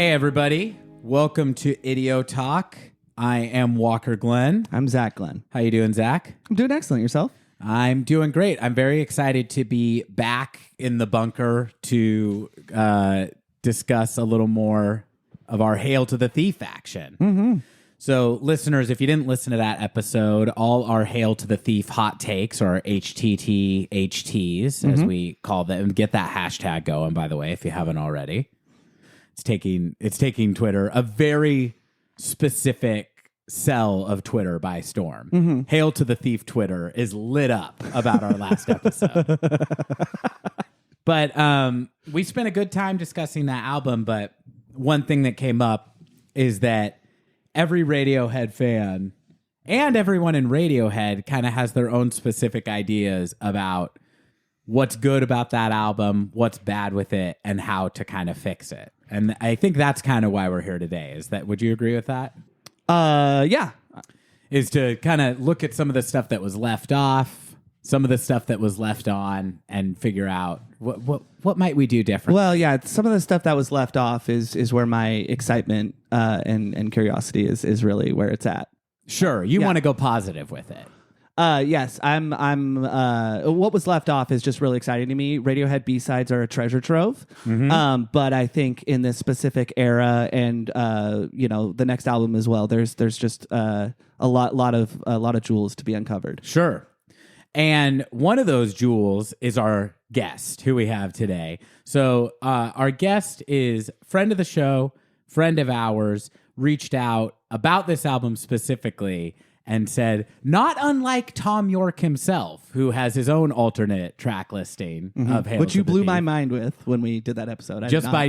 Hey, everybody. Welcome to Idio Talk. I am Walker Glenn. I'm Zach Glenn. How you doing, Zach? I'm doing excellent. Yourself? I'm doing great. I'm very excited to be back in the bunker to discuss a little more of our Hail to the Thief action. Mm-hmm. So, listeners, if you didn't listen to that episode, all our Hail to the Thief hot takes, or HTTHTs, as we call them, get that hashtag going, by the way, if you haven't already. It's taking Twitter a very specific cell of Twitter by storm. Mm-hmm. Hail to the Thief Twitter is lit up about our last episode. But we spent a good time discussing that album, but one thing that came up is that every Radiohead fan and everyone in Radiohead kind of has their own specific ideas about what's good about that album, what's bad with it, and how to kind of fix it. And I think that's kind of why we're here today. Would you agree with that? Yeah. Is to kind of look at some of the stuff that was left off, some of the stuff that was left on, and figure out what might we do different. Well, yeah, some of the stuff that was left off is where my excitement and curiosity is really where it's at. Sure, you want to go positive with it. Yes, I'm what was left off is just really exciting to me. Radiohead B-sides are a treasure trove. Mm-hmm. But I think in this specific era and the next album as well, there's just a lot of jewels to be uncovered. Sure. And one of those jewels is our guest who we have today. So our guest is friend of the show, friend of ours, reached out about this album specifically and said, not unlike Tom York himself, who has his own alternate track listing of Hail Which to you the blew Thief. my mind with when we did that episode. Just by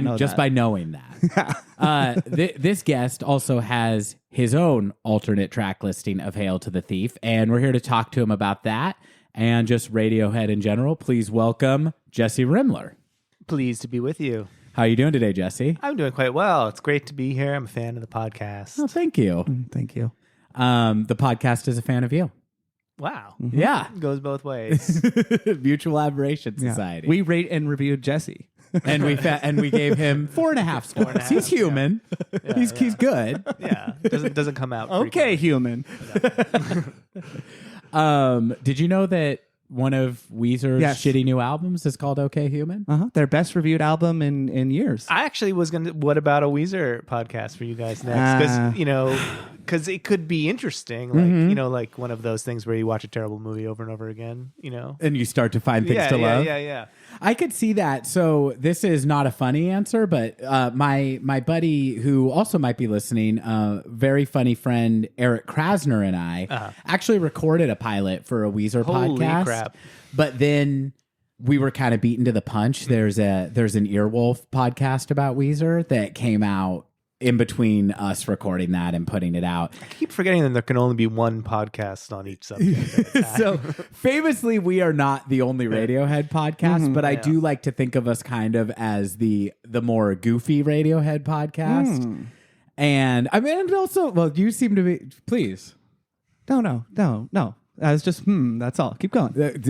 knowing that. This guest also has his own alternate track listing of Hail to the Thief, and we're here to talk to him about that and just Radiohead in general. Please welcome Jesse Rimler. Pleased to be with you. How are you doing today, Jesse? I'm doing quite well. It's great to be here. I'm a fan of the podcast. Oh, thank you. Thank you. The podcast is a fan of you. Wow. Mm-hmm. Yeah. It goes both ways. Mutual Admiration Society. We rate and reviewed Jesse. and we gave him 4.5 scores. 4.5, He's human. Yeah, He's good. Yeah. Doesn't come out. Okay, human. Did you know that one of Weezer's Yes. shitty new albums is called Okay Human? Their best reviewed album in years. I actually was going to, what about a Weezer podcast for you guys next? Because it could be interesting. Like, like one of those things where you watch a terrible movie over and over again, And you start to find things to love? Yeah. I could see that. So this is not a funny answer, but my buddy who also might be listening, very funny friend Eric Krasner and I actually recorded a pilot for a Weezer Holy podcast. crap. But then we were kind of beaten to the punch. There's an Earwolf podcast about Weezer that came out in between us recording that and putting it out. I keep forgetting that there can only be one podcast on each subject. So famously, we are not the only Radiohead podcast, but I do like to think of us kind of as the more goofy Radiohead podcast. And I mean, and also, well, you seem to be, please. No. I was just, that's all. Keep going.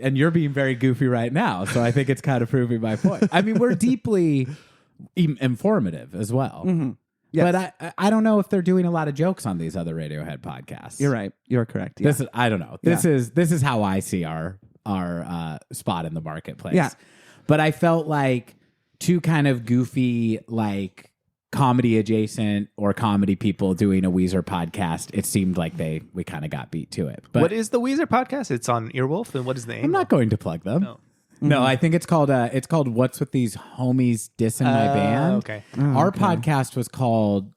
And you're being very goofy right now. So I think it's kind of proving my point. I mean, we're deeply informative as well. Yes. But I don't know if they're doing a lot of jokes on these other Radiohead podcasts. You're right. You're correct. Yeah. I don't know. This is how I see our spot in the marketplace. Yeah. But I felt like two kind of goofy, like comedy adjacent or comedy people doing a Weezer podcast. It seemed like we kind of got beat to it. But What is the Weezer podcast? It's on Earwolf. And what is the name? I'm not going to plug them. No. No, I think it's called What's With These Homies Dissing My Band. Okay. Our podcast was called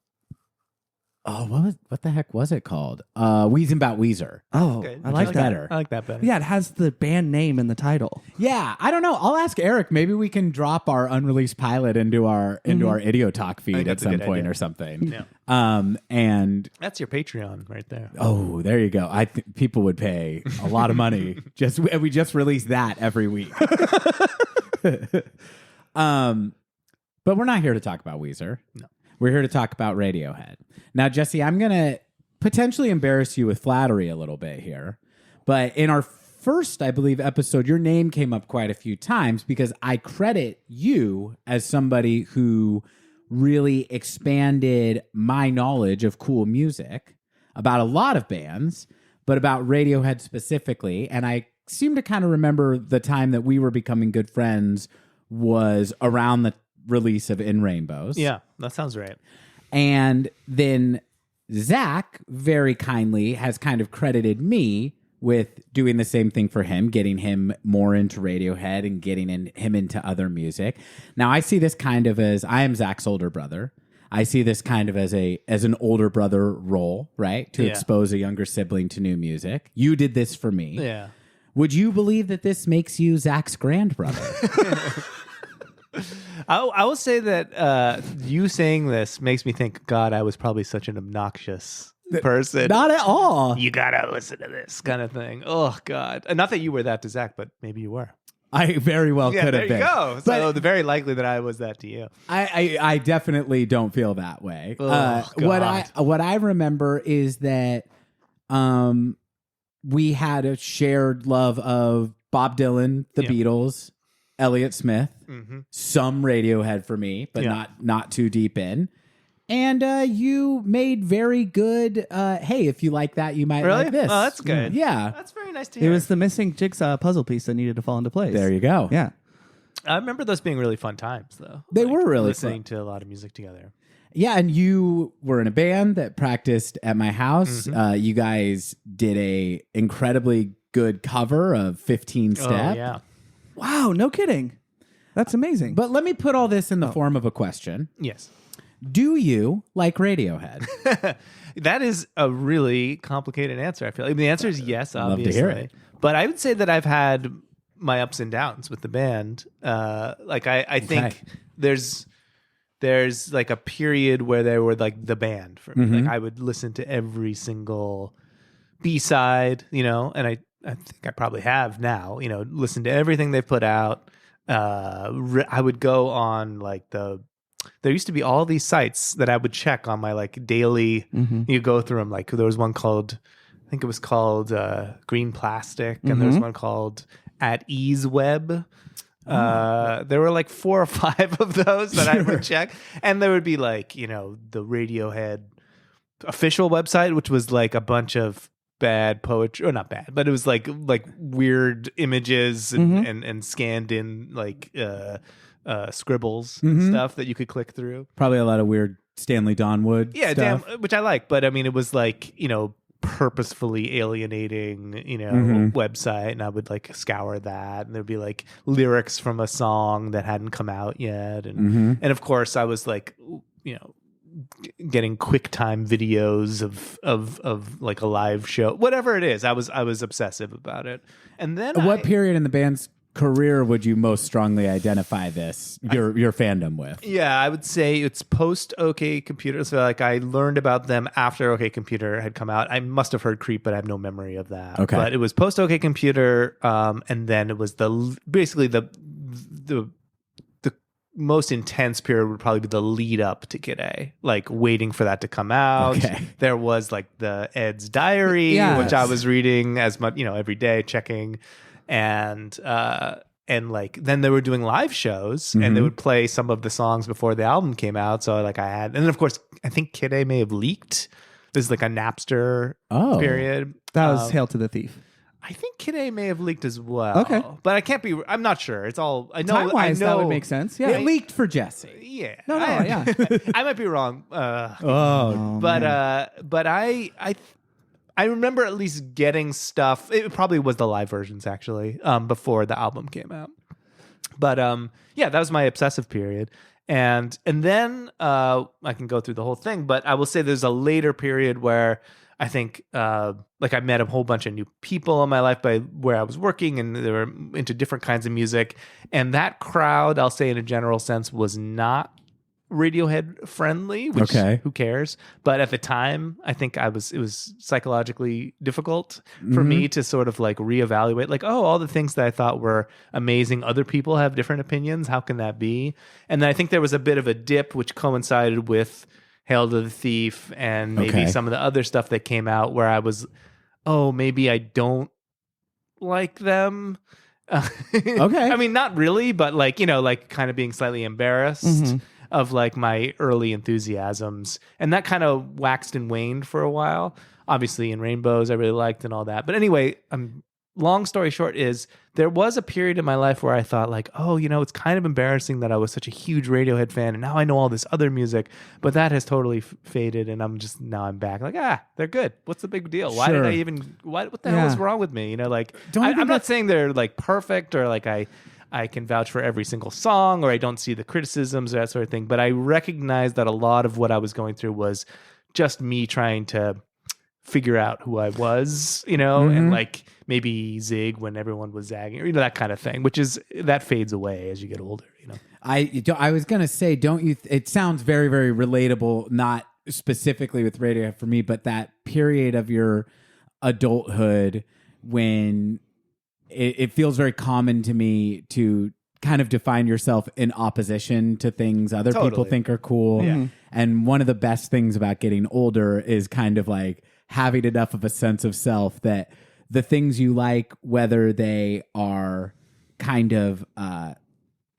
what the heck was it called? Wheezing About Weezer. Oh, Okay. I like that. better. I like that better. Yeah, it has the band name in the title. Yeah, I don't know. I'll ask Eric. Maybe we can drop our unreleased pilot into our Idio Talk feed at that's a some good point idea. or something. Yeah. And That's your Patreon right there. oh, there you go. I think people would pay a lot of money. We just release that every week. But we're not here to talk about Weezer. No. We're here to talk about Radiohead. Now, Jesse, I'm going to potentially embarrass you with flattery a little bit here. But in our first, I believe, episode, your name came up quite a few times because I credit you as somebody who really expanded my knowledge of cool music about a lot of bands, but about Radiohead specifically. And I seem to kind of remember the time that we were becoming good friends was around the release of In Rainbows. Yeah, that sounds right. And then Zach very kindly has kind of credited me with doing the same thing for him, getting him more into Radiohead and getting him into other music. Now, I see this kind of as, I am Zach's older brother. I see this kind of as an older brother role, right? To expose a younger sibling to new music. You did this for me. Yeah. Would you believe that this makes you Zach's grandbrother? I will say that you saying this makes me think, God, I was probably such an obnoxious person. Not at all. You gotta listen to this kind of thing. Oh, God. And not that you were that to Zach, but maybe you were. I very well could have been. There you go. So it's very likely that I was that to you. I definitely don't feel that way. Oh, what I remember is that we had a shared love of Bob Dylan, the Beatles, Elliott Smith, some Radiohead for me, but not too deep in. And you made very good, hey, if you like that, you might like this. Oh, that's good. Yeah. That's very nice to hear. It was the missing jigsaw puzzle piece that needed to fall into place. There you go. Yeah. I remember those being really fun times, though. They were really listening fun. to a lot of music together. Yeah, and you were in a band that practiced at my house. You guys did a incredibly good cover of 15 Step. Oh, yeah. Wow, no kidding. That's amazing. But let me put all this in the form of a question. Yes. Do you like Radiohead? That is a really complicated answer, I feel like. The answer is yes, I'd love obviously. to hear it. But I would say that I've had my ups and downs with the band. I think there's like a period where they were like the band for me. Like I would listen to every single B-side, and I think I probably have now, listen to everything they put out. I would go on like there used to be all these sites that I would check on my like daily. You go through them. Like there was one called, I think it was called Green Plastic, and there was one called At Ease Web. There were like 4 or 5 of those that I would check, and there would be like the Radiohead official website, which was like a bunch of bad poetry, or not bad, but it was like weird images and scanned in like scribbles and stuff that you could click through. Probably a lot of weird Stanley Donwood stuff. Which I like, but I mean, it was like purposefully alienating website, and I would like scour that, and there'd be like lyrics from a song that hadn't come out yet, and of course I was like getting QuickTime videos of like a live show, whatever it is. I was obsessive about it. And then what period in the band's career would you most strongly identify your fandom with? Yeah, I would say it's post OK Computer. So like I learned about them after OK Computer had come out. I must have heard Creep, but I have no memory of that. Okay. But it was post OK Computer, and then it was basically the most intense period would probably be the lead up to Kid A, like waiting for that to come out. Okay. There was like the Ed's Diary, which I was reading as much, every day, checking, and like then they were doing live shows, and they would play some of the songs before the album came out. So like and then of course I think Kid A may have leaked. This is like a Napster period. That was Hail to the Thief. I think Kid A may have leaked as well. Okay. But I'm not sure. It's all, I know. Time-wise, that would make sense. Yeah. It leaked for Jesse. Yeah. No, yeah. I might be wrong. But I remember at least getting stuff. It probably was the live versions actually, before the album came out. But that was my obsessive period. And then I can go through the whole thing, but I will say there's a later period where I think like I met a whole bunch of new people in my life by where I was working, and they were into different kinds of music. And that crowd, I'll say in a general sense, was not Radiohead friendly, which who cares? But at the time, I think it was psychologically difficult for me to sort of like reevaluate, like, all the things that I thought were amazing, other people have different opinions. How can that be? And then I think there was a bit of a dip, which coincided with Hail to the Thief and maybe some of the other stuff that came out, where I was, maybe I don't like them. I mean, not really, but like, like kind of being slightly embarrassed. of like my early enthusiasms, and that kind of waxed and waned for a while. Obviously, in Rainbows, I really liked and all that. But anyway, long story short is there was a period in my life where I thought like, oh, it's kind of embarrassing that I was such a huge Radiohead fan and now I know all this other music, but that has totally faded and I'm back like, they're good. What's the big deal? Why did I even, what the hell is wrong with me? I'm not saying they're like perfect or like I can vouch for every single song or I don't see the criticisms or that sort of thing, but I recognize that a lot of what I was going through was just me trying to figure out who I was, and like maybe zig when everyone was zagging, or that kind of thing, that fades away as you get older, I was gonna say, don't you? It sounds very, very relatable, not specifically with Radiohead for me, but that period of your adulthood when it feels very common to me to kind of define yourself in opposition to things other people think are cool. Yeah. And one of the best things about getting older is kind of like having enough of a sense of self that the things you like, whether they are kind of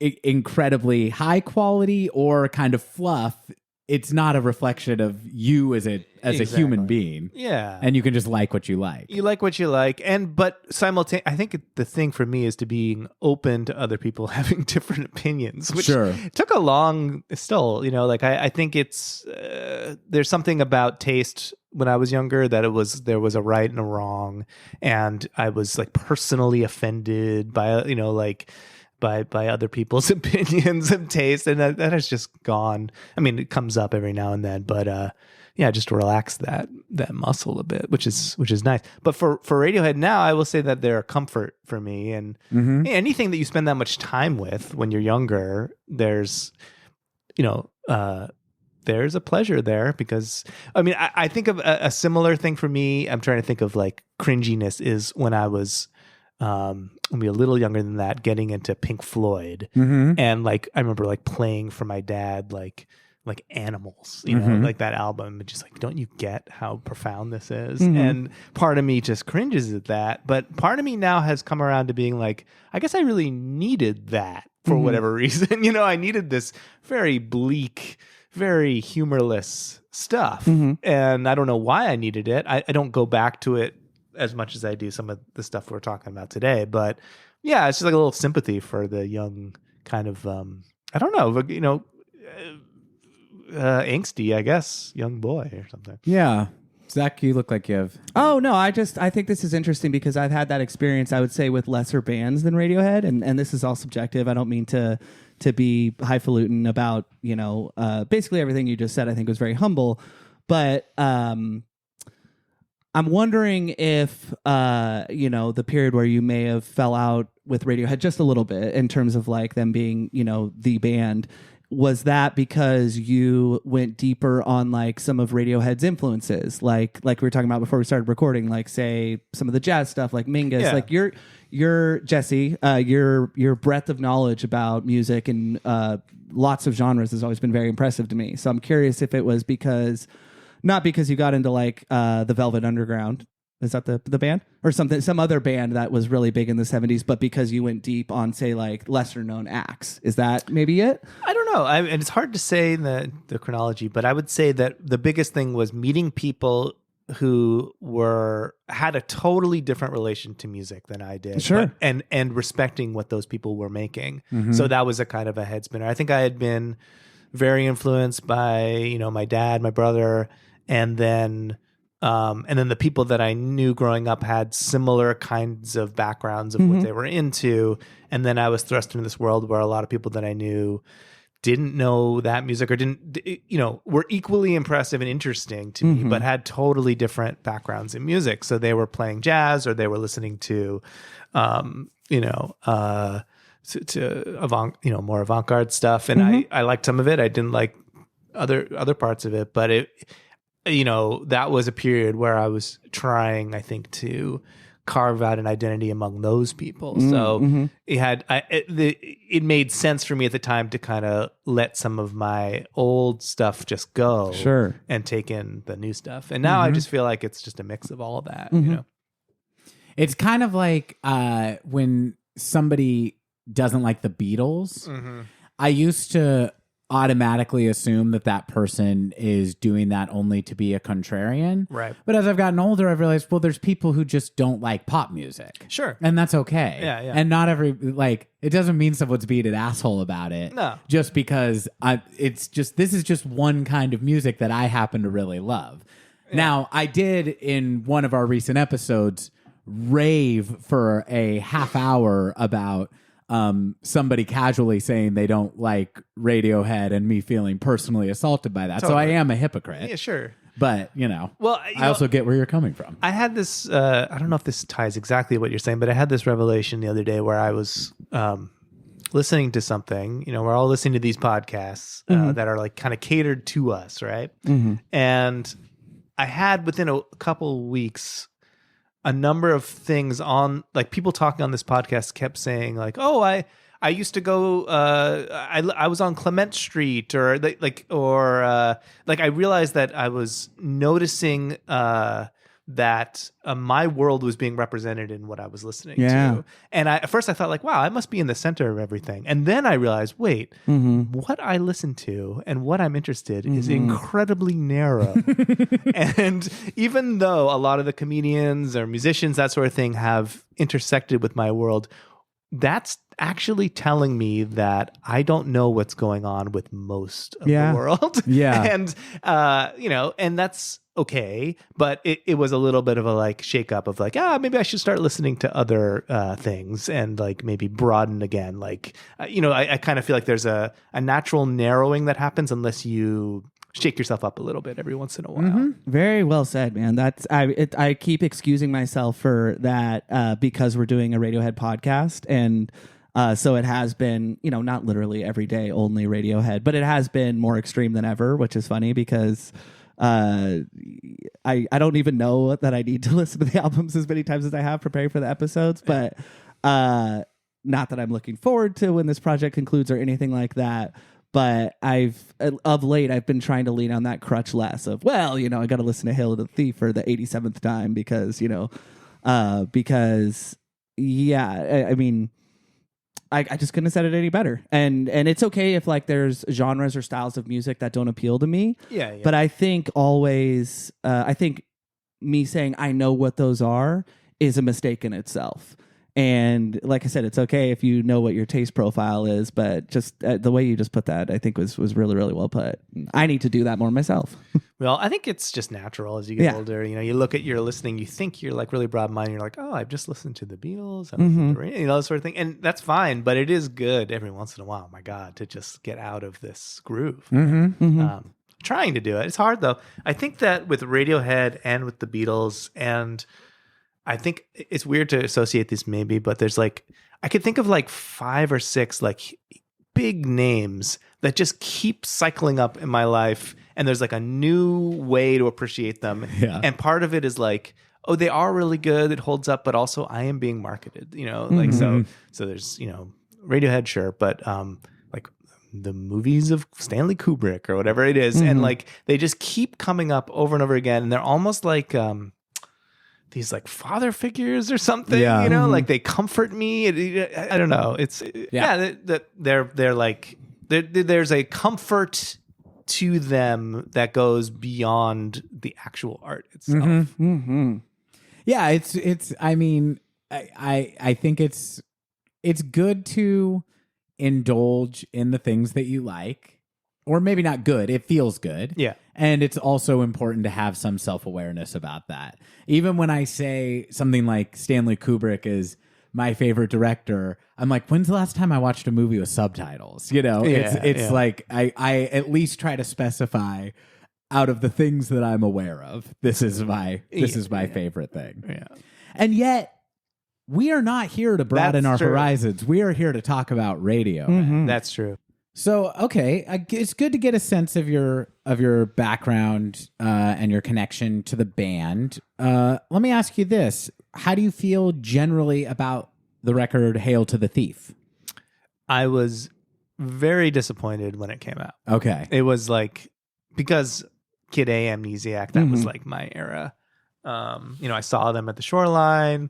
incredibly high quality or kind of fluff, it's not a reflection of you as a human being. Yeah. And you can just like what you like. You like what you like. But simultaneously, I think the thing for me is to being open to other people having different opinions, which took a long, still, I think it's, there's something about taste when I was younger that there was a right and a wrong. And I was like personally offended by, by other people's opinions and taste, and that has just gone. I mean, it comes up every now and then, but just relax that muscle a bit, which is nice. But for Radiohead now, I will say that they're a comfort for me, and anything that you spend that much time with when you're younger, there's a pleasure there, because I think of a similar thing for me. I'm trying to think of like cringiness is when I was maybe a little younger than that, getting into Pink Floyd, and like I remember like playing for my dad like Animals, like that album, just like, don't you get how profound this is? And part of me just cringes at that, but part of me now has come around to being like, I guess I really needed that for whatever reason. I needed this very bleak, very humorless stuff, and I don't know why I needed it. I don't go back to it as much as I do some of the stuff we're talking about today, but yeah, it's just like a little sympathy for the young kind of I don't know, angsty, I guess, young boy or something. Yeah. Zach, you look like you have. Oh no, I think this is interesting because I've had that experience, I would say, with lesser bands than Radiohead, and this is all subjective. I don't mean to be highfalutin about basically everything you just said. I think was very humble, but I'm wondering if, the period where you may have fell out with Radiohead just a little bit in terms of like them being, the band, was that because you went deeper on like some of Radiohead's influences, like we were talking about before we started recording, like say some of the jazz stuff, like Mingus, like your Jesse, your breadth of knowledge about music and lots of genres has always been very impressive to me. So I'm curious if it was not because you got into like the Velvet Underground, is that the band, or some other band that was really big in the 70s, but because you went deep on, say, like lesser known acts. Is that maybe it? I don't know. And it's hard to say in the chronology, but I would say that the biggest thing was meeting people who had a totally different relation to music than I did. Sure. And respecting what those people were making. So that was a kind of a head spinner. I think I had been very influenced by, my dad, my brother, and then the people that I knew growing up had similar kinds of backgrounds of what they were into. And then I was thrust into this world where a lot of people that I knew didn't know that music or were equally impressive and interesting to me, but had totally different backgrounds in music. So they were playing jazz or they were listening to, more avant-garde stuff. And I liked some of it. I didn't like other parts of it, but that was a period where I was trying, I think, to carve out an identity among those people. So it made sense for me at the time to kind of let some of my old stuff just go, and take in the new stuff. And now I just feel like it's just a mix of all of that. It's kind of like when somebody doesn't like the Beatles. I used to automatically assume that person is doing that only to be a contrarian. Right. But as I've gotten older, I've realized, well, there's people who just don't like pop music. Sure. And that's okay. Yeah, yeah. And not every, like, it doesn't mean someone's being an asshole about it. No. Just because this is just one kind of music that I happen to really love. Yeah. Now, I did in one of our recent episodes rave for a half hour about somebody casually saying they don't like Radiohead and me feeling personally assaulted by that. Totally. So I am a hypocrite. Yeah, sure. But, well, I also get where you're coming from. I had this, I don't know if this ties exactly what you're saying, but I had this revelation the other day where I was listening to something, we're all listening to these podcasts that are like kind of catered to us, right? Mm-hmm. And I had within a couple weeks a number of things on, like, people talking on this podcast kept saying like, oh, I used to go, I was on Clement Street or I realized that I was noticing that my world was being represented in what I was listening to. And at first I thought like, wow, I must be in the center of everything. And then I realized, wait, what I listen to and what I'm interested is incredibly narrow. And even though a lot of the comedians or musicians, that sort of thing, have intersected with my world, that's actually telling me that I don't know what's going on with most of the world. And, and that's okay. But it was a little bit of a like shake up of like, maybe I should start listening to other things and like maybe broaden again. Like, I kind of feel like there's a natural narrowing that happens unless you shake yourself up a little bit every once in a while. Mm-hmm. Very well said, man. That's I keep excusing myself for that because we're doing a Radiohead podcast, and so it has been, not literally every day only Radiohead, but it has been more extreme than ever, which is funny because I don't even know that I need to listen to the albums as many times as I have preparing for the episodes, but not that I'm looking forward to when this project concludes or anything like that. But of late, I've been trying to lean on that crutch less of, I got to listen to Hail to the Thief for the 87th time because I mean, I just couldn't have said it any better. And it's okay if like there's genres or styles of music that don't appeal to me. Yeah. But I think always, me saying I know what those are is a mistake in itself. And like I said, it's okay if you know what your taste profile is, but just the way you just put that, I think was really, really well put. I need to do that more myself. Well, I think it's just natural as you get older. You look at your listening, you think you're like really broad-minded. You're like, oh, I've just listened to the Beatles, that sort of thing. And that's fine, but it is good every once in a while, my God, to just get out of this groove. Trying to do it. It's hard, though. I think that with Radiohead and with the Beatles, and I think it's weird to associate this maybe, but there's like, I could think of like 5 or 6 like big names that just keep cycling up in my life. And there's like a new way to appreciate them. Yeah. And part of it is like, oh, they are really good. It holds up, but also I am being marketed, like, so there's, Radiohead, sure. But, like the movies of Stanley Kubrick or whatever it is. And like, they just keep coming up over and over again. And they're almost like, these like father figures or something, like they comfort me. I don't know. It's they're like there's a comfort to them that goes beyond the actual art itself. Yeah, it's. I mean, I think it's good to indulge in the things that you like, or maybe not good. It feels good. Yeah. And it's also important to have some self-awareness about that. Even when I say something like Stanley Kubrick is my favorite director, I'm like, when's the last time I watched a movie with subtitles? It's like I at least try to specify out of the things that I'm aware of, this is my favorite thing. Yeah. And yet we are not here to broaden our horizons. We are here to talk about radio. That's true. So, okay, it's good to get a sense of your background and your connection to the band. Let me ask you this. How do you feel generally about the record Hail to the Thief? I was very disappointed when it came out. Okay. It was like, because Kid A, Amnesiac, that was like my era. I saw them at the Shoreline,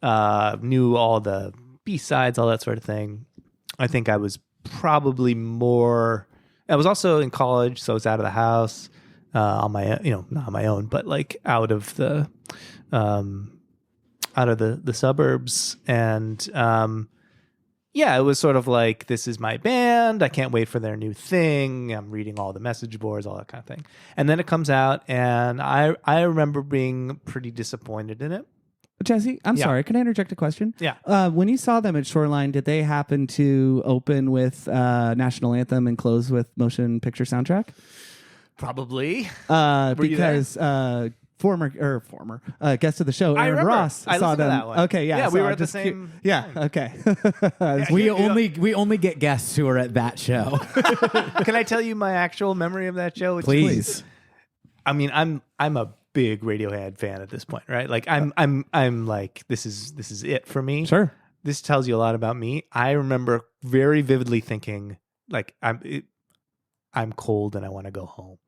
knew all the B-sides, all that sort of thing. I think I was probably more I was also in college, so I was out of the house on my, not on my own, but like out of the suburbs. And it was sort of like, this is my band. I can't wait for their new thing. I'm reading all the message boards, all that kind of thing. And then it comes out, and I remember being pretty disappointed in it. Jesse, I'm sorry. Can I interject a question? Yeah. When you saw them at Shoreline, did they happen to open with National Anthem and close with Motion Picture Soundtrack? Probably. Because former guest of the show, Aaron Ross, I saw them. that one. Okay, yeah. Yeah, so we were at the same. Yeah, okay. We only get guests who are at that show. Can I tell you my actual memory of that show? Please. I mean, I'm a big Radiohead fan at this point, right? Like I'm like, this is it for me. Sure. This tells you a lot about me. I remember very vividly thinking, like, I'm cold and I want to go home.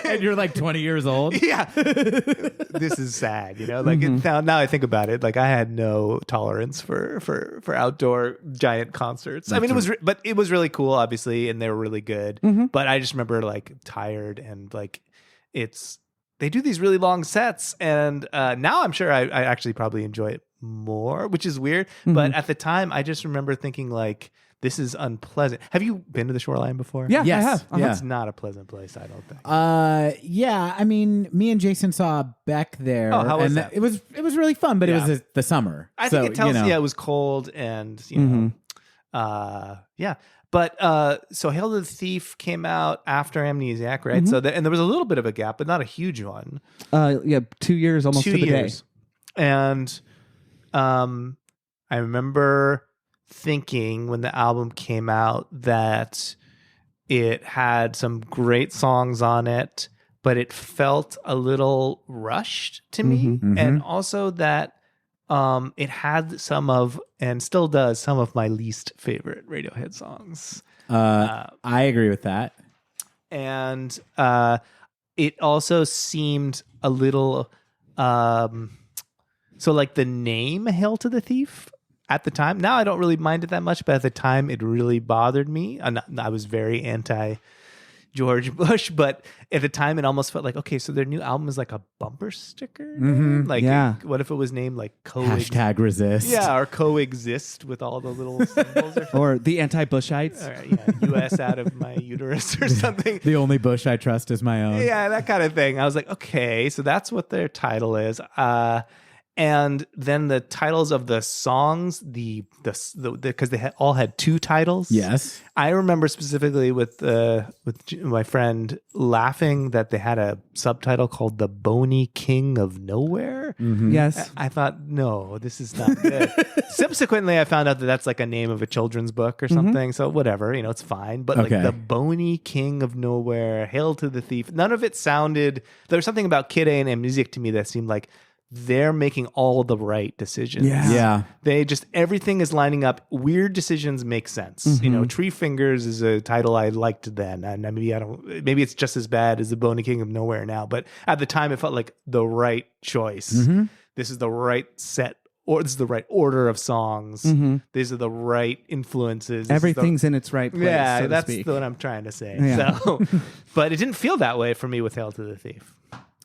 And you're like 20 years old. Yeah. This is sad, like now I think about it, like I had no tolerance for outdoor giant concerts. I mean, it was really cool, obviously, and they were really good. But I just remember like tired and like they do these really long sets, and now I'm sure I actually probably enjoy it more, which is weird. But at the time, I just remember thinking like, this is unpleasant. Have you been to the Shoreline before? Yeah, yes. I have. Yeah. It's not a pleasant place, I don't think. I mean, me and Jason saw Beck there. Oh, how was and that? It was really fun, but it was the summer. I think it tells it was cold and, But so Hail to the Thief came out after Amnesiac, right? So and there was a little bit of a gap, but not a huge one. 2 years almost 2 to the years. day. And I remember thinking when the album came out that it had some great songs on it, but it felt a little rushed to me. And also that it had some of, and still does, some of my least favorite Radiohead songs. I agree with that. And it also seemed a little so like the name Hail to the Thief at the time, now I don't really mind it that much, but at the time it really bothered me. I was very anti George Bush, but at the time it almost felt like, okay, so their new album is like a bumper sticker. Like, what if it was named like #resist? Yeah, or coexist with all the little symbols, or the anti-Bushites, or U.S. out of my uterus or something. The only Bush I trust is my own. Yeah, that kind of thing. I was like, okay, so that's what their title is. And then the titles of the songs, because they all had two titles. Yes, I remember specifically with my friend laughing that they had a subtitle called "The Bony King of Nowhere." Yes, I thought, no, this is not good. Subsequently, I found out that that's like a name of a children's book or something. So whatever, it's fine. But like "The Bony King of Nowhere," "Hail to the Thief," none of it sounded. There was something about Kid A and Amnesiac to me that seemed like they're making all the right decisions. Yeah. They just, everything is lining up. Weird decisions make sense. Tree Fingers is a title I liked then. And maybe it's just as bad as The Bony King of Nowhere now, but at the time it felt like the right choice. This is the right set, or this is the right order of songs. These are the right influences. Everything's in its right place. Yeah, so that's to speak. what I'm trying to say. Yeah. So, but it didn't feel that way for me with Hail to the Thief.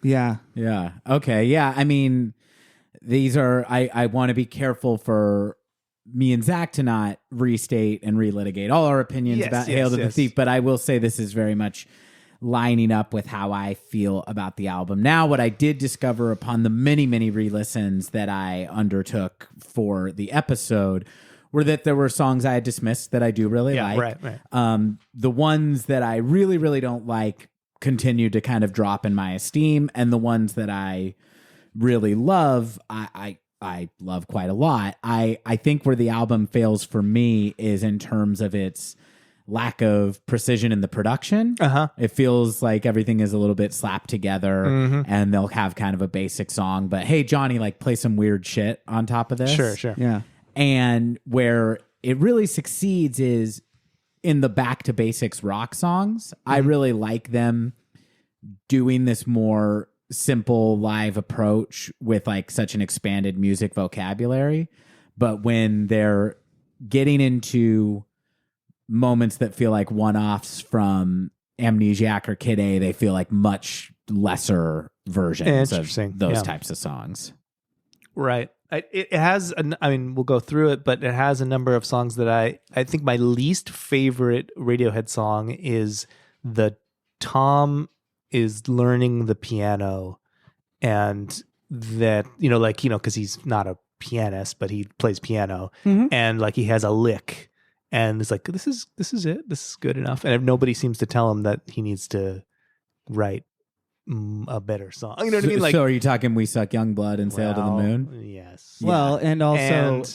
Yeah. Yeah. Okay. Yeah. I mean, these are, I want to be careful for me and Zach to not restate and relitigate all our opinions about Hail to the Thief, but I will say this is very much lining up with how I feel about the album. Now, what I did discover upon the many, many re-listens that I undertook for the episode were that there were songs I had dismissed that I do really like. Right. The ones that I really, really don't like continue to kind of drop in my esteem, and the ones that I really love, I love quite a lot. I think where the album fails for me is in terms of its lack of precision in the production. It feels like everything is a little bit slapped together, and they'll have kind of a basic song, but hey, Johnny, like play some weird shit on top of this. Sure. Yeah. And where it really succeeds is in the back to basics rock songs. I really like them doing this more simple live approach with like such an expanded music vocabulary. But when they're getting into moments that feel like one-offs from Amnesiac or Kid A, they feel like much lesser versions of those types of songs. Right. It has, I mean, we'll go through it, but it has a number of songs that I think my least favorite Radiohead song is the Tom is learning the piano, and that, because he's not a pianist, but he plays piano, and like he has a lick, and it's like, this is it. This is good enough. And nobody seems to tell him that he needs to write a better song. You know what I mean? Like, so are you talking We Suck Youngblood and Sail to the Moon? Yes. Well, and also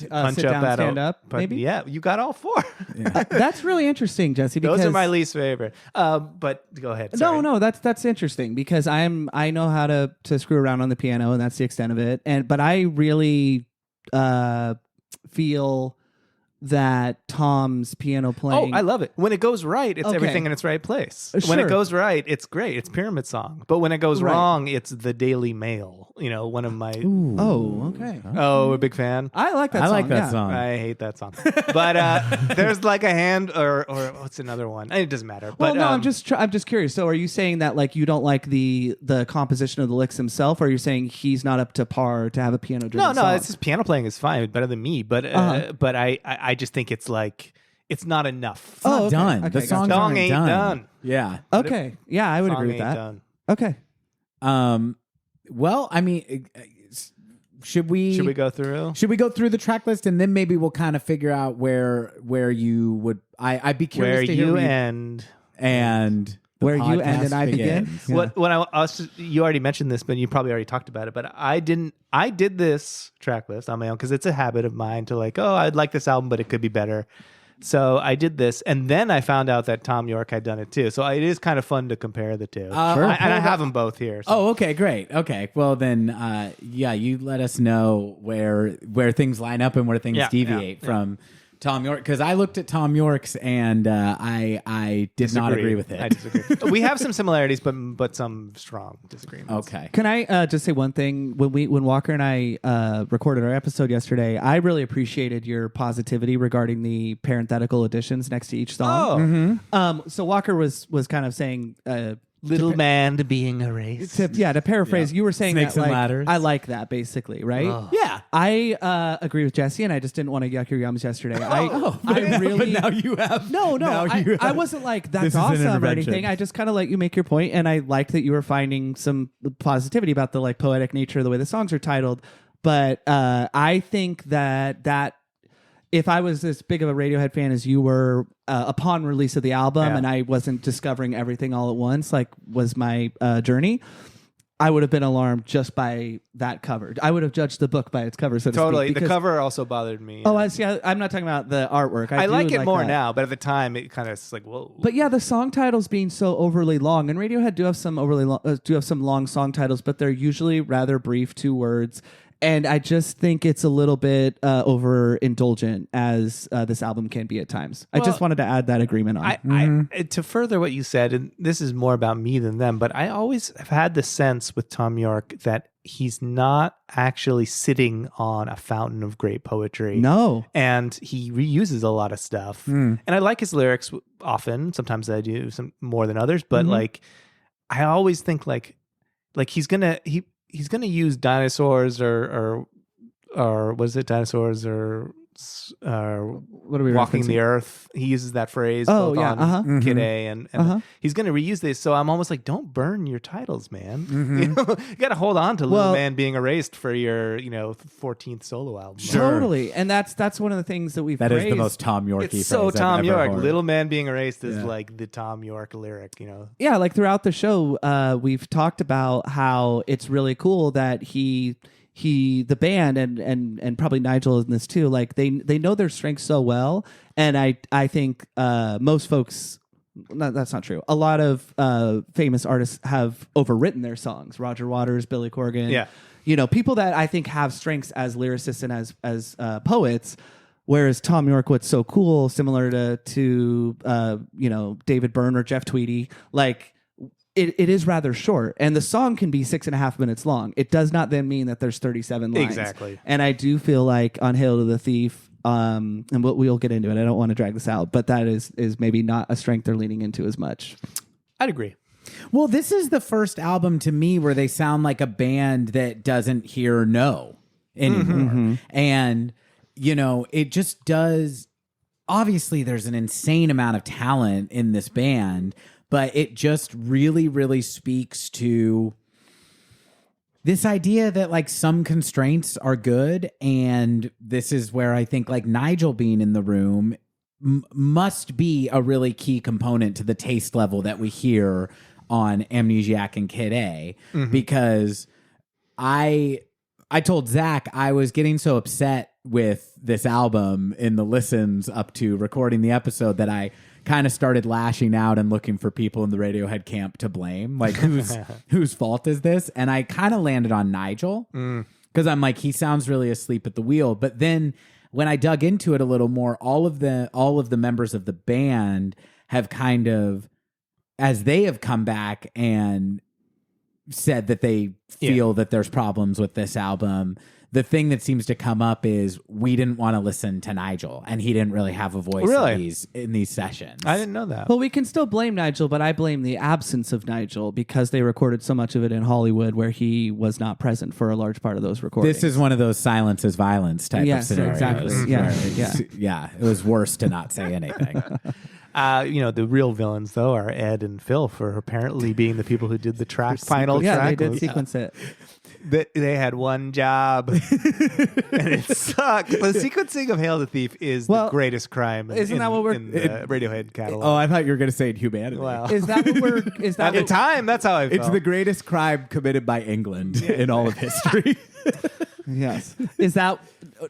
Punch Sit Up, Down, Stand Up, but maybe? Yeah, you got all four. That's really interesting, Jesse, because those are my least favorite. But go ahead. Sorry. No, that's interesting because I know how to screw around on the piano, and that's the extent of it. But I really feel that Tom's piano playing. Oh, I love it. When it goes right, it's Okay. everything in its right place. Sure. When it goes right, it's great. It's Pyramid Song. But when it goes Right. wrong, it's the Daily Mail. One of my... Ooh. Oh, okay. Oh, a big fan. I like that I song. like that yeah. song. I hate that song. But there's like a hand or what's another one? It doesn't matter. Well, But no, I'm just curious. So, are you saying that like you don't like the composition of the licks himself, or are you saying he's not up to par to have a piano driven No, song? it's just piano playing is fine, better than me. But but I just think it's like it's not enough. It's not okay. done. Okay, The gotcha. songs Song aren't ain't done. done. Yeah. Okay. Yeah, I would Song agree with ain't that. done. Okay. Well, I mean, should we go through? Should we go through the track list, and then maybe we'll kind of figure out where you would? I'd be curious Where to hear you where you- end. and the Where you end podcast and I begin? begins. Yeah. What I was, you already mentioned this, but you probably already talked about it. But I didn't. I did this track list on my own because it's a habit of mine to like, I'd like this album, but it could be better. So I did this, and then I found out that Tom York had done it too. So it is kind of fun to compare the two. Sure. And I have them both here. So. Oh, okay, great. Okay, well then, you let us know where things line up and where things deviate from Tom York, because I looked at Tom York's and I did not agree with it. I disagree. We have some similarities, but some strong disagreements. Okay. Can I just say one thing? When Walker and I recorded our episode yesterday, I really appreciated your positivity regarding the parenthetical additions next to each song. So Walker was kind of saying, Little man being erased. to paraphrase, you were saying Snakes that and like, ladders. I like that basically, right? Oh. Yeah. I agree with Jesse, and I just didn't want to yuck your yums yesterday. I But really now you have No, now you I have- wasn't like This that's is an awesome or intervention. anything. I just kind of let you make your point, and I liked that you were finding some positivity about the like poetic nature of the way the songs are titled. But I think that if I was as big of a Radiohead fan as you were upon release of the album, and I wasn't discovering everything all at once, like was my journey, I would have been alarmed just by that cover. I would have judged the book by its cover, so to Totally. speak. The because- cover also bothered me. Oh, I see. I'm not talking about the artwork. I do like it more that. now, but at the time, it kind of like, whoa. But yeah, the song titles being so overly long, and Radiohead do have some long song titles, but they're usually rather brief, 2 words. And I just think it's a little bit overindulgent, as this album can be at times. I just wanted to add that agreement on. I to further what you said, and this is more about me than them, but I always have had the sense with Tom York that he's not actually sitting on a fountain of great poetry. No. And he reuses a lot of stuff. And I like his lyrics often. Sometimes I do some more than others, but like I always think like he's gonna use dinosaurs or was it dinosaurs or What are we walking referencing? the earth? He uses that phrase Oh, both yeah, on Kid A and he's going to reuse this. So I'm almost like, don't burn your titles, man. You got to hold on to Little Man Being Erased for your 14th solo album. Totally. And that's one of the things that we've That is praised. the most Tom Yorkie It's so phrase I've Tom ever York. heard. Little Man Being Erased is like the Tom York lyric. Yeah, like throughout the show, we've talked about how it's really cool that the band and probably Nigel in this too, like they know their strengths so well, and I think most folks. No, that's not true. A lot of famous artists have overwritten their songs. Roger Waters, Billy Corgan. Yeah. People that I think have strengths as lyricists and as poets. Whereas Tom York, what's so cool, similar to David Byrne or Jeff Tweedy, like it is rather short, and the song can be 6.5 minutes long. It does not then mean that there's 37 lines. Exactly. And I do feel like on Hail to the Thief, and we'll get into it. I don't want to drag this out, but that is maybe not a strength they're leaning into as much. I'd agree. Well, this is the first album to me where they sound like a band that doesn't hear no anymore. And, it just does. Obviously, there's an insane amount of talent in this band, but it just really, really speaks to this idea that like some constraints are good. And this is where I think like Nigel being in the room must be a really key component to the taste level that we hear on Amnesiac and Kid A, because I told Zach I was getting so upset with this album in the listens up to recording the episode that I kind of started lashing out and looking for people in the Radiohead camp to blame, like whose fault is this? And I kind of landed on Nigel because I'm like, he sounds really asleep at the wheel. But then when I dug into it a little more, all of the members of the band have kind of, as they have come back and said that they feel that there's problems with this album, the thing that seems to come up is we didn't want to listen to Nigel, and he didn't really have a voice in these sessions. I didn't know that. Well, we can still blame Nigel, but I blame the absence of Nigel because they recorded so much of it in Hollywood where he was not present for a large part of those recordings. This is one of those silence is violence type of scenarios. Exactly. Yeah, it was worse to not say anything. The real villains, though, are Ed and Phil for apparently being the people who did the final track. Yeah, they did sequence it. They had one job, and it sucked. The sequencing of Hail the Thief is the greatest crime in the Radiohead catalog. Oh, I thought you were going to say humanity. Well, is that what we're... Is that at the time, that's how I felt. It's the greatest crime committed by England in all of history. Yes. Is that...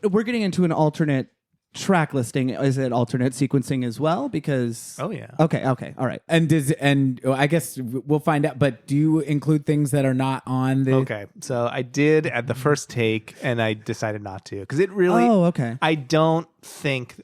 We're getting into an alternate track listing. Is it alternate sequencing as well? Because okay, all right. And I guess we'll find out. But do you include things that are not on the? Okay, so I did at the first take, and I decided not to because it really. Oh, okay. I don't think.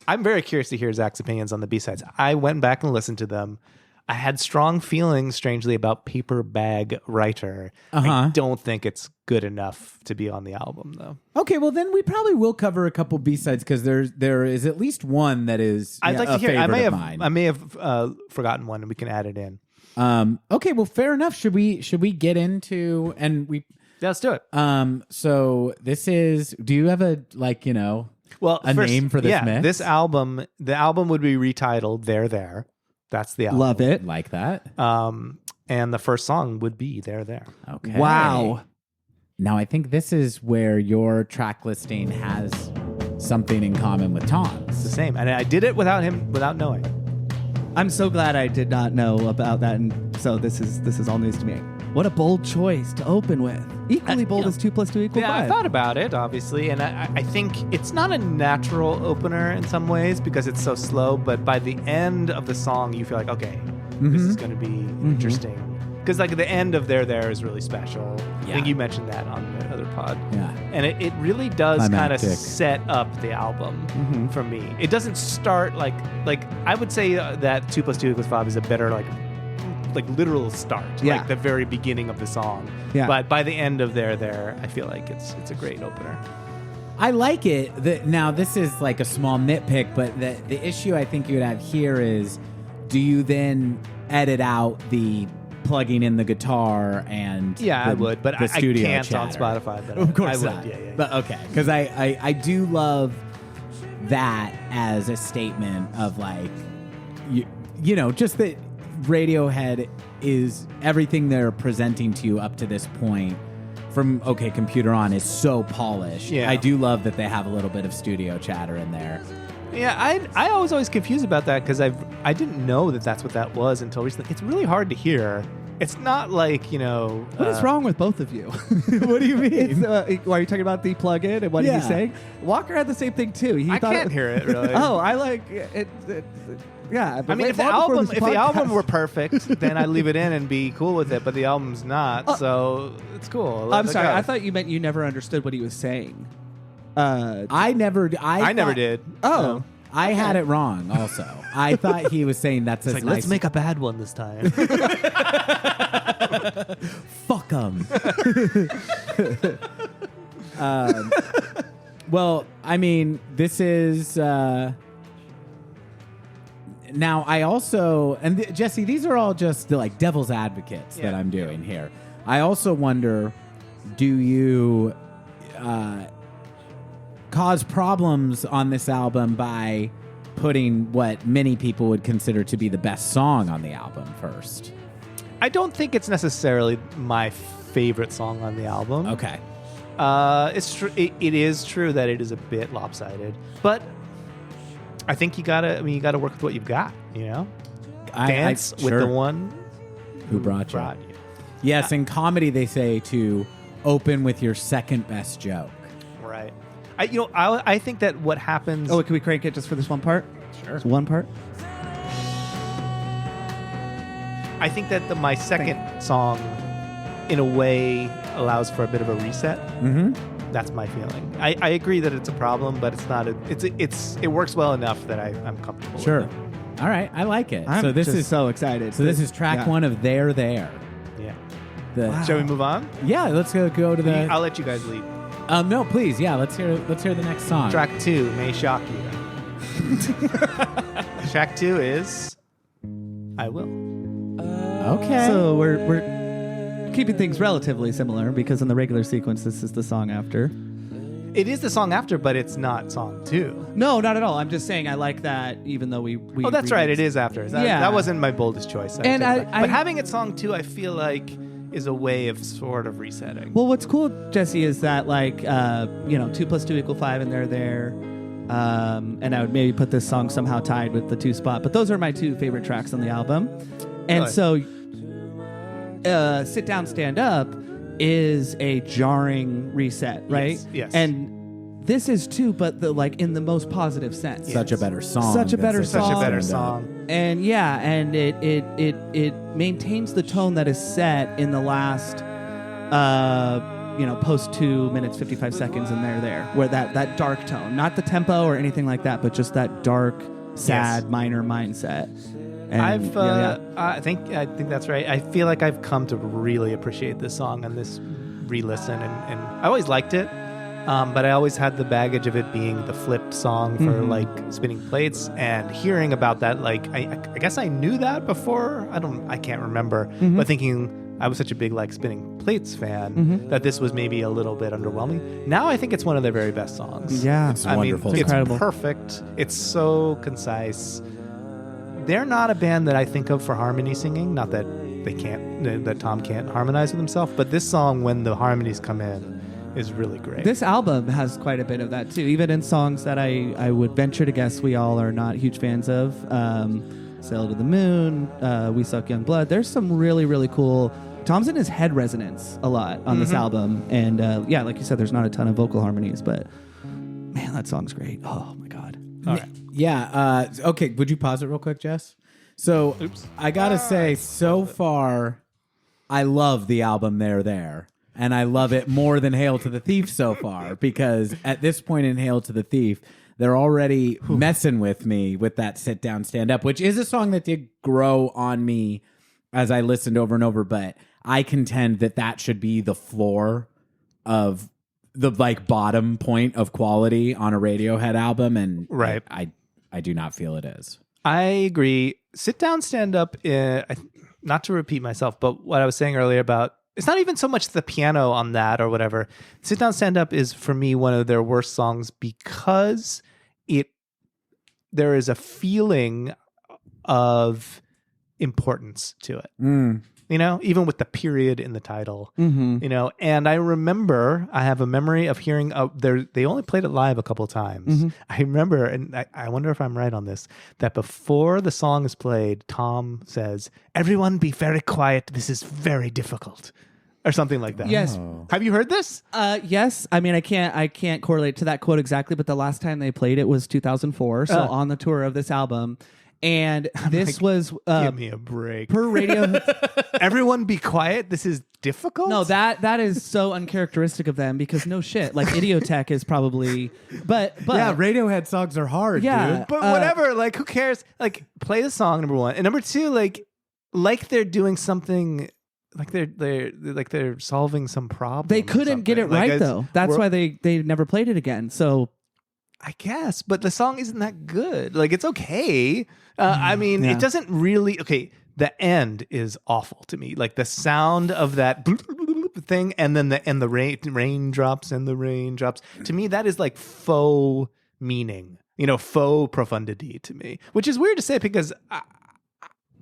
I'm very curious to hear Zach's opinions on the B-sides. I went back and listened to them. I had strong feelings, strangely, about Paper Bag Writer. I don't think it's good enough to be on the album, though. Okay, well then we probably will cover a couple B-sides because there is at least one that is. I'd like to hear. I may have forgotten one, and we can add it in. Okay, well, fair enough. Should we get into Yeah, let's do it. So this is. Do you have a name for this mix? This album. The album would be retitled There. That's the album. Love it. Like that. And the first song would be There. Okay. Wow. Now, I think this is where your track listing has something in common with Tom's. It's the same. And I did it without knowing. I'm so glad I did not know about that. And so this is all news to me. What a bold choice to open with. Equally bold as 2 + 2 = 5. Yeah, I thought about it, obviously, and I think it's not a natural opener in some ways because it's so slow, but by the end of the song, you feel like, okay, this is going to be interesting. Because like the end of There is really special. I think you mentioned that on the other pod. Yeah. And it really does kind of set up the album for me. It doesn't start like I would say that 2 + 2 = 5 is a better like literal start, like the very beginning of the song. Yeah. But by the end of There, I feel like it's a great opener. I like it. Now, this is like a small nitpick, but the issue I think you would have here is, do you then edit out the plugging in the guitar and I would, but the studio I can't chatter on Spotify. But of course I would. not. Yeah. But okay, because I do love that as a statement of like, just that Radiohead is everything they're presenting to you up to this point from OK Computer on is so polished. Yeah. I do love that they have a little bit of studio chatter in there. Yeah, I was always confused about that because I didn't know that that's what that was until recently. It's really hard to hear. It's not like, What is wrong with both of you? What do you mean? Why are you talking about the plug-in and what he's saying? Walker had the same thing too. I can't hear it really. Oh, I like it. Yeah, I mean, if the album were perfect, then I'd leave it in and be cool with it. But the album's not, so it's cool. I'm sorry. I thought you meant you never understood what he was saying. I never did. Oh. No. I had it wrong also. I thought he was saying that's a nice... let's make a bad one this time. Fuck them. Well, I mean, this is now. I also Jesse. These are all just like devil's advocates that I'm doing here. I also wonder, do you cause problems on this album by putting what many people would consider to be the best song on the album first? I don't think it's necessarily my favorite song on the album. Okay. It's true. It is true that it is a bit lopsided, but I think you gotta work with what you've got. You know, dance with the one who brought you. Yes, in comedy they say to open with your second best joke. Right. I think that what happens. Oh, can we crank it just for this one part? Sure. Just one part. I think that my second song, in a way, allows for a bit of a reset. Mm-hmm. That's my feeling. I agree that it's a problem, but it's not. It works well enough that I'm comfortable. Sure. With it. All right, I like it. I'm so this just is so excited. So this is track one of There. Yeah. Wow. Shall we move on? Yeah, let's go to the. I'll let you guys lead. No, please. Yeah, let's hear the next song. Track 2 may shock you. Track 2 is I Will. Okay. So we're keeping things relatively similar because in the regular sequence, this is the song after. It is the song after, but it's not song 2. No, not at all. I'm just saying I like that, even though we oh, that's right. It is after. That wasn't my boldest choice. But having it song 2, I feel like is a way of sort of resetting. Well, what's cool, Jesse, is that 2 + 2 = 5, and they're there. And I would maybe put this song somehow tied with the 2 spot. But those are my 2 favorite tracks on the album. And so Sit Down, Stand Up is a jarring reset, right? Yes. And this is too, but in the most positive sense. Such a better song. Such a better song. And and it maintains the tone that is set in the last post 2 minutes 55 seconds and there where that dark tone, not the tempo or anything like that, but just that dark, sad minor mindset. And I think that's right. I feel like I've come to really appreciate this song on this re-listen, and I always liked it, but I always had the baggage of it being the flipped song for spinning plates, and hearing about that, I guess I knew that before. I can't remember, but thinking I was such a big spinning plates fan that this was maybe a little bit underwhelming. Now I think it's one of their very best songs. Yeah, it's wonderful. It's incredible. Perfect. It's so concise. They're not a band that I think of for harmony singing. Not that that Tom can't harmonize with himself, but this song, when the harmonies come in, is really great. This album has quite a bit of that too, even in songs that I would venture to guess we all are not huge fans of. Sail to the Moon, We Suck Young Blood. There's some really, really cool. Tom's in his head resonance a lot on this album, and like you said, there's not a ton of vocal harmonies, but man, that song's great. Oh my god. All right. Yeah. Okay. Would you pause it real quick, Jess? So I gotta say, so far, I love the album There, and I love it more than Hail to the Thief so far, because at this point in Hail to the Thief, they're already messing with me with that Sit Down, Stand Up, which is a song that did grow on me as I listened over and over, but I contend that should be the floor of the bottom point of quality on a Radiohead album, and right. I do not feel it is. I agree. Sit Down, Stand Up, not to repeat myself, but what I was saying earlier about, it's not even so much the piano on that or whatever. Sit Down, Stand Up is, for me, one of their worst songs because there is a feeling of importance to it. Even with the period in the title, and I have a memory of hearing, they only played it live a couple of times. I remember, and I wonder if I'm right on this, that before the song is played, Tom says, "Everyone be very quiet. This is very difficult." Or something like that. Yes. Have you heard this? Yes. I mean, I can't correlate to that quote exactly, but the last time they played it was 2004. So on the tour of this album. And this was give me a break. Per radio. Everyone be quiet. This is difficult. No, that is so uncharacteristic of them, because no shit. Idiotech is probably, but yeah, Radiohead songs are hard, dude. But whatever. Who cares? Play the song, number one, and number two. Like they're doing something they're solving some problem. They couldn't get it right though. That's why they never played it again. So I guess, but the song isn't that good. Like, it's okay. I mean, it doesn't really. Okay, the end is awful to me. Like the sound of that thing, and then the raindrops and the raindrops. To me, that is like faux meaning. Faux profundity to me, which is weird to say because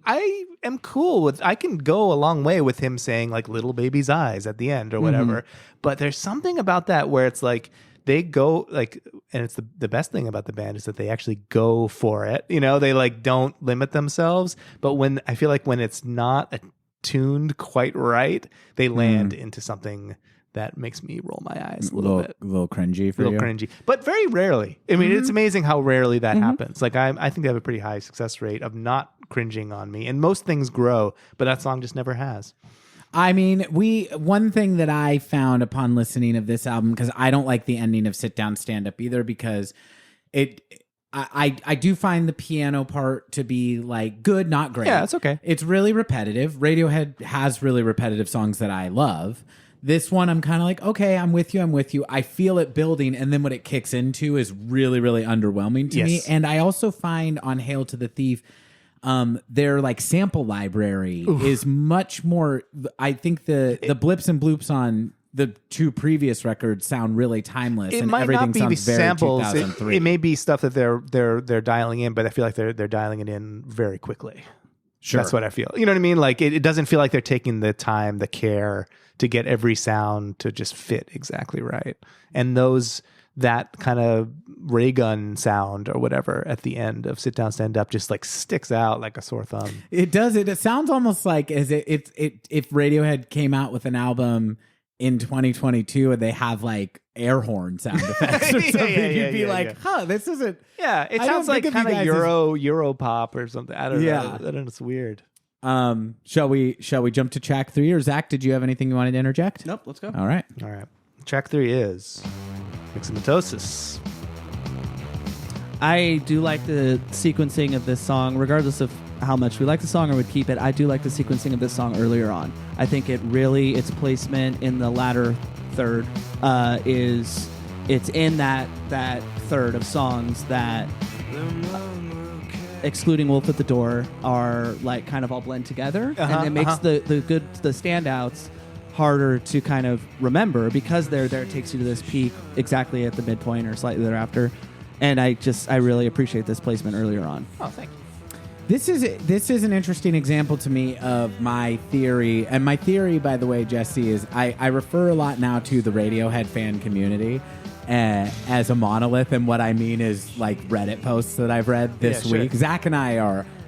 I am cool with. I can go a long way with him saying like "little baby's eyes" at the end or whatever. But there's something about that where it's like. They go like, and it's the best thing about the band is that they actually go for it. They like don't limit themselves. But when I feel like when it's not attuned quite right, they land into something that makes me roll my eyes a little bit. A little cringy for you. Cringy, but very rarely. I mean, it's amazing how rarely that happens. Like I think they have a pretty high success rate of not cringing on me. And most things grow, but that song just never has. I mean, one thing that I found upon listening of this album, because I don't like the ending of Sit Down, Stand Up either, because I do find the piano part to be like good, not great. Yeah, it's okay. It's really repetitive. Radiohead has really repetitive songs that I love. This one, I'm kind of like, okay, I'm with you. I feel it building, and then what it kicks into is really, really underwhelming to me. And I also find on Hail to the Thief, their like sample library is much more. I think the blips and bloops on the two previous records sound really timeless. It and might everything not be sounds very samples. 2003. It may be stuff that they're dialing in, but I feel like they're dialing it in very quickly. Sure, that's what I feel. You know what I mean? Like it doesn't feel like they're taking the time, the care to get every sound to just fit exactly right. And that kind of ray gun sound or whatever at the end of Sit Down, Stand Up just like sticks out like a sore thumb. It does. It sounds almost like if Radiohead came out with an album in 2022 and they have like air horn sound effects or something, you'd be like, huh, this isn't. Yeah, it sounds like kind of Euro pop or something. I don't know. I don't know. It's weird. Shall we jump to track 3? Or Zach, did you have anything you wanted to interject? Nope. Let's go. All right. Track 3 is Mixomatosis. I do like the sequencing of this song, regardless of how much we like the song or would keep it. I do like the sequencing of this song earlier on. I think its placement in the latter third it's in that third of songs that, excluding Wolf at the Door, are like kind of all blend together, and it makes the standouts harder to kind of remember because they're there. It takes you to this peak exactly at the midpoint or slightly thereafter. And I really appreciate this placement earlier on. Oh, thank you. This is an interesting example to me of my theory. And my theory, by the way, Jesse, is I refer a lot now to the Radiohead fan community as a monolith. And what I mean is like Reddit posts that I've read this week. Sure. Zach and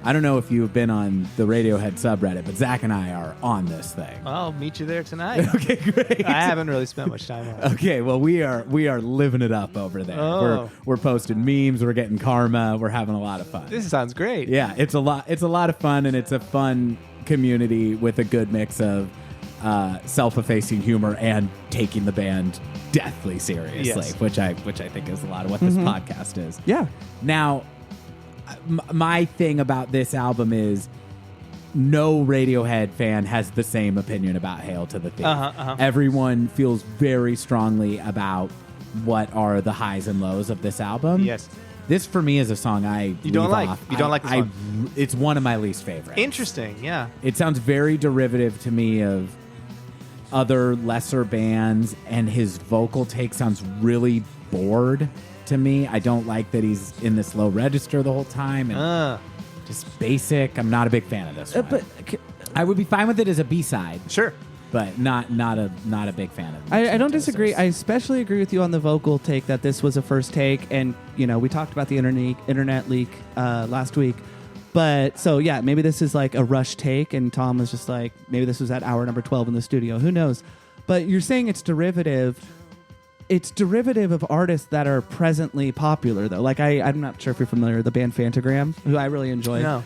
I don't know if you've been on the Radiohead subreddit, but Zach and I are on this thing. I'll meet you there tonight. Okay, great. I haven't really spent much time on it. Okay, well, we are living it up over there. Oh. We're posting memes. We're getting karma. We're having a lot of fun. This sounds great. Yeah, it's a lot of fun, and it's a fun community with a good mix of self-effacing humor and taking the band deathly seriously, yes. which I think is a lot of what this podcast is. Yeah. Now, my thing about this album is no Radiohead fan has the same opinion about Hail to the Thief. Everyone feels very strongly about what are the highs and lows of this album. Yes. This, for me, is a song You don't like the song. It's one of my least favorites. Interesting, yeah. It sounds very derivative to me of other lesser bands, and his vocal take sounds really bored to me. I don't like that he's in this low register the whole time and just basic. I'm not a big fan of this one. But I would be fine with it as a B-side. Sure. But not a big fan of it. I don't disagree. I especially agree with you on the vocal take that this was a first take, and we talked about the internet leak last week. But so yeah, maybe this is like a rush take, and Tom was just like, maybe this was at hour number 12 in the studio. Who knows? But you're saying it's derivative. It's derivative of artists that are presently popular, though. Like I'm not sure if you're familiar with the band Fantagram, who I really enjoy. No.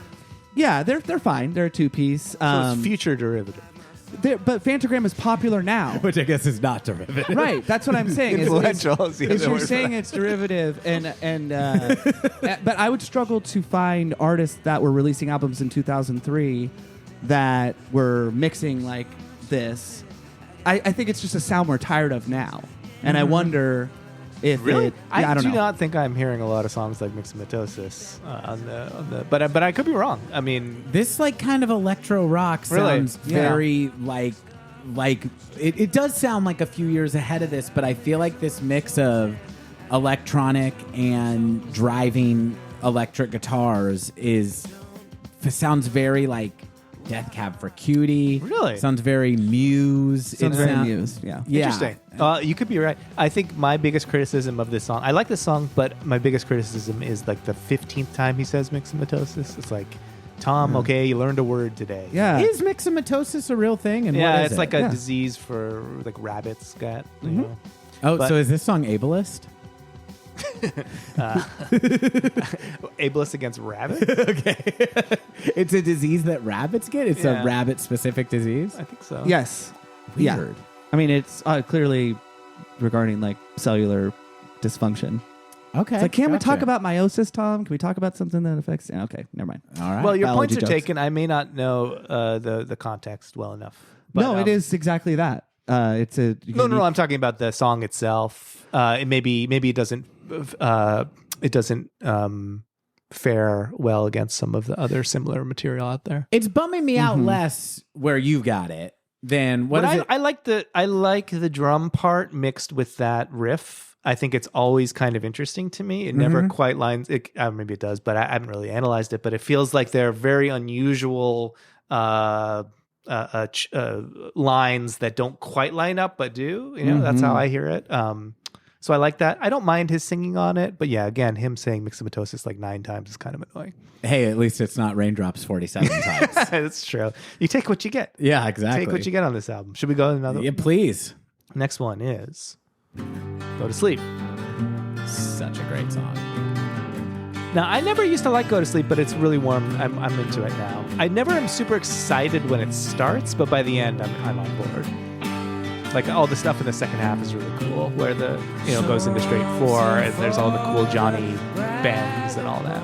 Yeah, they're fine. They're a 2-piece. So it's future derivative. But Fantagram is popular now. Which I guess is not derivative. Right, that's what I'm saying. Influential is the other you're word. saying it's derivative, but I would struggle to find artists that were releasing albums in 2003 that were mixing like this, I think it's just a sound we're tired of now. And I wonder if Really? I don't do know. not think I'm hearing a lot of songs like Mixomatosis but I could be wrong. I mean, This like kind of electro rock Really? sounds Yeah. very like it does sound like a few years ahead of this, but I feel like this mix of electronic and driving electric guitars sounds very like Death Cab for Cutie. Really? Sounds very Muse. Sounds very Muse, yeah. Yeah. interesting. You could be right. I think my biggest criticism of this song, I like this song, but my biggest criticism is like the 15th time he says Mixomatosis. It's like, Tom, okay, you learned a word today. Yeah. Is myxomatosis a real thing? And Yeah, what is it's it? like a Yeah. disease for like rabbits got. You know. Oh, but- so is this song ableist? Ableist against rabbits? Okay. It's a disease that rabbits get? It's Yeah. a rabbit-specific disease? I think so. Yes. Yeah. Weird. I mean, it's clearly regarding like cellular dysfunction. Okay. It's like, can we gotcha. talk about meiosis, Tom? Can we talk about something that affects? Yeah, okay, never mind. All right. Well, your Biology points are jokes. taken. I may not know the context well enough. But, No, it is exactly that. It's a No. I'm talking about the song itself. Maybe it doesn't fare well against some of the other similar material out there. It's bumming me out less where you got it than what But is it? I like the drum part mixed with that riff. I think it's always kind of interesting to me. It never quite lines. Maybe it does, but I haven't really analyzed it. But it feels like they're very unusual lines that don't quite line up, but do. You know, that's how I hear it. So I like that. I don't mind his singing on it, but yeah, again, him saying Mixomatosis like 9 times is kind of annoying. Hey, at least it's not Raindrops 47 times. That's true. You take what you get. Yeah, exactly. Take what you get on this album. Should we go to another? Yeah, please. Next one is Go to Sleep. Such a great song. Now, I never used to like Go to Sleep, but it's really warm. I'm into it now. I never am super excited when it starts, but by the end, I'm on board. Like all the stuff in the second half is really cool, where the goes into straight 4, and there's all the cool Johnny bends and all that.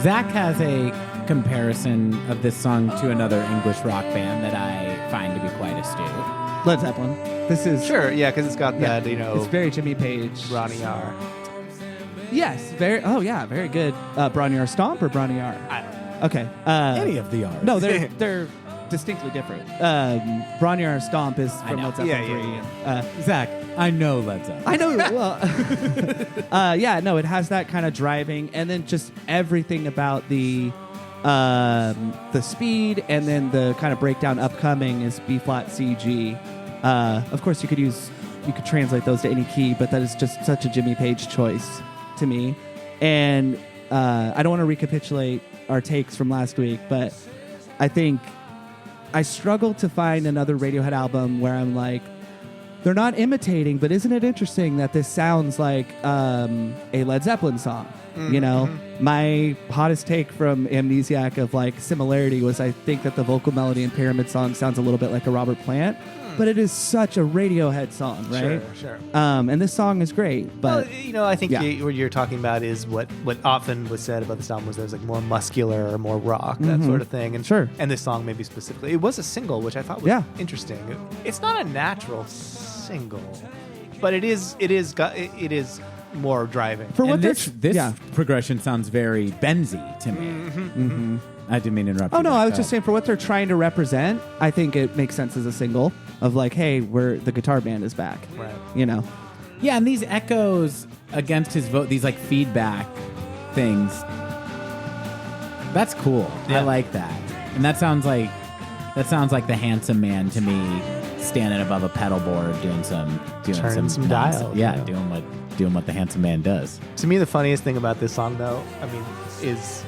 Zach has a comparison of this song to another English rock band that I find to be quite astute. Led Zeppelin. This is Sure, yeah, because it's got that It's very Jimmy Page. Ronnie R. Yes, very. Oh yeah, very good. Bronny R. Stomp or Bronny R? I don't know. Okay. Any of the R's. No, they're distinctly different. Bronny R. Stomp is from know. Led Zeppelin Yeah, 3. Zach, I know Led Zeppelin. I know. Well, it has that kind of driving, and then just everything about the speed, and then the kind of breakdown upcoming is B flat C G. Of course, you could translate those to any key, but that is just such a Jimmy Page choice to me. And I don't want to recapitulate our takes from last week, but I think I struggle to find another Radiohead album where I'm like, they're not imitating, but isn't it interesting that this sounds like a Led Zeppelin song? You know, my hottest take from Amnesiac of like similarity was I think that the vocal melody in Pyramid Song sounds a little bit like a Robert Plant, but it is such a Radiohead song, right? Sure. And this song is great, but Well, I think yeah. what you're talking about is what often was said about this album was there's like more muscular or more rock, that sort of thing. And Sure. And this song maybe specifically, it was a single, which I thought was Yeah. interesting. It's not a natural single, but it is more driving. for what And they're this progression sounds very Benzy to me. I didn't mean to interrupt. Oh you no, there. I was Go just ahead. saying for what they're trying to represent, I think it makes sense as a single of like, hey, the guitar band is back. Right. You know. Yeah, and these echoes against his vote, these like feedback things. That's cool. Yeah. I like that. And that sounds like the handsome man to me, standing above a pedal board doing some Turning some nonsense. dials, Yeah, yeah. doing what the handsome man does. To me, the funniest thing about this song, though, is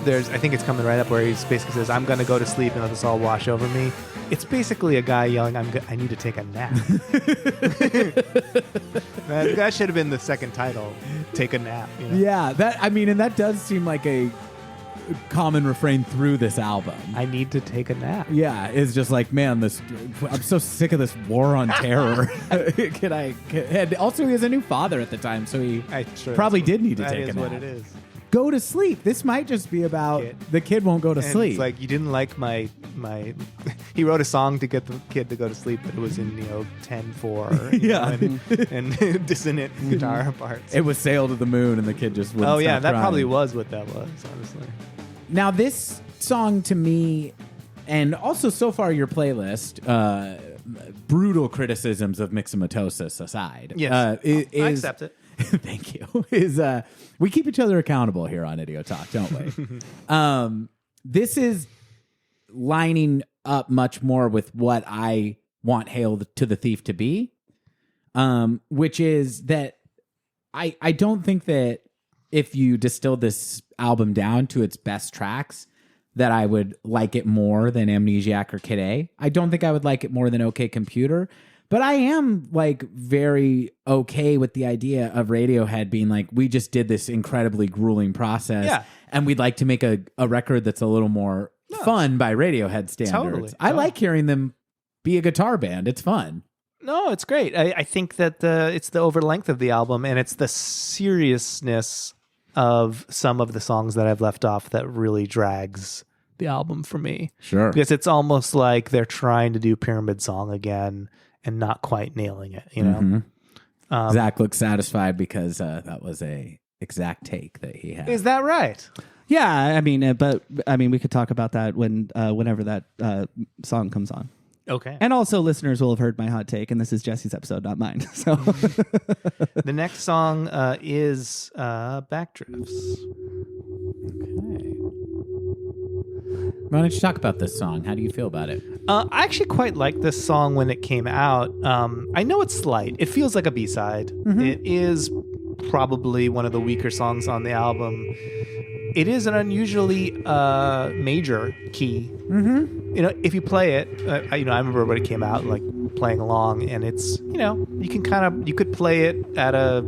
I think it's coming right up where he basically says, "I'm going to go to sleep and let this all wash over me." It's basically a guy yelling, I need to take a nap." That should have been the second title, "Take a Nap." You know? Yeah, and that does seem like a common refrain through this album. I need to take a nap. Yeah, it's just like, man, I'm so sick of this war on terror. And also, he has a new father at the time, so he probably did need to take a nap. That is what it is. Go to sleep. This might just be about Kid. the kid won't go to And sleep. it's like, you didn't like my he wrote a song to get the kid to go to sleep, but it was in 10/4 and dissonant guitar parts. It was Sail to the Moon, and the kid just wouldn't stop that crying. probably was what that was, honestly. Now, this song to me, and also so far your playlist, brutal criticisms of myxomatosis aside. Yes, I accept it. Thank you. We keep each other accountable here on Idiot Talk, don't we? This is lining up much more with what I want Hail to the Thief to be, which is that I don't think that if you distill this album down to its best tracks, that I would like it more than Amnesiac or Kid A. I don't think I would like it more than OK Computer. But I am like very okay with the idea of Radiohead being like, we just did this incredibly grueling process, and we'd like to make a record that's a little more fun by Radiohead standards. Totally. I like hearing them be a guitar band. It's fun. No, it's great. I think that it's the overlength of the album, and it's the seriousness of some of the songs that I've left off that really drags the album for me. Sure. Because it's almost like they're trying to do Pyramid Song again and not quite nailing it, know? Mm-hmm. Zach looks satisfied because that was a exact take that he had. Is that right? Yeah, I mean, we could talk about that whenever that song comes on. Okay. And also, listeners will have heard my hot take, and this is Jesse's episode, not mine. So, the next song is Backdrifts. Okay. Why don't you talk about this song? How do you feel about it? I actually quite liked this song when it came out. I know it's slight. It feels like a B-side. Mm-hmm. It is probably one of the weaker songs on the album. It is an unusually major key. Mm-hmm. If you play it, I remember when it came out, like playing along, and it's, you could play it at a,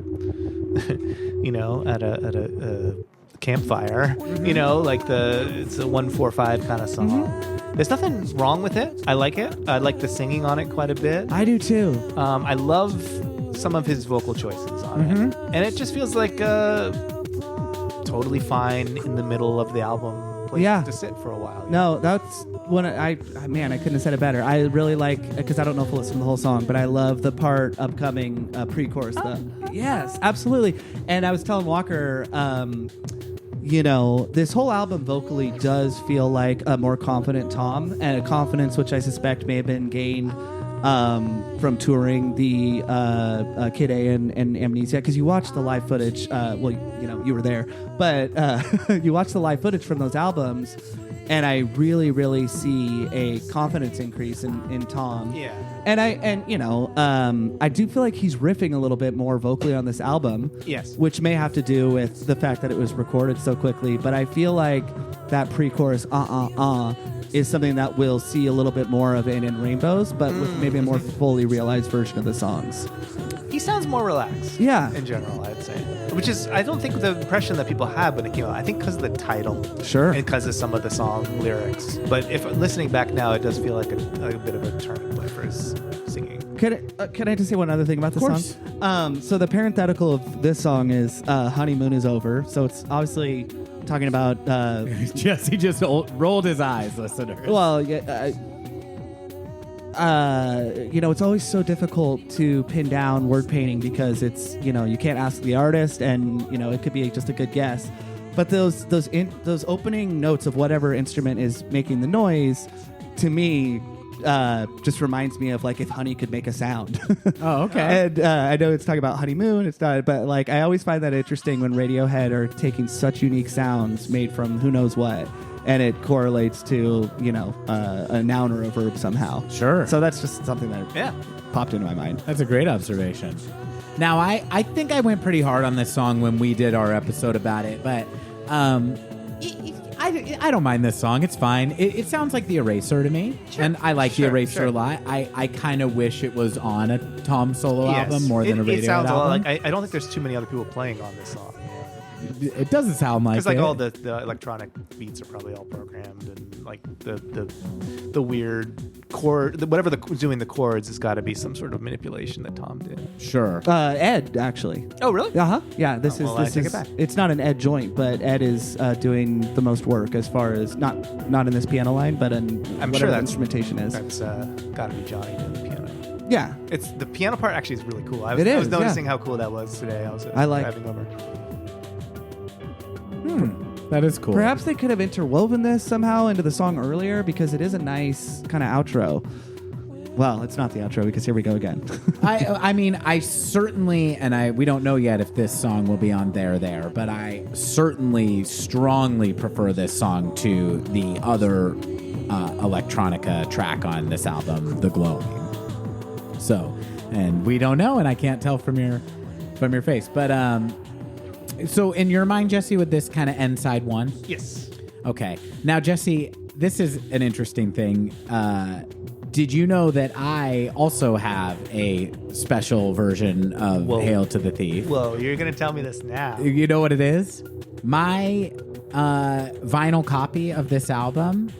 at a campfire, mm-hmm. It's a 1-4-5 kind of song. Mm-hmm. There's nothing wrong with it. I like it. I like the singing on it quite a bit. I do too. I love some of his vocal choices on mm-hmm. it, and it just feels like totally fine in the middle of the album place to sit for a while. No, that's when I couldn't have said it better. I really like, because I don't know if we'll listen to the whole song, but I love the part upcoming pre-chorus. Yes, absolutely. And I was telling Walker, this whole album vocally does feel like a more confident Tom, and a confidence which I suspect may have been gained from touring the Kid A and Amnesia, because you watch the live footage. You were there, but you watch the live footage from those albums, and I really, really see a confidence increase in Tom. Yeah, and I do feel like he's riffing a little bit more vocally on this album. Yes, which may have to do with the fact that it was recorded so quickly. But I feel like that pre-chorus is something that we'll see a little bit more of in Rainbows, but with maybe a more fully realized version of the songs. He sounds more relaxed. Yeah. In general, I'd say. Which is, I don't think the impression that people had when it came out. I think because of the title. Sure. And because of some of the song lyrics. But if listening back now, it does feel like a bit of a turning point for his singing. Can I just say one other thing about this song? So the parenthetical of this song is Honeymoon is Over. So it's obviously talking about... Jesse just rolled his eyes, listeners. Well, it's always so difficult to pin down word painting because it's, you can't ask the artist, and, it could be just a good guess. But those opening notes of whatever instrument is making the noise, to me, just reminds me of like if honey could make a sound. Oh, okay. And I know it's talking about honeymoon. It's not, but like I always find that interesting when Radiohead are taking such unique sounds made from who knows what, and it correlates to a noun or a verb somehow. Sure. So that's just something that popped into my mind. That's a great observation. Now I think I went pretty hard on this song when we did our episode about it, but I don't mind this song. It's fine. It sounds like The Eraser to me, and I like The Eraser a lot. I kind of wish it was on a Tom solo album more than a Radiohead It sounds album. a lot like I don't think there's too many other people playing on this song. It doesn't sound like it. Because all the electronic beats are probably all programmed, and like the weird chord, whatever was doing the chords has got to be some sort of manipulation that Tom did. Sure. Ed, actually. Oh, really? Uh huh. Yeah, this well, I take it back. It's not an Ed joint, but Ed is doing the most work as far as not in this piano line, but in I'm whatever sure the instrumentation is. That's got to be Johnny doing the piano. Yeah, It's the piano part actually is really cool. I It is, was noticing yeah. how cool that was today. I like- driving over. That is cool. perhaps they could have interwoven this somehow into the song earlier because it is a nice kind of outro. Well, it's not the outro because here we go again. I mean, I certainly, and we don't know yet if this song will be on there, but I certainly strongly prefer this song to the other electronica track on this album, The Glowing. So, and we don't know, and I can't tell from your face. But so in your mind, Jesse, would this kind of end side one? Yes. Okay. Now, Jesse, this is an interesting thing. Did you know that I also have a special version of Whoa. Hail to the Thief? Whoa, you're going to tell me this now. You know what it is? My vinyl copy of this album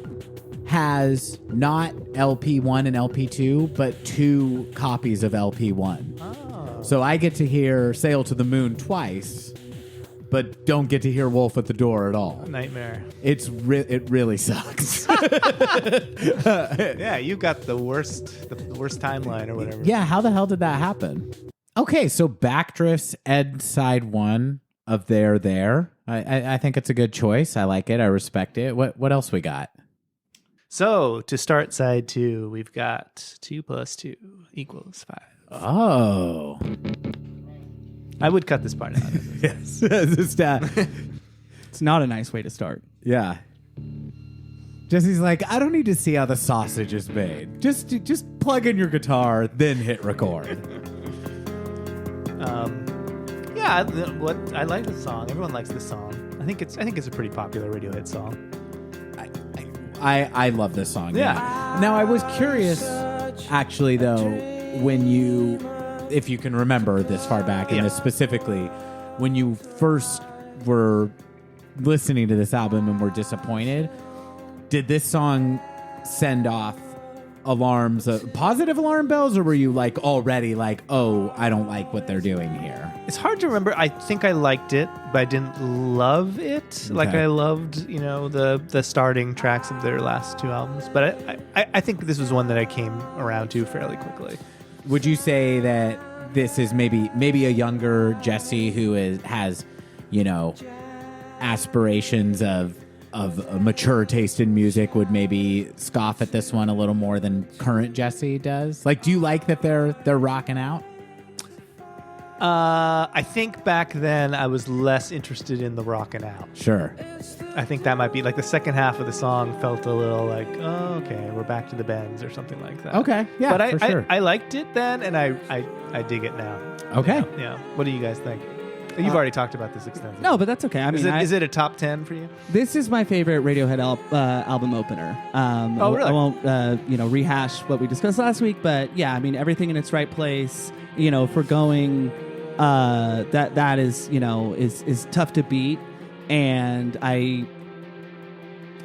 has not LP1 and LP2, but 2 copies of LP1. Oh. So I get to hear Sail to the Moon twice, but don't get to hear Wolf at the Door at all. Nightmare. It really sucks. Yeah, you got the worst timeline or whatever. Yeah, how the hell did that happen? Okay, so Backdrift's Ed side 1 of There. I think it's a good choice. I like it. I respect it. What else we got? So to start side 2, we've got 2 + 2 = 5. Oh. I would cut this part out. Yes. Just, It's not a nice way to start. yeah. Jesse's like, I don't need to see how the sausage is made. Just plug in your guitar, then hit record. Yeah, I like the song. Everyone likes the song. I think it's a pretty popular Radiohead song. I love this song. Yeah. Now, I was curious, actually, though, if you can remember this far back, and this specifically, when you first were listening to this album and were disappointed, did this song send off alarms, positive alarm bells, or were you like already like, oh, I don't like what they're doing here? It's hard to remember. I think I liked it, but I didn't love it. Like I loved, the starting tracks of their last 2 albums. But I think this was one that I came around to fairly quickly. Would you say that this is maybe a younger Jesse who has, aspirations of a mature taste in music would maybe scoff at this one a little more than current Jesse does? Like, do you like that they're rocking out? I think back then I was less interested in the rockin' out. Sure. I think that might be like the second half of the song felt a little like, oh, okay, we're back to the bends or something like that. Okay, yeah, but for sure. I liked it then, and I dig it now. Okay. Yeah. What do you guys think? You've already talked about this extensively. No, but that's okay. I mean, is it a top 10 for you? This is my favorite Radiohead album opener. Oh, really? I won't, rehash what we discussed last week, but yeah, I mean, everything in its right place. For going, that is, is tough to beat, and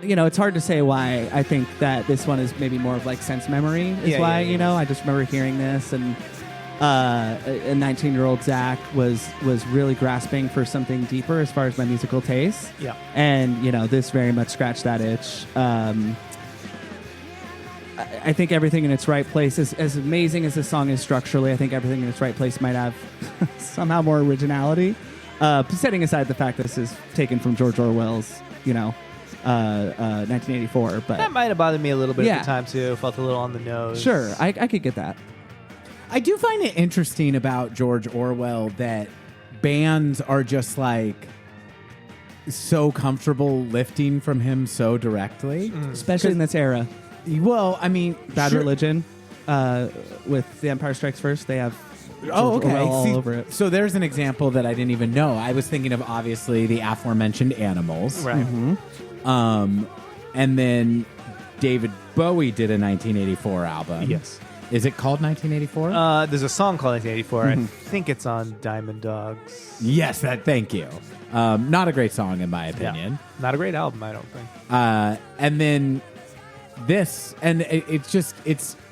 it's hard to say why. I think that this one is maybe more of like sense memory. Why. I just remember hearing this and. A 19-year-old Zach was really grasping for something deeper as far as my musical taste. Yeah. And, this very much scratched that itch. I think everything in its right place, as amazing as this song is structurally, I think everything in its right place might have somehow more originality. Setting aside the fact that this is taken from George Orwell's, 1984. But that might have bothered me a little bit at the time, too. Felt a little on the nose. Sure, I could get that. I do find it interesting about George Orwell that bands are just like so comfortable lifting from him so directly. Especially in this era. Well, I mean, Bad Religion with The Empire Strikes First, they have George Orwell all over it. So there's an example that I didn't even know. I was thinking of obviously the aforementioned Animals. Right. And then David Bowie did a 1984 album. Yes. Is it called 1984? There's a song called 1984. I think it's on Diamond Dogs. Yes, thank you. Not a great song in my opinion. Yeah. Not a great album, I don't think. And then this, and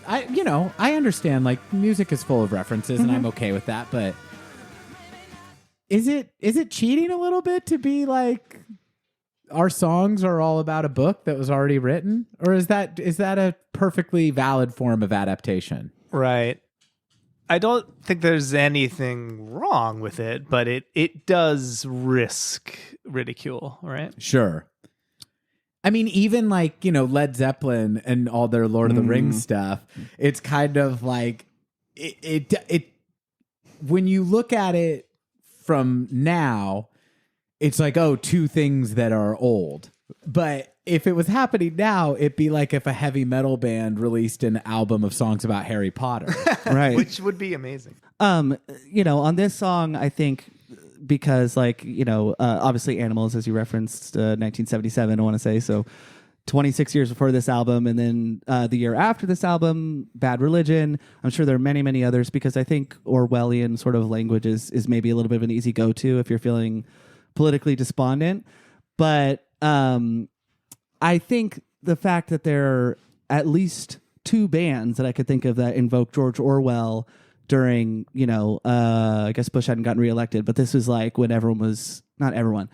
I understand like music is full of references, and I'm okay with that. But is it cheating a little bit to be like our songs are all about a book that was already written, or is that a perfectly valid form of adaptation? Right. I don't think there's anything wrong with it, but it does risk ridicule, right? Sure. I mean, even like, Led Zeppelin and all their Lord of the Rings stuff, it's kind of like it when you look at it from now, it's like, oh, two things that are old. But if it was happening now, it'd be like if a heavy metal band released an album of songs about Harry Potter. Right. Which would be amazing. On this song, I think because obviously Animals, as you referenced, 1977, I want to say. So 26 years before this album. And then the year after this album, Bad Religion. I'm sure there are many, many others because I think Orwellian sort of language is maybe a little bit of an easy go-to if you're feeling politically despondent. But I think the fact that there are at least two bands that I could think of that invoke George Orwell during, I guess Bush hadn't gotten reelected, but this was like when not everyone,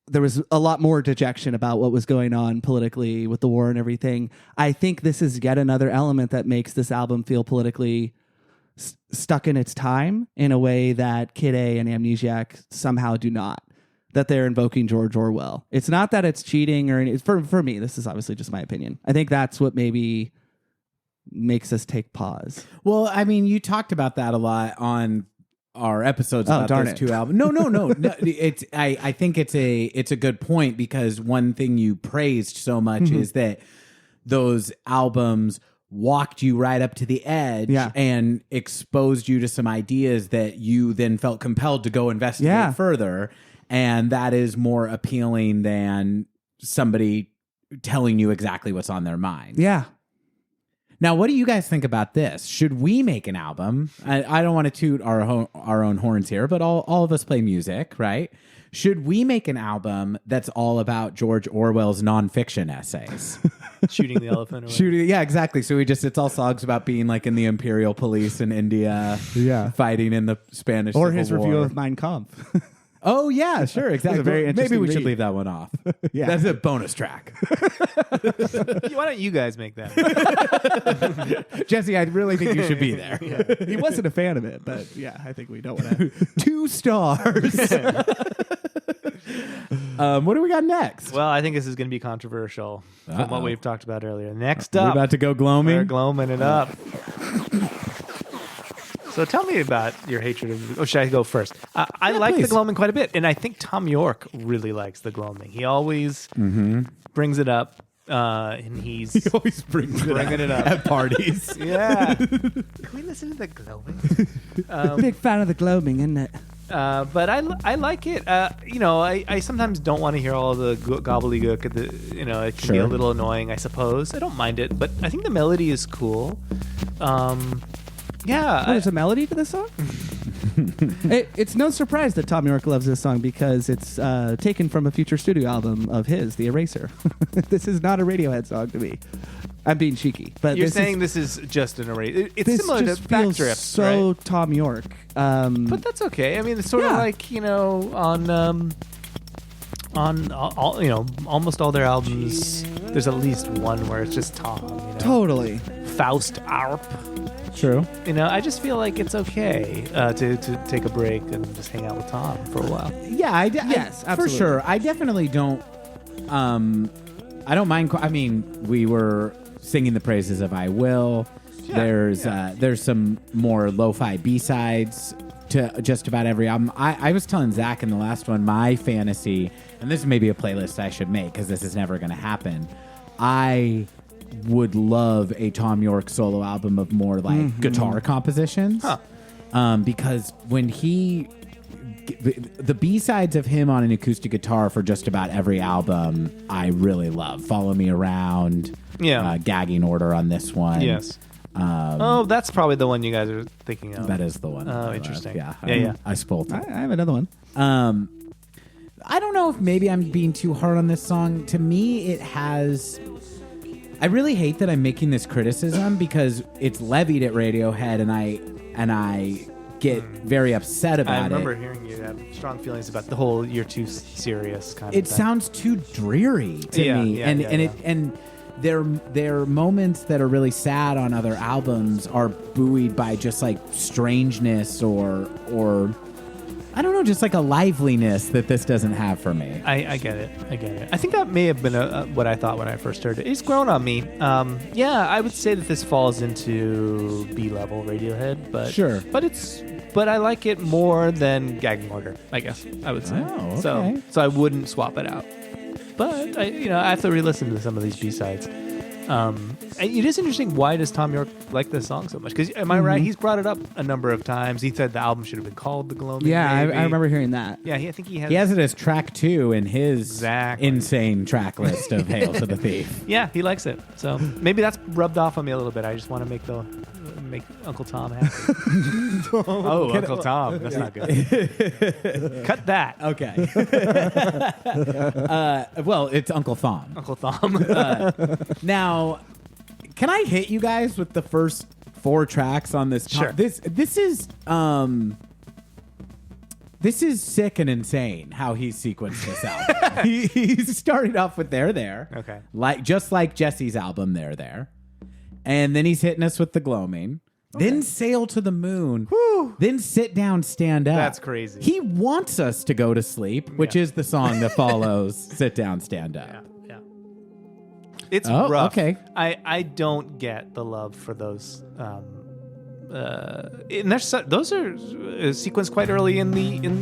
there was a lot more dejection about what was going on politically with the war and everything. I think this is yet another element that makes this album feel politically stuck in its time in a way that Kid A and Amnesiac somehow do not. That they're invoking George Orwell. It's not that it's cheating or anything. For me, this is obviously just my opinion. I think that's what maybe makes us take pause. Well, I mean, you talked about that a lot on our episodes about those two albums. No. I think it's a good point because one thing you praised so much is that those albums walked you right up to the edge and exposed you to some ideas that you then felt compelled to go investigate further. And that is more appealing than somebody telling you exactly what's on their mind. Yeah. Now, what do you guys think about this? Should we make an album? I don't want to toot our own horns here, but all of us play music, right? Should we make an album that's all about George Orwell's nonfiction essays? Shooting the elephant away. Yeah, exactly. So it's all songs about being like in the Imperial Police in India, fighting in the Spanish or Civil his War. review of Mein Kampf. Oh, yeah, sure, exactly. very interesting Maybe we should read. leave that one off. That's a bonus track. Why don't you guys make that? Jesse, I really think you should be there. He wasn't a fan of it, but I think we don't want to. 2 stars. What do we got next? Well, I think this is going to be controversial from what we've talked about earlier. Next We're up. about to go gloaming. We're gloaming it up. So tell me about your hatred of... Oh, should I go first? I like the gloaming quite a bit, and I think Tom York really likes the gloaming. He always brings it up, and he always brings it up at parties. Yeah. Can we listen to the gloaming? Big fan of the gloaming, isn't it? But I like it. I sometimes don't want to hear all the gobbledygook. It can be a little annoying, I suppose. I don't mind it, but I think the melody is cool. There's a melody to this song? It's no surprise that Tom York loves this song because it's taken from a future studio album of his, The Eraser. This is not a Radiohead song to me. I'm being cheeky, but you're saying this is just an Eraser. It's this similar just to feels Backdrift, so right? Tom York. But that's okay. I mean, it's sort of like on all almost all their albums. There's at least one where it's just Tom. Totally. Faust Arp. True. I just feel like it's okay to take a break and just hang out with Tom for a while. Yeah, yes, for absolutely. sure. I definitely don't. I don't mind. I mean, we were singing the praises of "I Will." Yeah, there's some more lo-fi B-sides to just about every album. I was telling Zach in the last one, my fantasy, and this may be a playlist I should make because this is never going to happen. I would love a Tom York solo album of more like guitar compositions. Because when the B-sides of him on an acoustic guitar for just about every album I really love. Follow Me Around, Gagging Order on this one. Yes. Oh, that's probably the one you guys are thinking of. That is the one. Oh, interesting. Yeah. Yeah. I spoiled it. I have another one. I don't know if maybe I'm being too hard on this song. To me, it has. I really hate that I'm making this criticism because it's levied at Radiohead, and I get very upset about it. I remember hearing you have strong feelings about the whole "you're too serious" kind of It thing. sounds too dreary to me, and their moments that are really sad on other albums are buoyed by just like strangeness or I don't know, just like a liveliness that this doesn't have for me. I get it. I think that may have been what I thought when I first heard it. It's grown on me. Yeah, I would say that this falls into B-level Radiohead, but Sure. But I like it more than Gagging Order, I guess I would say. Oh, okay. So I wouldn't swap it out. But I have to re-listen to some of these B-sides. It is interesting. Why does Tom York like this song so much? Because am I right? He's brought it up a number of times. He said the album should have been called The Gloaming. Yeah, I maybe. remember hearing that. Yeah, I think he has. He has it as track 2 in his Exactly. insane track list of Hail to the Thief. Yeah, he likes it. So maybe that's rubbed off on me a little bit. I just want to make Uncle Tom happy. Uncle Tom. That's not good. Cut that. Okay. Well, it's Uncle Thom. Uncle Tom. Now, can I hit you guys with the first 4 tracks on this? Sure. This is sick and insane how he sequenced this album. he started off with There. Okay. Just like Jesse's album There. And then he's hitting us with The Gloaming. Okay. Then Sail to the Moon. Whew. Then Sit Down, Stand Up. That's crazy. He wants us to go to sleep, which is the song that follows Sit Down, Stand Up. Yeah. It's rough. Okay. I don't get the love for those. And those are sequenced quite early in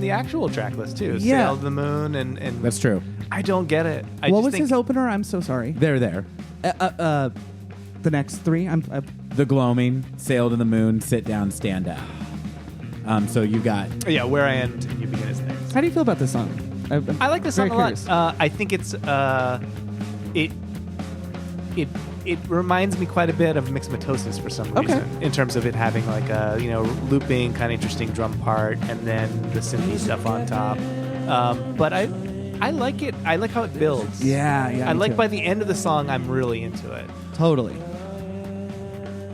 the actual track list too. Yeah. Sail to the Moon and That's true. I don't get it. What was his opener? I'm so sorry. There. The next 3. The Gloaming, Sail to the Moon, Sit Down, Stand Up. So you got... Yeah, Where I End and You Begin is next. How do you feel about this song? I like this song a lot. I think it's it reminds me quite a bit of Mixomatosis for some reason, in terms of it having like a looping kind of interesting drum part and then the synthy stuff on top. But I like it. I like how it builds. Yeah. I like by the end of the song, I'm really into it. Totally.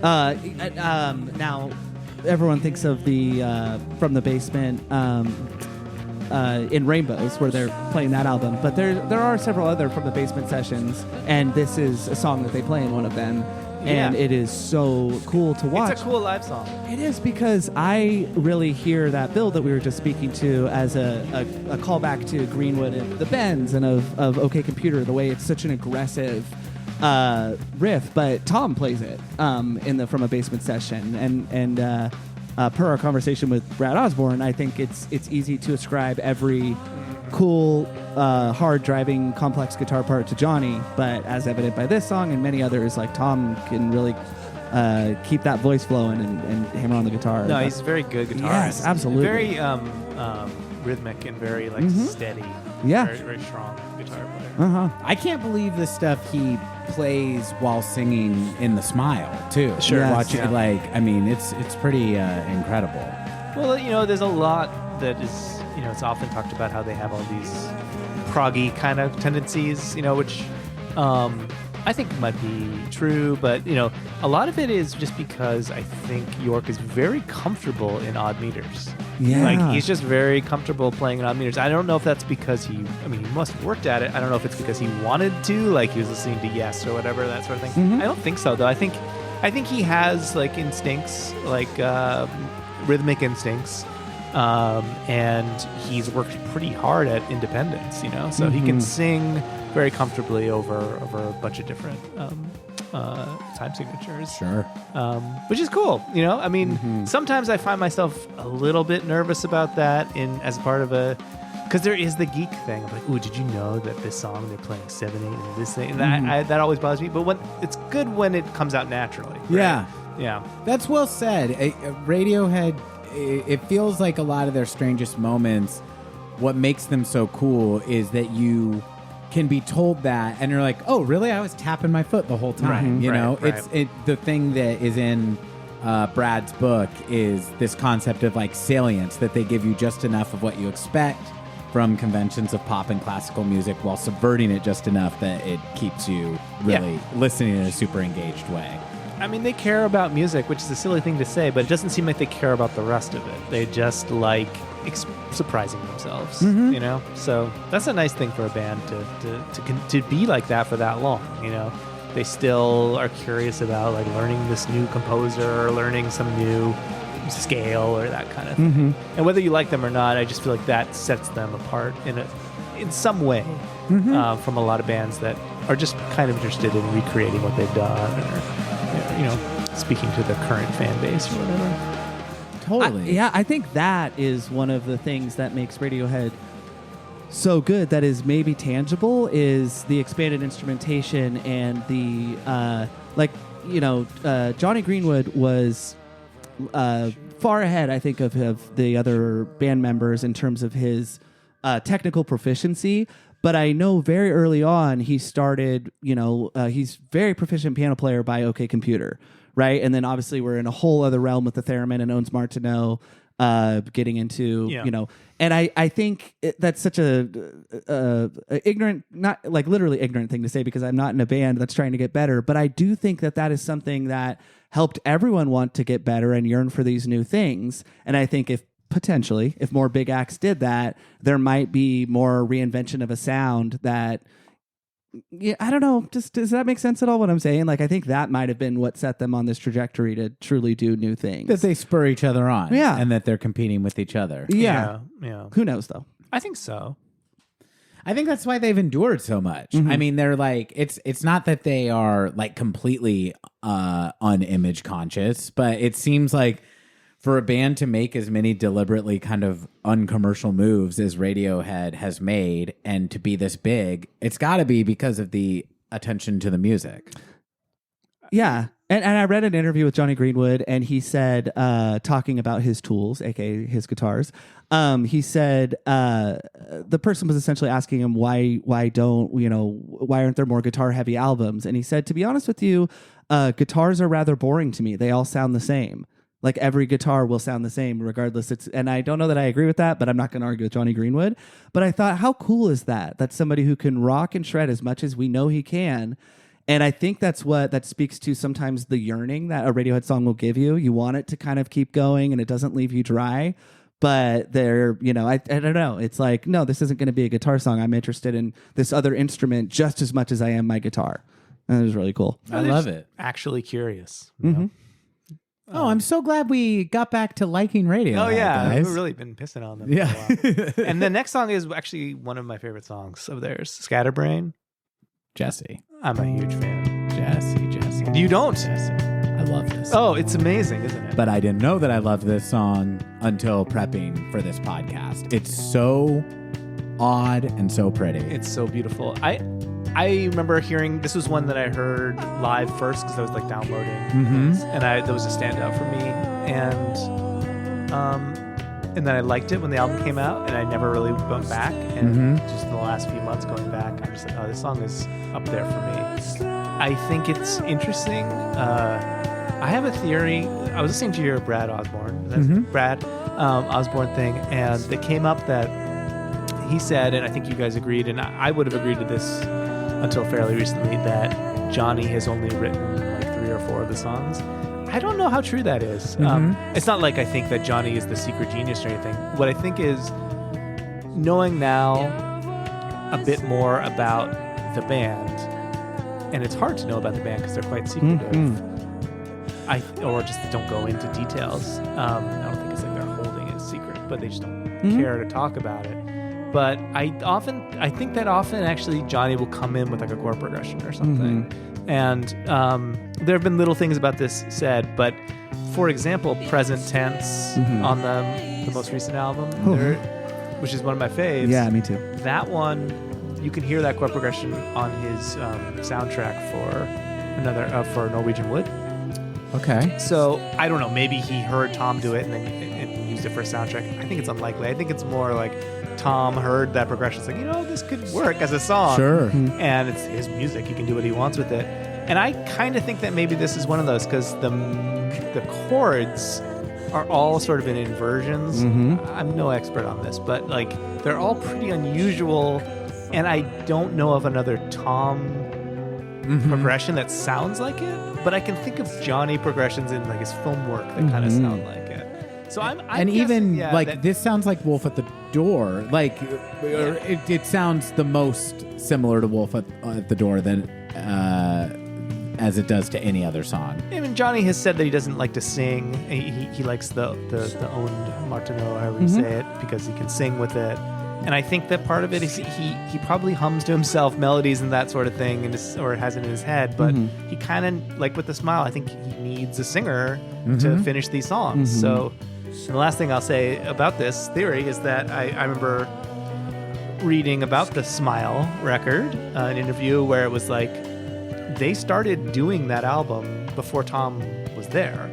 Now, everyone thinks of the From the Basement in Rainbows, where they're playing that album. But there are several other From the Basement sessions, and this is a song that they play in one of them. And it is so cool to watch. It's a cool live song. It is, because I really hear that build that we were just speaking to as a callback to Greenwood and the Bends and of OK Computer, the way it's such an aggressive riff, but Tom plays it in the From a Basement session, and per our conversation with Brad Osborne, I think it's easy to ascribe every cool, hard driving, complex guitar part to Johnny, but as evident by this song and many others, like Tom can really keep that voice flowing and hammer on the guitar. No, he's a very good guitarist. Yes, absolutely. Very rhythmic and very steady. Yeah. Very, very strong guitar player. I can't believe the stuff he plays while singing in The Smile, too. Sure. Yes. Watching it's pretty incredible. Well, there's a lot that is, it's often talked about how they have all these proggy kind of tendencies, which I think might be true, but a lot of it is just because I think York is very comfortable in odd meters. Yeah. Like, he's just very comfortable playing in odd meters. I don't know if that's because he must have worked at it. I don't know if it's because he wanted to, like he was listening to Yes or whatever, that sort of thing. I don't think so, though. I think he has like instincts, like rhythmic instincts. And he's worked pretty hard at independence, so he can sing very comfortably over a bunch of different time signatures. Sure. Which is cool, Sometimes I find myself a little bit nervous about that as part of because there is the geek thing. I'm like, ooh, did you know that this song they're playing 7/8 and this thing? And that always bothers me. But it's good when it comes out naturally. Right? Yeah. That's well said. Radiohead. It feels like a lot of their strangest moments, what makes them so cool is that you can be told that, and you're like, oh, really? I was tapping my foot the whole time. Right, You know, right. the thing that is in Brad's book is this concept of like salience, that they give you just enough of what you expect from conventions of pop and classical music while subverting it just enough that it keeps you really listening in a super engaged way. I mean, they care about music, which is a silly thing to say, but it doesn't seem like they care about the rest of it. They just like surprising themselves, you know? So that's a nice thing for a band to be like that for that long, you know? They still are curious about like learning this new composer or learning some new scale or that kind of thing. And whether you like them or not, I just feel like that sets them apart in some way from a lot of bands that are just kind of interested in recreating what they've done or, you know, speaking to the current fan base or whatever. Totally. I think that is one of the things that makes Radiohead so good, that is maybe tangible, is the expanded instrumentation and the Johnny Greenwood was far ahead, I think, of the other band members in terms of his technical proficiency. But I know very early on he started, he's very proficient piano player by OK Computer, right? And then obviously we're in a whole other realm with the theremin and Owens Martineau getting into, and I think that's such a ignorant, not like literally ignorant thing to say, because I'm not in a band that's trying to get better. But I do think that is something that helped everyone want to get better and yearn for these new things. And I think if more big acts did that, there might be more reinvention of a sound that, I don't know. Just does that make sense at all what I'm saying? Like, I think that might have been what set them on this trajectory to truly do new things. That they spur each other on. Yeah. And that they're competing with each other. Yeah. Who knows, though? I think so. I think that's why they've endured so much. I mean, they're like, it's not that they are like completely unimage conscious, but it seems like for a band to make as many deliberately kind of uncommercial moves as Radiohead has made and to be this big, it's got to be because of the attention to the music. Yeah. And I read an interview with Johnny Greenwood, and he said, talking about his tools, aka his guitars, he said the person was essentially asking him why aren't there more guitar heavy albums? And he said, to be honest with you, guitars are rather boring to me. They all sound the same. Like every guitar will sound the same regardless. And I don't know that I agree with that, but I'm not going to argue with Johnny Greenwood. But I thought, how cool is that? That's somebody who can rock and shred as much as we know he can. And I think that speaks to sometimes the yearning that a Radiohead song will give you. You want it to kind of keep going and it doesn't leave you dry. But I don't know. It's like, no, this isn't going to be a guitar song. I'm interested in this other instrument just as much as I am my guitar. And it was really cool. I love it. Actually curious. You know? Oh, I'm so glad we got back to liking Radiohead. Oh yeah, guys. we've really been pissing on them. Yeah. For a while. And the next song is actually one of my favorite songs of theirs, Scatterbrain. Jesse. I'm a huge fan. Jesse. You don't? Jesse. I love this. Oh, it's amazing, isn't it? But I didn't know that I loved this song until prepping for this podcast. It's so odd and so pretty. It's so beautiful. I remember hearing, this was one that I heard live first because I was like downloading, and that was a standout for me. And then I liked it when the album came out, and I never really went back. And just in the last few months going back, I'm just like, oh, this song is up there for me. I think it's interesting. I have a theory. I was listening to your Brad Osborne, Brad Osborne thing, and it came up that he said, and I think you guys agreed, and I would have agreed to this until fairly recently, that Johnny has only written like 3 or 4 of the songs. I don't know how true that is. It's not like I think that Johnny is the secret genius or anything. What I think is, knowing now a bit more about the band, and it's hard to know about the band because they're quite secretive, or just don't go into details. I don't think it's like they're holding it a secret, but they just don't care to talk about it. But I think that often actually Johnny will come in with like a chord progression or something. And there have been little things about this said, but for example, Present Tense on the most recent album, which is one of my faves. Yeah, me too. That one, you can hear that chord progression on his soundtrack for Norwegian Wood. Okay. So I don't know. Maybe he heard Tom do it and then used it for a soundtrack. I think it's unlikely. I think it's more like Tom heard that progression. It's like, this could work as a song. Sure. And it's his music. He can do what he wants with it. And I kind of think that maybe this is one of those because the chords are all sort of in inversions. I'm no expert on this, but like they're all pretty unusual. And I don't know of another Tom progression that sounds like it, but I can think of Johnny progressions in like his film work that kind of sound like it. So I'm and guessing, even like this sounds like Wolf at the Door. Like it sounds the most similar to Wolf at the Door than as it does to any other song. Even Johnny has said that he doesn't like to sing. He likes the owned Martineau, however you say it, because he can sing with it. And I think that part of it is he probably hums to himself melodies and that sort of thing, or has it in his head. But he kind of, like with the Smile, I think he needs a singer to finish these songs. So, and the last thing I'll say about this theory is that I remember reading about the Smile record, an interview where it was like they started doing that album before Tom was there.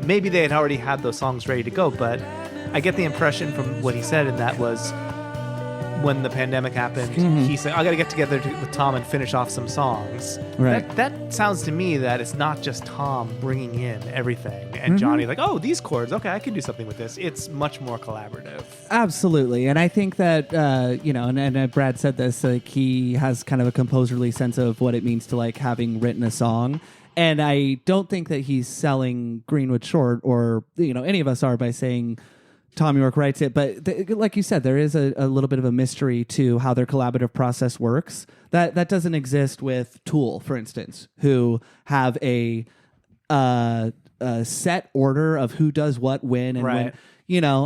Maybe they had already had those songs ready to go, but I get the impression from what he said, and that was when the pandemic happened, he said, I got to get together with Tom and finish off some songs. Right. That sounds to me that it's not just Tom bringing in everything and Johnny like, oh, these chords, okay, I can do something with this. It's much more collaborative. Absolutely. And I think that, and Brad said this, like he has kind of a composerly sense of what it means to like having written a song. And I don't think that he's selling Greenwood short or, any of us are by saying Tom York writes it, but like you said, there is a little bit of a mystery to how their collaborative process works. That doesn't exist with Tool, for instance, who have a set order of who does what when and when,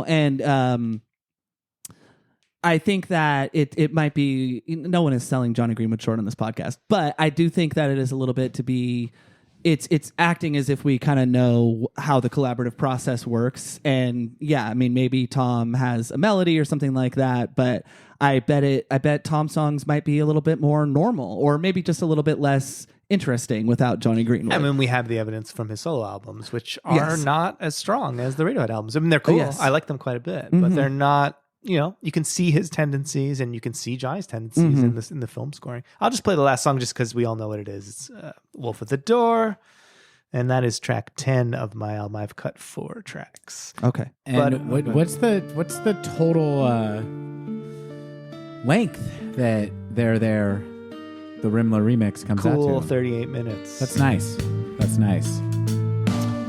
and I think that it might be, no one is selling Johnny Greenwood short on this podcast, but I do think that it is a little bit to be. It's acting as if we kind of know how the collaborative process works. And yeah, I mean, maybe Tom has a melody or something like that, but I bet Tom's songs might be a little bit more normal or maybe just a little bit less interesting without Johnny Greenwood. I mean, we have the evidence from his solo albums, which are not as strong as the Radiohead albums. I mean, they're cool. Yes. I like them quite a bit, but they're not, you can see his tendencies and you can see Johnny's tendencies in the film scoring. I'll just play the last song just because we all know what it is. It's Wolf at the Door, and that is track 10 of my album. I've cut 4 tracks. Okay. And what's the total length that the Rimler remix comes out to? Cool, 38 minutes. That's nice.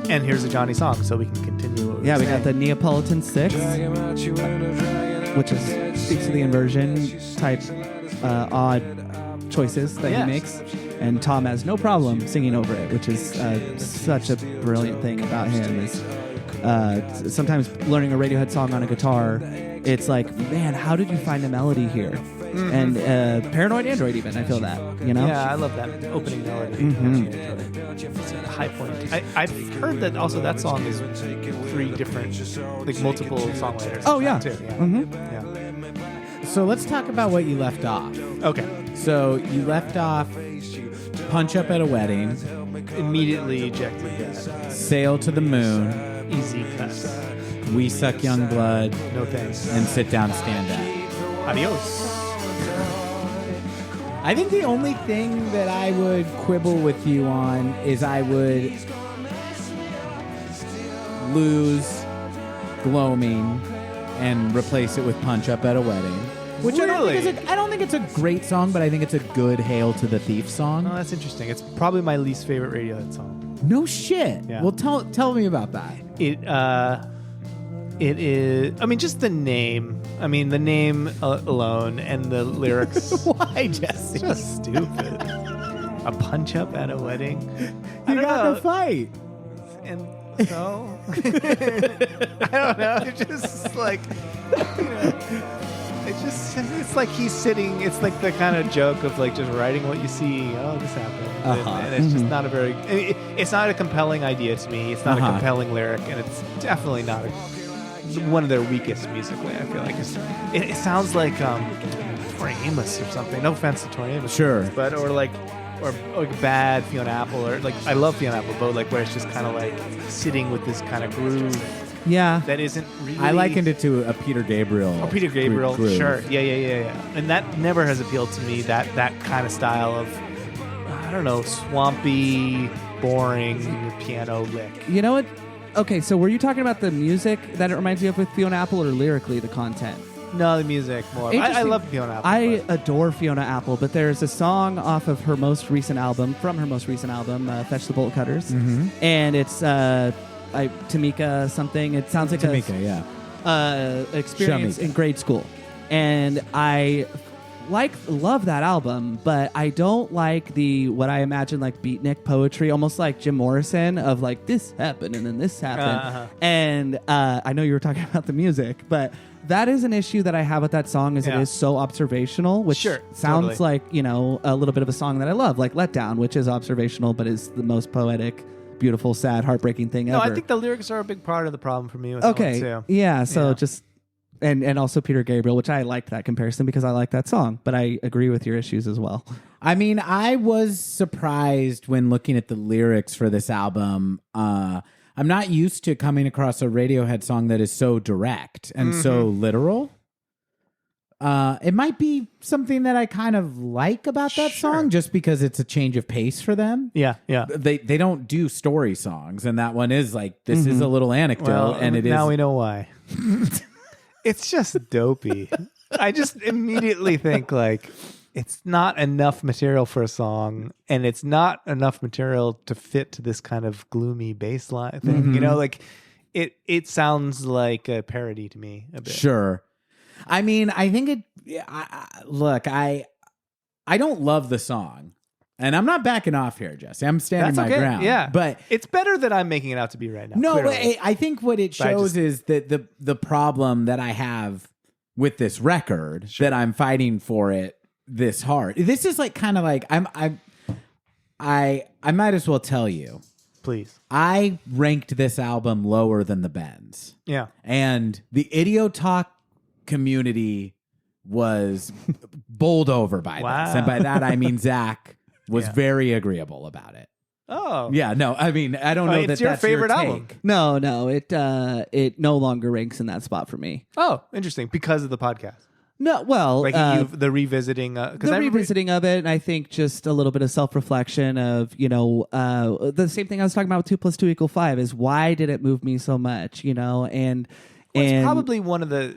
And here's a Johnny song, so we can continue. What we got the Neapolitan 6, which speaks to the inversion type odd choices that he makes. And Tom has no problem singing over it, which is such a brilliant thing about him. Is sometimes learning a Radiohead song on a guitar, it's like, man, how did you find a melody here? And Paranoid Android even, I feel that, Yeah, I love that opening melody. It's a high point. I've heard that also that song is 3 different, like multiple songwriters. Oh, yeah. Too. Yeah. So let's talk about what you left off. Okay. So you left off Punch Up at a Wedding. Immediately ejected that. Sail to the Moon. Easy cut. We Suck Young Blood. No thanks. And Sit Down, Stand Up. Adios. I think the only thing that I would quibble with you on is I would lose Gloaming and replace it with Punch Up at a Wedding. Which really? I don't think it's a great song, but I think it's a good Hail to the Thief song. Oh, that's interesting. It's probably my least favorite Radiohead song. No shit. Yeah. Well, tell me about that. It is. I mean, just the name. I mean, the name alone and the lyrics. Why, Jesse? Just stupid. A punch up at a wedding. You got to fight. And so, I don't know. It's just like, it's like he's sitting. It's like the kind of joke of like just writing what you see. Oh, this happened, and it's just not a very. It's not a compelling idea to me. It's not a compelling lyric, and it's definitely not one of their weakest musically. I feel like it sounds like Tori Amos or something. No offense to Tori Amos, sure, but or like bad Fiona Apple, or like I love Fiona Apple, but like where it's just kind of like sitting with this kind of groove Yeah. that isn't really. I likened it to a Peter Gabriel. Oh, Peter Gabriel, groove. sure. Yeah. And that never has appealed to me, that kind of style of, I don't know, swampy, boring piano lick. You know what? Okay, so were you talking about the music that it reminds you of with Fiona Apple, or lyrically the content? No, the music more. I Interesting. love Fiona Apple. I adore Fiona Apple, but there's a song off of her most recent album, Fetch the Bolt Cutters, and it's Tamika something. It sounds like Tamika, yeah. Experience Shamika. in grade school, and I love that album, but I don't like the what I imagine like beatnik poetry, almost like Jim Morrison of like this happened and then this happened. And I know you were talking about the music, but that is an issue that I have with that song. Is it is so observational, which sounds like a little bit of a song that I love, like Let Down, which is observational but is the most poetic, beautiful, sad, heartbreaking thing ever. No, I think the lyrics are a big part of the problem for me with that one too. Yeah, so just and also Peter Gabriel, which I liked that comparison because I like that song, but I agree with your issues as well. I mean, I was surprised when looking at the lyrics for this album. I'm not used to coming across a Radiohead song that is so direct and so literal. It might be something that I kind of like about that song just because it's a change of pace for them. Yeah. They don't do story songs, and that one is like, this is a little anecdote, Well, and it now is... we know why. It's just dopey. I just immediately think like it's not enough material for a song, and it's not enough material to fit to this kind of gloomy bass line thing. Like it sounds like a parody to me a bit. Sure. I mean, I think look, I don't love the song, and I'm not backing off here, Jesse. I'm standing my ground. Yeah, but it's better than I'm making it out to be right now. No, clearly. I think what it shows is that the problem that I have with this record, that I'm fighting for it this hard. This is like kind of like I might as well tell you. Please. I ranked this album lower than the Bends. Yeah. And the Idiotalk community was bowled over by this. And by that, I mean Zach was very agreeable about it. Oh. Yeah, no, I mean, I don't know it's that your that's favorite your album. take. No, it no longer ranks in that spot for me. Oh, interesting. Because of the podcast. No, well, Like the revisiting. The revisiting of it, and I think just a little bit of self-reflection of, the same thing I was talking about with 2 + 2 = 5 is why did it move me so much, and it's probably one of the.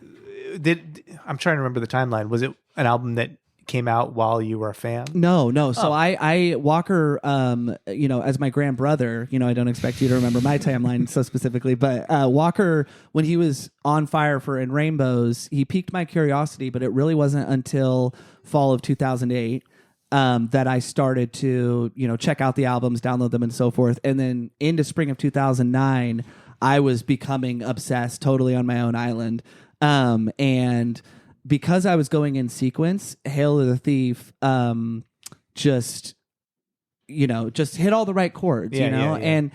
I'm trying to remember the timeline. Was it an album that came out while you were a fan? No. So I Walker, as my grand brother, I don't expect you to remember my timeline so specifically, but Walker, when he was on fire for In Rainbows, he piqued my curiosity, but it really wasn't until fall of 2008 that I started to, check out the albums, download them, and so forth. And then into spring of 2009, I was becoming obsessed totally on my own island. And because I was going in sequence, Hail to the Thief just hit all the right chords, Yeah.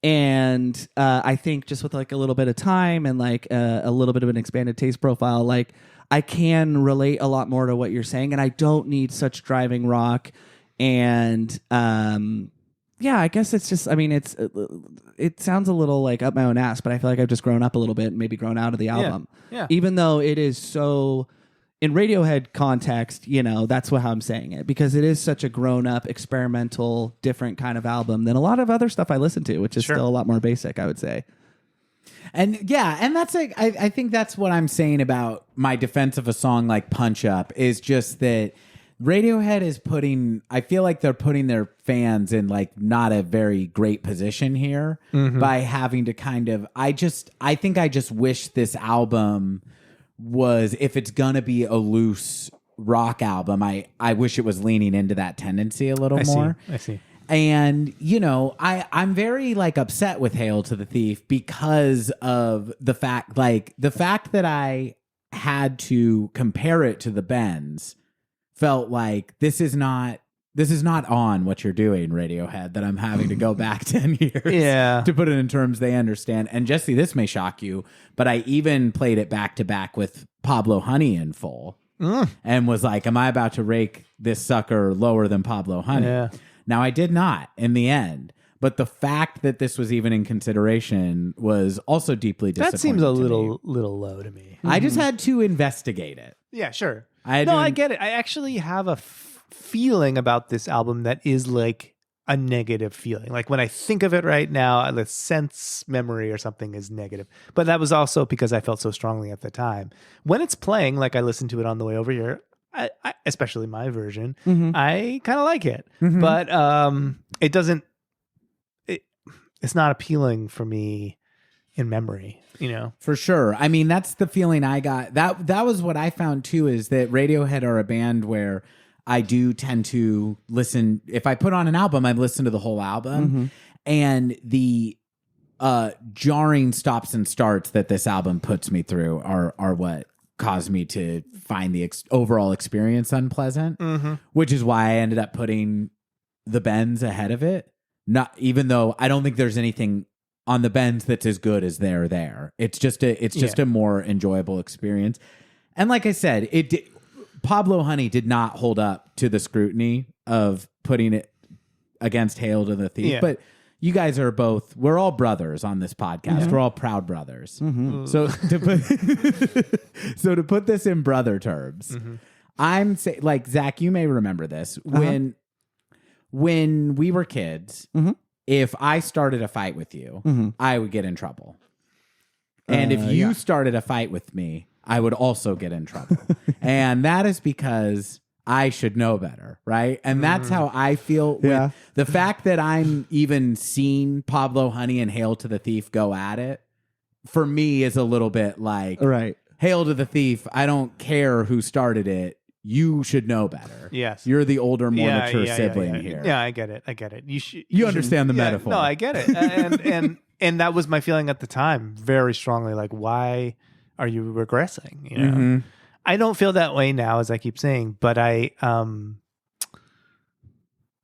And I think just with like a little bit of time and like a little bit of an expanded taste profile, like I can relate a lot more to what you're saying, and I don't need such driving rock. And I guess it's just, I mean, it sounds a little like up my own ass, but I feel like I've just grown up a little bit and maybe grown out of the album. Yeah. Even though it is so, in Radiohead context, that's how I'm saying it, because it is such a grown up, experimental, different kind of album than a lot of other stuff I listen to, which is still a lot more basic, I would say. And and that's like, I think that's what I'm saying about my defense of a song like Punch Up, is just that Radiohead is I feel like they're putting their fans in like not a very great position here by having to kind of, I think I just wish this album was, if it's gonna be a loose rock album, I wish it was leaning into that tendency a little more. I see. And, I'm very like upset with Hail to the Thief because of the fact that I had to compare it to the Bends felt like this is not on what you're doing, Radiohead, that I'm having to go back 10 years to put it in terms they understand. And Jesse, this may shock you, but I even played it back to back with Pablo Honey in full and was like, am I about to rake this sucker lower than Pablo Honey? Yeah. Now, I did not in the end, But the fact that this was even in consideration was also deeply disappointing. That seems a to me. little low to me. I just had to investigate it. Yeah, sure. I get it. I actually have a feeling about this album that is like a negative feeling. Like when I think of it right now, the sense memory or something is negative. But that was also because I felt so strongly at the time. When it's playing, like I listened to it on the way over here, I especially my version, I kind of like it. But it doesn't. It's not appealing for me in memory. For sure. I mean, that's the feeling I got. That was what I found too, is that Radiohead are a band where I do tend to listen. If I put on an album, I listen to the whole album. And the jarring stops and starts that this album puts me through are what caused me to find the overall experience unpleasant, which is why I ended up putting the Bends ahead of it. Not even though I don't think there's anything on the Bends that's as good as they're there. It's just a more enjoyable experience. And like I said, Pablo Honey did not hold up to the scrutiny of putting it against Hail to the Thief. Yeah. But you guys are we're all brothers on this podcast. Yeah. We're all proud brothers. So to put this in brother terms, I'm saying, like, Zach, you may remember this. When we were kids, if I started a fight with you, I would get in trouble. And if you started a fight with me, I would also get in trouble. And that is because I should know better, right? And that's how I feel with the fact that I'm even seeing Pablo Honey and Hail to the Thief go at it, for me is a little bit like, Hail to the Thief, I don't care who started it. You should know better. Yes. You're the older, more mature sibling here. Yeah, I get it. You understand the metaphor. No, I get it. And that was my feeling at the time, very strongly. Like, why are you regressing? I don't feel that way now, as I keep saying, but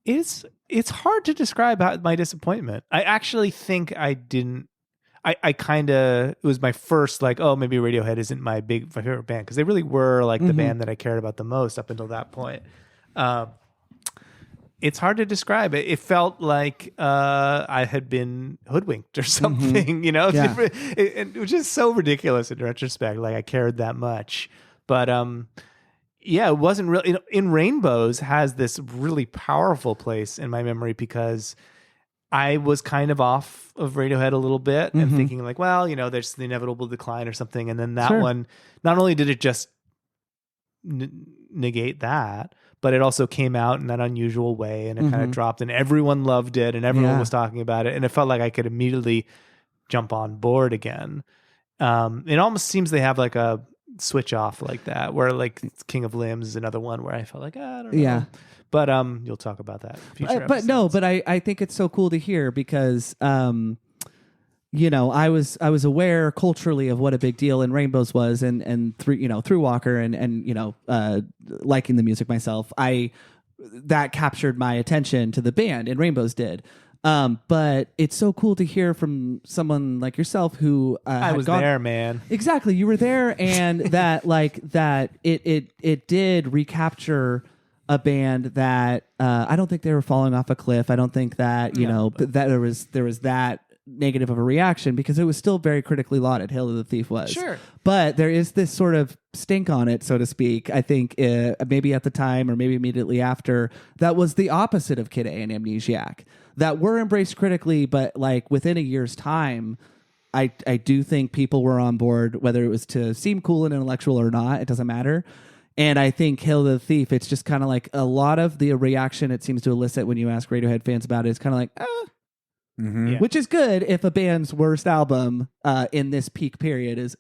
it's hard to describe my disappointment. I actually think I didn't. It was my first, like, oh, maybe Radiohead isn't my favorite band, because they really were like the band that I cared about the most up until that point. It's hard to describe it. It felt like I had been hoodwinked or something, which is so ridiculous in retrospect. Like, I cared that much, but it wasn't really. In Rainbows has this really powerful place in my memory, because I was kind of off of Radiohead a little bit and thinking like, well, there's the inevitable decline or something. And then that one, not only did it just negate that, but it also came out in that unusual way, and it kind of dropped, and everyone loved it, and everyone was talking about it. And it felt like I could immediately jump on board again. It almost seems they have like a switch off like that, where like King of Limbs is another one where I felt like, I don't know. Yeah. But you'll talk about that in future episodes. But I think it's so cool to hear, because I was aware culturally of what a big deal in Rainbows was, and through Walker and liking the music myself, that captured my attention to the band, and Rainbows did. But it's so cool to hear from someone like yourself who I was there, man. Exactly, you were there, and that it did recapture a band that I don't think they were falling off a cliff. I don't think that that there was that negative of a reaction, because it was still very critically lauded. Hail to the Thief was. Sure. But there is this sort of stink on it, so to speak. I think maybe at the time, or maybe immediately after, that was the opposite of Kid A and Amnesiac, that were embraced critically, but like within a year's time, I do think people were on board, whether it was to seem cool and intellectual or not. It doesn't matter. And I think Hail to the Thief, it's just kind of like a lot of the reaction it seems to elicit when you ask Radiohead fans about it is kind of like, which is good if a band's worst album in this peak period is,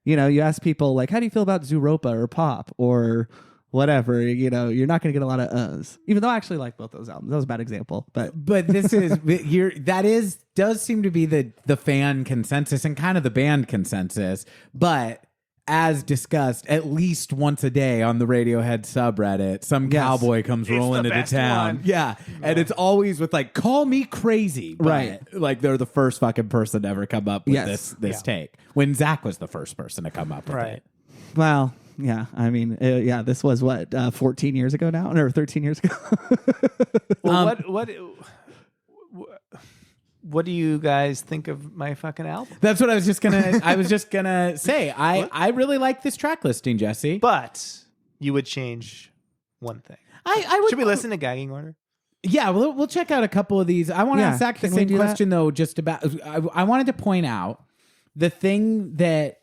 you ask people like, how do you feel about Zooropa or Pop or whatever? You're not going to get a lot of uhs, even though I actually like both those albums. That was a bad example, but this is does seem to be the fan consensus and kind of the band consensus, but as discussed, at least once a day on the Radiohead subreddit, some cowboy comes rolling into town. One. Yeah. And it's always with like, call me crazy. Right. Like they're the first fucking person to ever come up with this take. When Zach was the first person to come up with it. Well, yeah. I mean, this was 14 years ago now? Or 13 years ago? Well, what do you guys think of my fucking album? That's what I was just gonna say. I really like this track listing, Jesse. But you would change one thing. I would. Should we listen to Gagging Order? Yeah, we'll check out a couple of these. I want to Yeah, ask Zach the can we same do that? question though. Just about, I wanted to point out the thing that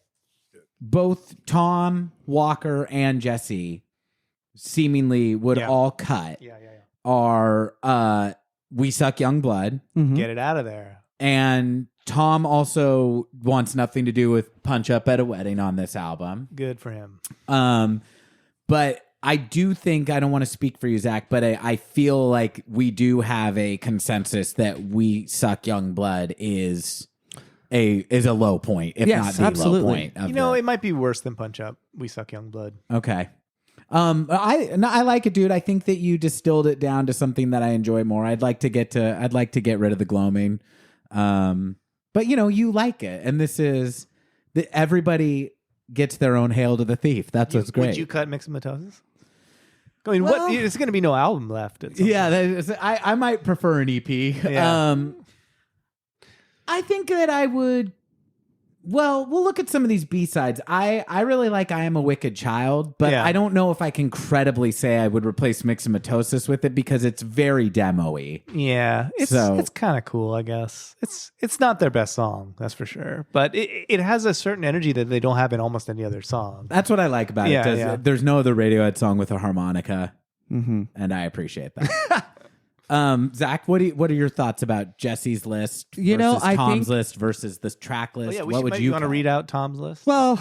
both Tom, Walker, and Jesse seemingly would all cut are "We Suck Young Blood," Get it out of there. and Tom also wants nothing to do with "Punch Up at a Wedding" on this album. Good for him. But I do think, I don't want to speak for you, Zach, but I feel like we do have a consensus that "We Suck Young Blood" is a low point, if Yes, not the absolutely. low point. Of It might be worse than Punch Up. We Suck Young Blood. Okay. I like it, dude. I think that you distilled it down to something that I enjoy more. I'd like to get rid of the gloaming. But you like it, and this is everybody gets their own hail to the thief. That's what's great. Would you cut Mixomatosis? I mean, what? There's going to be no album left. At some point. I might prefer an EP. Yeah. I think that I would. Well, we'll look at some of these B-sides. I really like "I Am a Wicked Child," but Yeah. I don't know if I can credibly say I would replace Mixomatosis with it because it's very demo-y. Yeah, it's kind of cool, I guess. It's not their best song, that's for sure. But it has a certain energy that they don't have in almost any other song. That's what I like about it. Yeah. There's no other Radiohead song with a harmonica, Mm-hmm. and I appreciate that. Zach, what are your thoughts about Jesse's list versus I Tom's think- list versus this track list? Yeah, what would you want to cut? read out Tom's list? Well,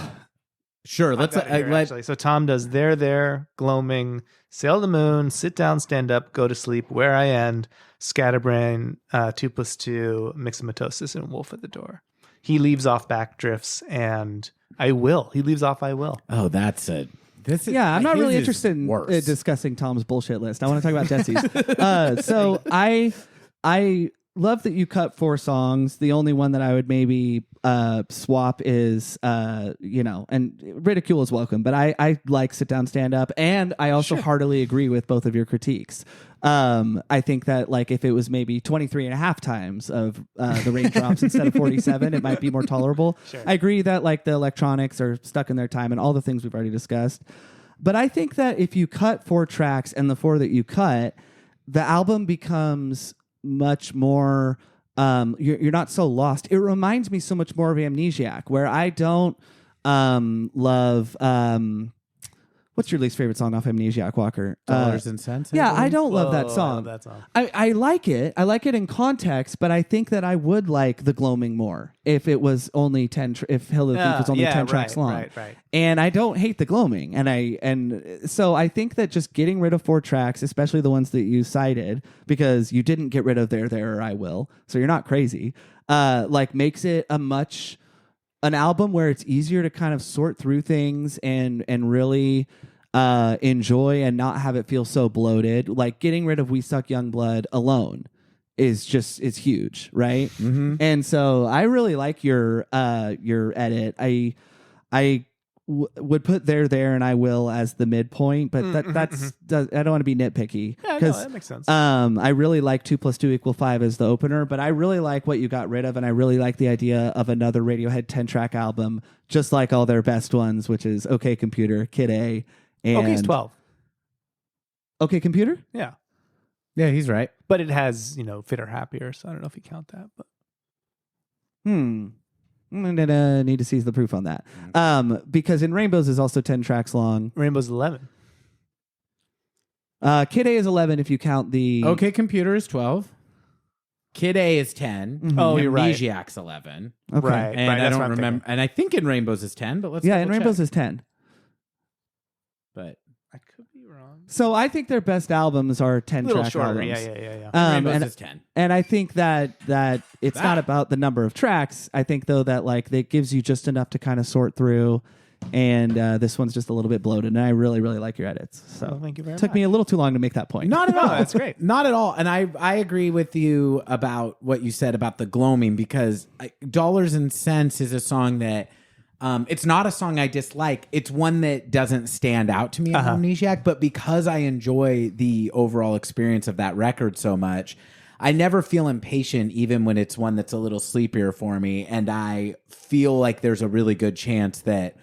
Sure, I've let's got it here, actually. So Tom does There, Gloaming, Sail the Moon, Sit Down, Stand Up, Go to Sleep, Where I End, Scatterbrain, 2+2, Mixomatosis, and Wolf at the Door. He leaves off Backdrifts and I Will. He leaves off I Will. Oh, that's a. This is, yeah, I'm not his really is interested in worse. discussing Tom's bullshit list. I want to talk about Jesse's. So I love that you cut 4 songs. The only one that I would maybe swap is and ridicule is welcome, but I like Sit Down, Stand Up, and I also heartily agree with both of your critiques. I think that like if it was maybe 23 and a half times of the raindrops instead of 47, it might be more tolerable. Sure. I agree that like the electronics are stuck in their time and all the things we've already discussed. But I think that if you cut 4 tracks and the 4 that you cut, the album becomes much more you're not so lost. It reminds me so much more of Amnesiac, where I don't love what's your least favorite song off Amnesiac, Walker? Dollars and Cents. Yeah, I don't love that Whoa, I song. love that song. I like it. I like it in context, but I think that I would like The Gloaming more if it was only 10 if Hill of the Thief was only 10 tracks long. Right. And I don't hate The Gloaming. And so I think that just getting rid of 4 tracks, especially the ones that you cited, because you didn't get rid of There, or I Will, so you're not crazy, makes it an album where it's easier to kind of sort through things and really enjoy and not have it feel so bloated. Like getting rid of We Suck Young Blood alone is huge, right? Mm-hmm. And so I really like your edit. I would put there and I Will as the midpoint, but that's I don't want to be nitpicky. Yeah, no, that makes sense. I really like 2+2 = 5 as the opener, but I really like what you got rid of, and I really like the idea of another Radiohead 10-track album, just like all their best ones, which is OK Computer, Kid A, and Okay, it's 12. OK Computer. Yeah. Yeah, he's right. But it has, Fit or Happier, so I don't know if you count that. But I'm gonna need to seize the proof on that. Because in Rainbows is also 10 tracks long. Rainbow's 11. Kid A is 11 if you count the OK Computer is 12. Kid A is 10. Mhm. Oh, you're right. Amnesiac's 11. Okay. Right. And I that's don't what I'm remember. thinking. And I think in Rainbows is 10, but let's Yeah, in double Rainbows check. is 10. But I could be wrong. So I think their best albums are 10 A little track shorter. albums. Yeah. Rainbows and is 10. and I think that it's not about the number of tracks. I think though that like that gives you just enough to kind of sort through. And this one's just a little bit bloated, and I really, really like your edits. So Well, thank you very it took much. me a little too long to make that point. Not at all. that's great. Not at all. And I agree with you about what you said about the gloaming, because Dollars and Cents is a song that it's not a song I dislike. It's one that doesn't stand out to me on Amnesiac, but because I enjoy the overall experience of that record so much, I never feel impatient, even when it's one that's a little sleepier for me. And I feel like there's a really good chance that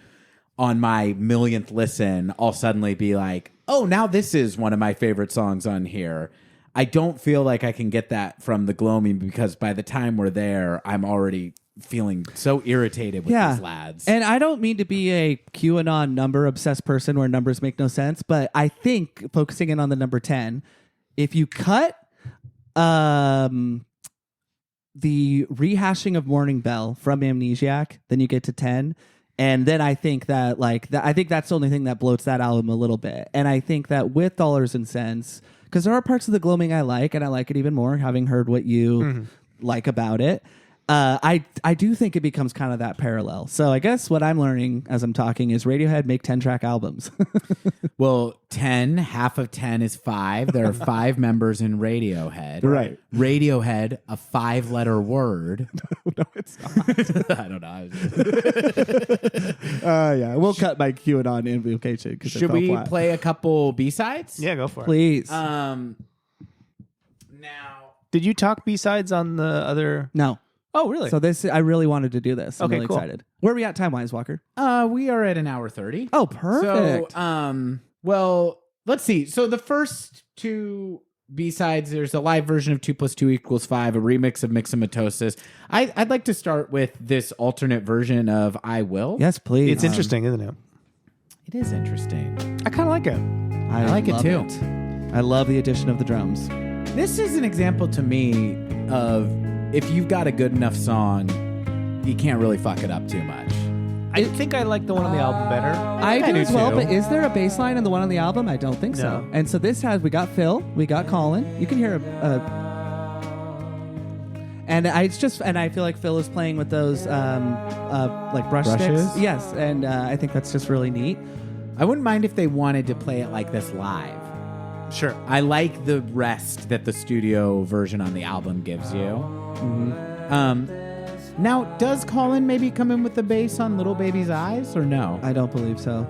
on my millionth listen, I'll suddenly be like, oh, now this is one of my favorite songs on here. I don't feel like I can get that from the Gloaming because by the time we're there, I'm already feeling so irritated with these lads. And I don't mean to be a QAnon number obsessed person where numbers make no sense, but I think focusing in on the number 10, if you cut the rehashing of Morning Bell from Amnesiac, then you get to 10. And then I think that I think that's the only thing that bloats that album a little bit. And I think that with Dollars and Cents, because there are parts of the Gloaming I like, and I like it even more having heard what you like about it. I do think it becomes kind of that parallel. So I guess what I'm learning as I'm talking is Radiohead make 10-track albums. Well, 10, half of 10 is 5. There are 5 members in Radiohead. Right. Radiohead, a 5-letter word. No, it's not. I don't know. Yeah, we'll cut my QAnon invocation. Should we play a couple B-sides? Yeah, go for it. Please. Now, Did you talk B-sides on the other? No. Oh, really? So I really wanted to do this. I'm Okay, really cool. excited. Where are we at time-wise, Walker? we are at an hour 30. Oh, perfect. So, well, let's see. So the first 2 B-sides, there's a live version of 2 + 2 = 5, a remix of Mixomatosis. I'd like to start with this alternate version of I Will. Yes, please. It's interesting, isn't it? It is interesting. I kind of like it. I like it love too. I love the addition of the drums. This is an example to me of if you've got a good enough song, you can't really fuck it up too much. I think I like the one on the album better. I do as well, too. but is there a bass line in the one on the album? I don't think so. No. And so this we got Phil, we got Colin. You can hear and I feel like Phil is playing with those like brush Brushes? sticks. Yes, and I think that's just really neat. I wouldn't mind if they wanted to play it like this live. Sure. I like the rest that the studio version on the album gives you. Now, does Colin maybe come in with the bass on Little Baby's Eyes or no? I don't believe so.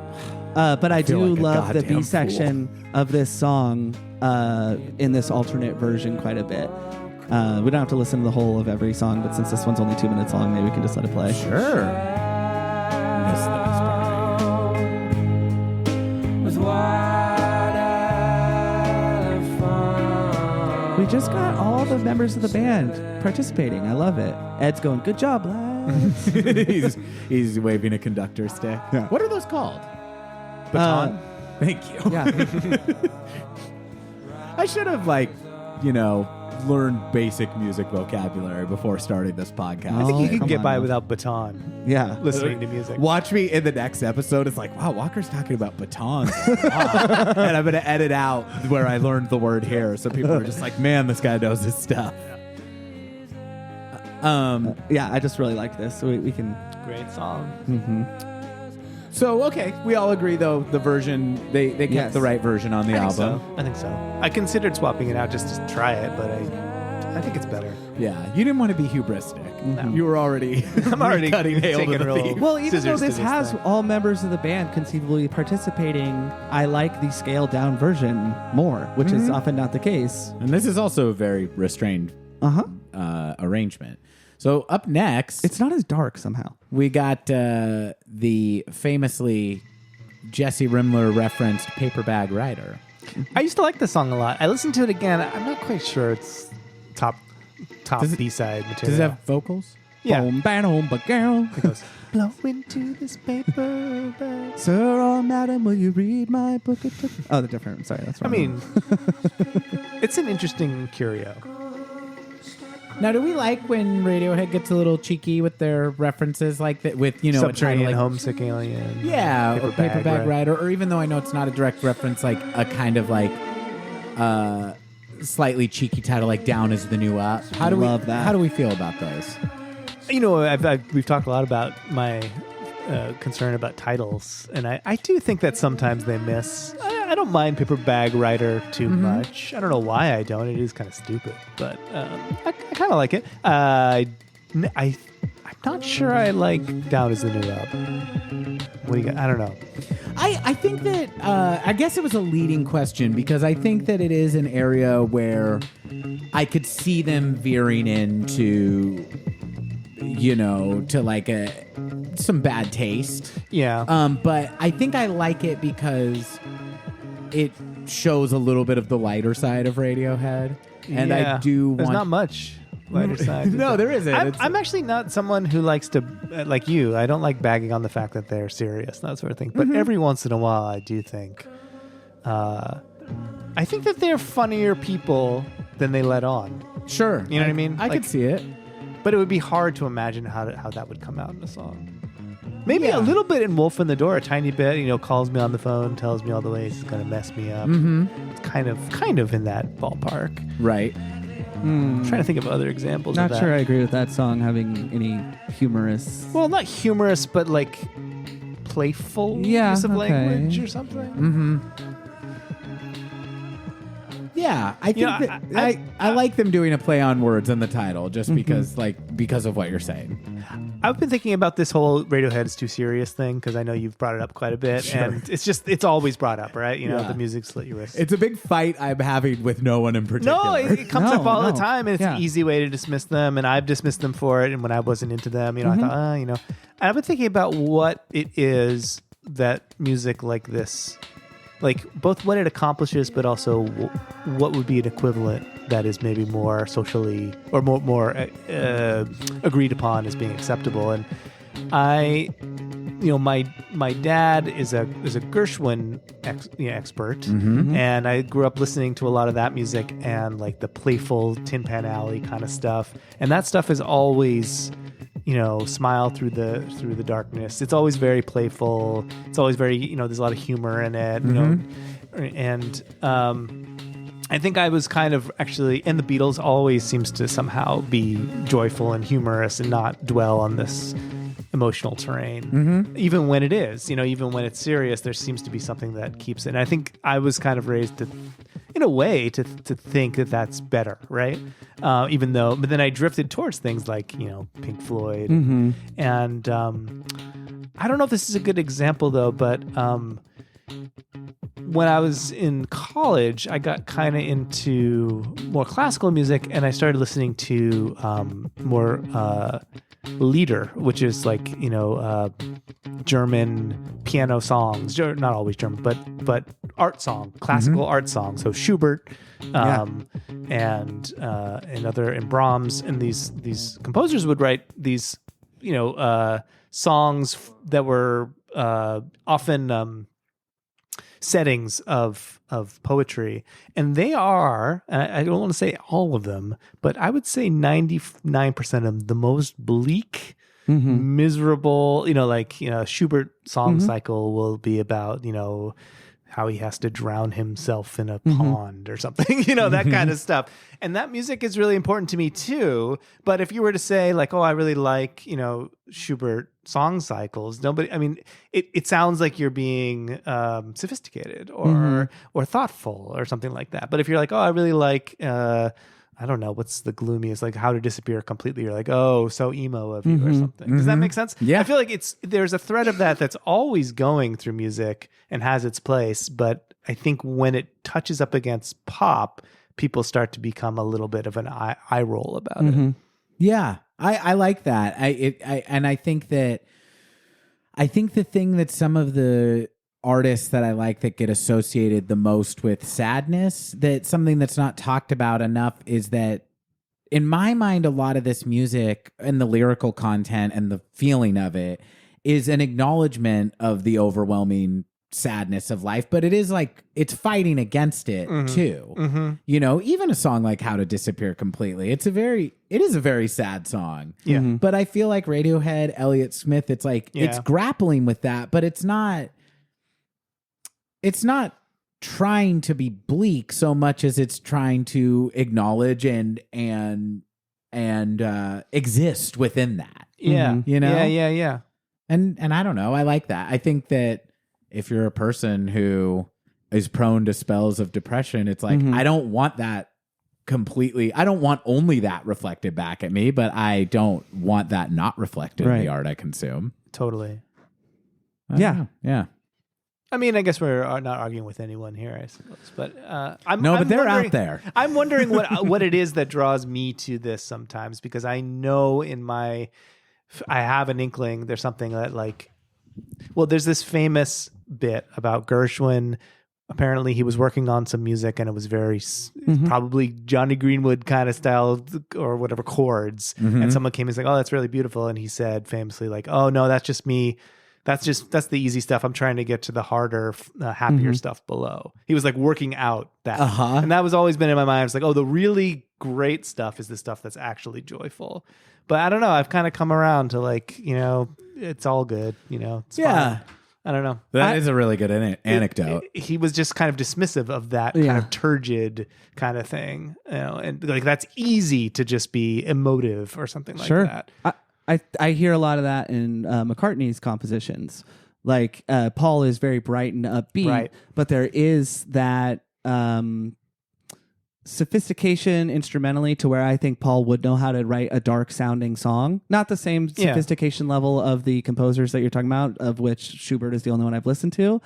But I feel do like a love the goddamn B section of this song in this alternate version quite a bit. We don't have to listen to the whole of every song, but since this one's only 2 minutes long, maybe we can just let it play. Sure. This is the best part right here. We just got all the members of the band participating. I love it. Ed's going, good job, lads. he's waving a conductor stick. Yeah. What are those called? Baton. Thank you. Yeah. I should have, learned basic music vocabulary before starting this podcast. I think you come can get on by now. without baton Yeah. listening to music. Watch me in the next episode. It's like, wow, Walker's talking about batons. and I'm going to edit out where I learned the word here. So people are just like, man, this guy knows his stuff. Yeah, I just really like this. So we can. Great song. So, okay. We all agree, though, the version, they kept Yes. the right version on the album. I think so. I considered swapping it out just to try it, but I think it's better. Yeah. You didn't want to be hubristic. No. You were already, I'm already cutting hail to taking the real- thief. Well, even though Scissors to this this has thing. all members of the band conceivably participating, I like the scaled down version more, which is often not the case. And this is also a very restrained arrangement. So up next, It's not as dark somehow. we got the famously Jesse Rimler referenced Paper Bag Rider. I used to like this song a lot. I listened to it again. I'm not quite sure it's top B-side material. Does it have vocals? Yeah. Boom, bam, ba girl. It goes, blow into this paper bag. Sir or madam, will you read my book? Oh, the different. Sorry, that's I wrong. mean, it's an interesting curio. Now, do we like when Radiohead gets a little cheeky with their references like that? With a Subterranean title like, Homesick Alien. yeah, or Paper Bag Rider. Rider, or even though I know it's not a direct reference, like a kind of like slightly cheeky title like Down is the New Up. How do Love that. How do we feel about those? We've talked a lot about my concern about titles, and I do think that sometimes they miss. I don't mind Paper Bag Rider too much. I don't know why I don't. It is kind of stupid, but I kind of like it. I'm not sure I like Down is the New Up. What do you got? I don't know. I think that I guess it was a leading question because I think that it is an area where I could see them veering into, to like some bad taste. Yeah. But I think I like it because it shows a little bit of the lighter side of Radiohead, and I do. There's want... not much lighter side. No, there isn't. I'm actually not someone who likes to, like you, I don't like bagging on the fact that they're serious, that sort of thing. But every once in a while, I do think, I think that they're funnier people than they let on. Sure. You know what I mean? I could see it. But it would be hard to imagine how that would come out in a song. Maybe a little bit in Wolf in the Door, a tiny bit, calls me on the phone, tells me all the ways he's going to mess me up. Mm-hmm. It's kind of in that ballpark. Right. I'm trying to think of other examples of that. Not sure I agree with that song having any humorous... Well, not humorous, but like playful use of language or something. Mm-hmm. Yeah, I think I like them doing a play on words in the title just because of what you're saying. I've been thinking about this whole Radiohead is too serious thing because I know you've brought it up quite a bit. Sure. And it's always brought up, right? The music slit your wrist. It's a big fight I'm having with no one in particular. No, it comes up all the time, and it's an easy way to dismiss them, and I've dismissed them for it, and when I wasn't into them, I thought, and I've been thinking about what it is that music like this, like both what it accomplishes, but also what would be an equivalent that is maybe more socially or more agreed upon as being acceptable. And my dad is a Gershwin expert, and I grew up listening to a lot of that music and like the playful Tin Pan Alley kind of stuff. And that stuff is always, smile through the darkness. It's always very playful. It's always very, there's a lot of humor in it, and I think I was kind of actually, and the Beatles always seems to somehow be joyful and humorous and not dwell on this emotional terrain. Even when it is, even when it's serious, there seems to be something that keeps it. And I think I was kind of raised to, in a way, to think that that's better, right? But then I drifted towards things like, Pink Floyd. And I don't know if this is a good example though, but when I was in college, I got kind of into more classical music, and I started listening to more Lieder, which is like German piano songs, not always German, but art song, classical art songs. So Schubert and Brahms, and these composers would write these songs that were often settings of poetry, and they are, I don't want to say all of them, but I would say 99% of them, the most bleak, miserable, Schubert song cycle will be about, how he has to drown himself in a pond or something, that kind of stuff. And that music is really important to me too. But if you were to say like, oh, I really like, Schubert song cycles, it sounds like you're being sophisticated or thoughtful or something like that. But if you're like, oh, I really like, I don't know, what's the gloomiest, like How to Disappear Completely, you're like, oh, so emo of you or something. Does that make sense? Yeah. I feel like there's a thread of that's always going through music and has its place, but I think when it touches up against pop, people start to become a little bit of an eye roll about it. Yeah, I like that. I think the thing that some of the artists that I like that get associated the most with sadness, that something that's not talked about enough is that in my mind, a lot of this music and the lyrical content and the feeling of it is an acknowledgement of the overwhelming sadness of life, but it is like it's fighting against it too. Even a song like How to Disappear Completely, it is a very sad song. But I feel like Radiohead, Elliott Smith, it's like it's grappling with that, but it's not trying to be bleak so much as it's trying to acknowledge and exist within that. Yeah. Yeah. And I don't know, I like that. I think that if you're a person who is prone to spells of depression, it's like, I don't want that completely. I don't want only that reflected back at me, but I don't want that not reflected in the art I consume. Totally. Yeah. I mean, I guess we're not arguing with anyone here, I suppose. But I'm they're wondering- out there. I'm wondering what it is that draws me to this sometimes, because I know I have an inkling there's something that there's this famous bit about Gershwin. Apparently he was working on some music and it was very probably Johnny Greenwood kind of style or whatever chords. And someone came and was like, oh, that's really beautiful. And he said famously oh no, that's just me. That's the easy stuff. I'm trying to get to the harder, happier stuff below. He was working out that. And that was always been in my mind. I was the really great stuff is the stuff that's actually joyful. But I don't know. I've kind of come around to it's all good. It's fine. I don't know. That is a really good anecdote. He was just kind of dismissive of that kind of turgid kind of thing, and that's easy to just be emotive or something like that. I hear a lot of that in McCartney's compositions. Paul is very bright and upbeat, Right. but there is that sophistication instrumentally to where I think Paul would know how to write a dark sounding song. Not the same sophistication level of the composers that you're talking about, of which Schubert is the only one I've listened to.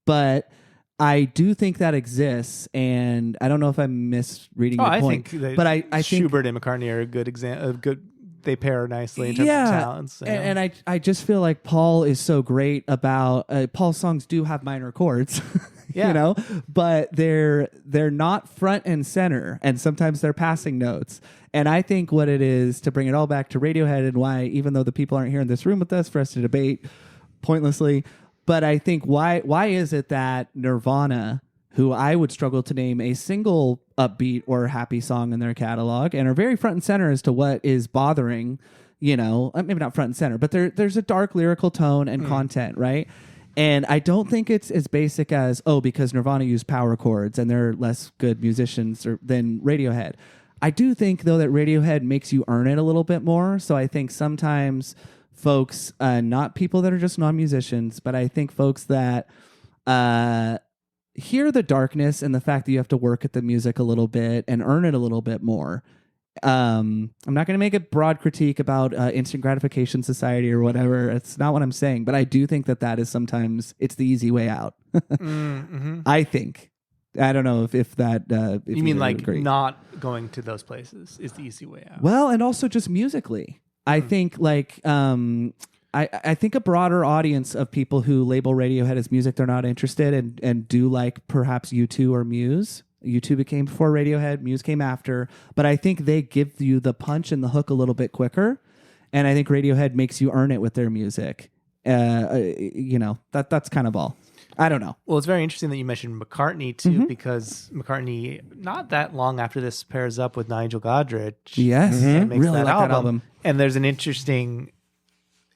But I do think that exists, and I don't know if I'm misreading your point. But I think Schubert and McCartney are a good example. They pair nicely in terms of talents. And I just feel like Paul is so great about Paul's songs do have minor chords. But they're not front and center, and sometimes they're passing notes. And I think what it is, to bring it all back to Radiohead, and why, even though the people aren't here in this room with us for us to debate pointlessly, but I think why is it that Nirvana, who I would struggle to name a single upbeat or happy song in their catalog, and are very front and center as to what is bothering, maybe not front and center, but there's a dark lyrical tone and content, right? And I don't think it's as basic as, because Nirvana use power chords and they're less good musicians than Radiohead. I do think, though, that Radiohead makes you earn it a little bit more. So I think sometimes folks, not people that are just non-musicians, but I think folks that hear the darkness and the fact that you have to work at the music a little bit and earn it a little bit more. I'm not going to make a broad critique about instant gratification society or whatever. It's not what I'm saying, but I do think that is sometimes it's the easy way out. I think. I don't know if that. If you mean agree. Not going to those places is the easy way out? Well, and also just musically, I think I think a broader audience of people who label Radiohead as music they're not interested in and do perhaps U2 or Muse. U2 came before Radiohead, Muse came after, but I think they give you the punch and the hook a little bit quicker, and I think Radiohead makes you earn it with their music. That's kind of all. I don't know. Well, it's very interesting that you mentioned McCartney too, because McCartney, not that long after this, pairs up with Nigel Godrich. Yes, and makes really that like album. that album. And there's an interesting